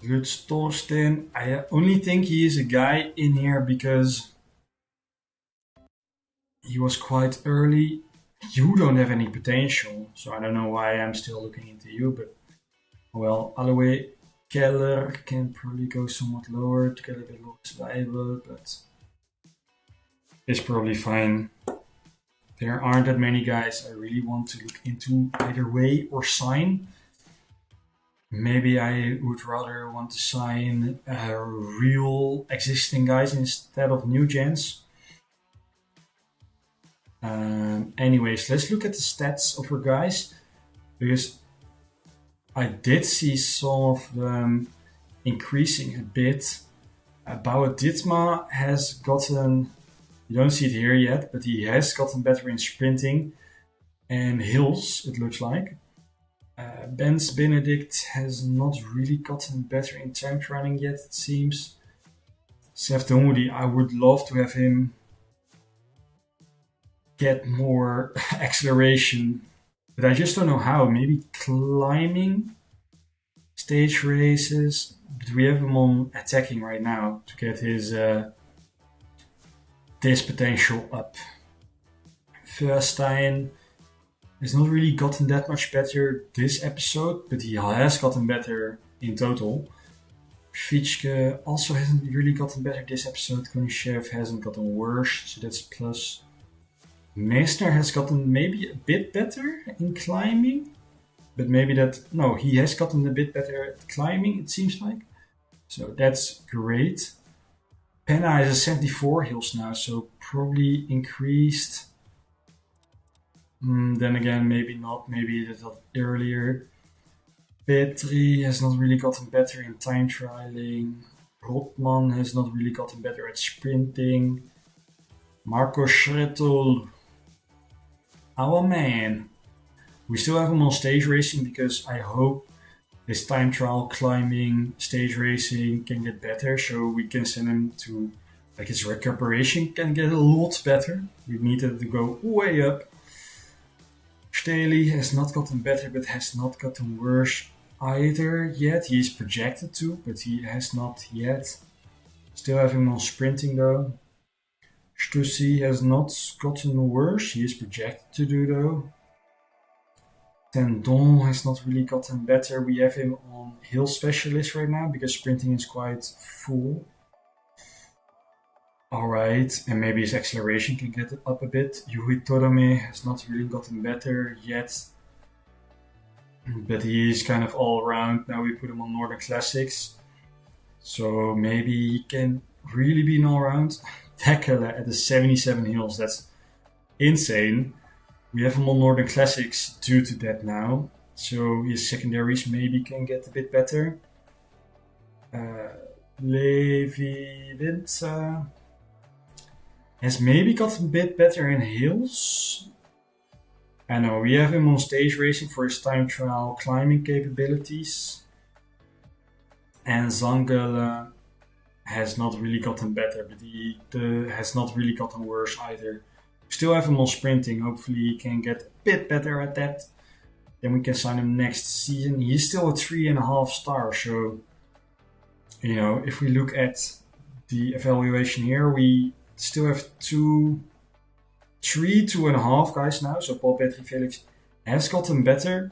Lutz Torsten, I only think he is a guy in here because he was quite early. You don't have any potential, so I don't know why I'm still looking into you, but well, Aloe Keller can probably go somewhat lower to get a bit more survival, but it's probably fine. There aren't that many guys I really want to look into either way or sign. Maybe I would rather want to sign real existing guys instead of new gens. Anyways, let's look at the stats of our guys, because I did see some of them increasing a bit. Bauer Ditma has gotten, you don't see it here yet, but he has gotten better in sprinting and hills, it looks like. Benz Benedict has not really gotten better in time running yet, it seems. Seth Dunwoody, I would love to have him get more acceleration, but I just don't know how. Maybe climbing stage races, but we have him on attacking right now to get his this potential up. Verstein has not really gotten that much better this episode, but he has gotten better in total. Fitschke also hasn't really gotten better this episode. Konishev hasn't gotten worse, so that's a plus. Meissner has gotten maybe a bit better in climbing, but maybe he has gotten a bit better at climbing, it seems like. So that's great. Penna is a 74 hills now, so probably increased. Then again, maybe not, maybe that earlier. Petri has not really gotten better in time trialing. Rotman has not really gotten better at sprinting. Marco Schrettel, our man. We still have him on stage racing because I hope his time trial climbing, stage racing can get better, so we can send him to, like, his recuperation can get a lot better. We need it to go way up. Staley has not gotten better, but has not gotten worse either yet. He is projected to, but he has not yet. Still have him on sprinting though. Stussy has not gotten worse. He is projected to do though. Tendon has not really gotten better. We have him on hill specialist right now because sprinting is quite full. Alright, and maybe his acceleration can get it up a bit. Yuri Torame has not really gotten better yet, but he is kind of all around. Now we put him on Northern Classics, so maybe he can really be an all-round. Tekele at the 77 hills, that's insane. We have him on Northern Classics due to that now, so his secondaries maybe can get a bit better. Levi Winter has maybe gotten a bit better in hills. I know, we have him on stage racing for his time trial climbing capabilities. And Zangel has not really gotten better, but he has not really gotten worse either. We still have him on sprinting, hopefully he can get a bit better at that. Then we can sign him next season. He's still a 3.5 star, so if we look at the evaluation here, we still have 2.5 guys now. So Paul Petri Felix has gotten better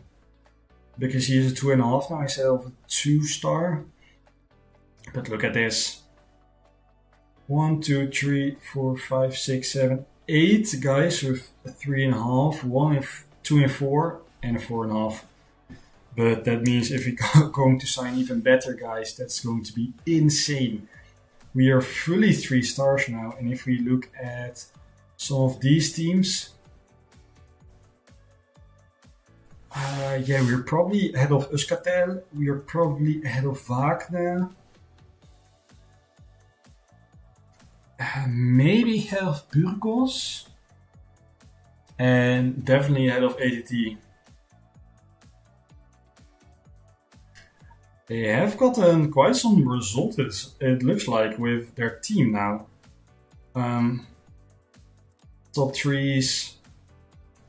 because he is a 2.5 now instead of a 2 star. But look at this. 1, 2, 3, 4, 5, 6, 7, 8 guys with a 3.5, 1, 2 and 4, and a 4.5. But that means if we're going to sign even better guys, that's going to be insane. we are fully 3 stars now. And if we look at some of these teams, yeah, we're probably ahead of Euskatel. We are probably ahead of Wagner. Maybe ahead of Burgos. And definitely ahead of ADT. They have gotten quite some results, it looks like, with their team now. Top 3s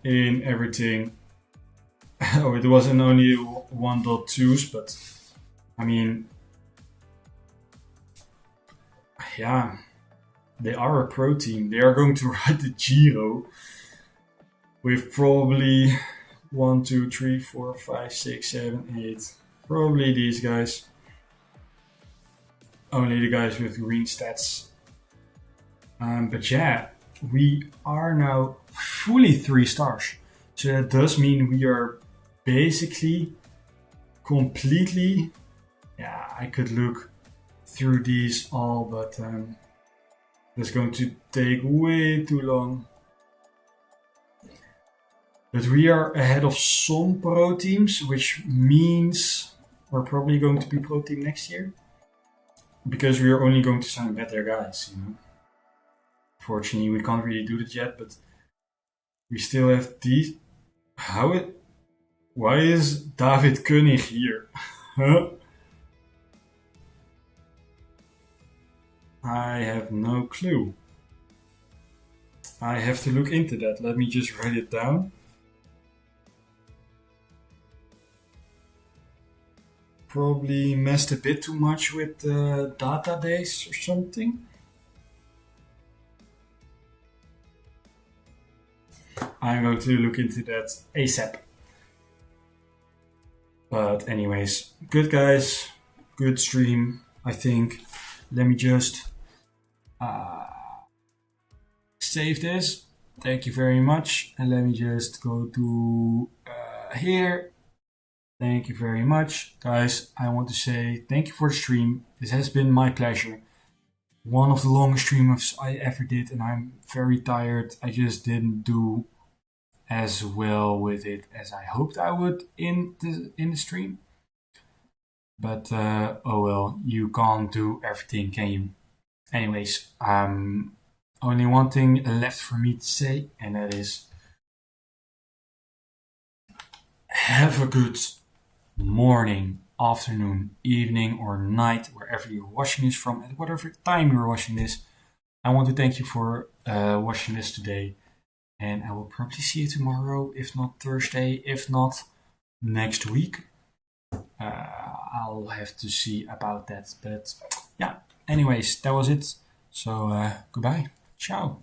in everything. Oh, it wasn't only 1.2s, but I mean, yeah, they are a pro team. They are going to ride the Giro with probably 1, 2, 3, 4, 5, 6, 7, 8. Probably these guys. Only the guys with green stats. But yeah, we are now fully 3 stars. So that does mean we are basically completely, yeah, I could look through these all, but that's going to take way too long. But we are ahead of some pro teams, which means we're probably going to be pro team next year. Because we are only going to sign better guys, you know. Fortunately, we can't really do that yet, but we still have these. Why is David Koenig here? Huh? I have no clue. I have to look into that. Let me just write it down. Probably messed a bit too much with the database or something. I'm going to look into that ASAP. But anyways, good guys, good stream, I think. Let me just save this. Thank you very much. And let me just go to here. Thank you very much. Guys, I want to say thank you for the stream. This has been my pleasure. One of the longest streams I ever did, and I'm very tired. I just didn't do as well with it as I hoped I would in the stream. But oh well, you can't do everything, can you? Anyways, only one thing left for me to say, and that is have a good morning, afternoon, evening, or night, wherever you're watching this from, at whatever time you're watching this. I want to thank you for watching this today, and I will probably see you tomorrow, if not Thursday, if not next week. I'll have to see about that, but yeah, anyways, that was it. So goodbye, ciao.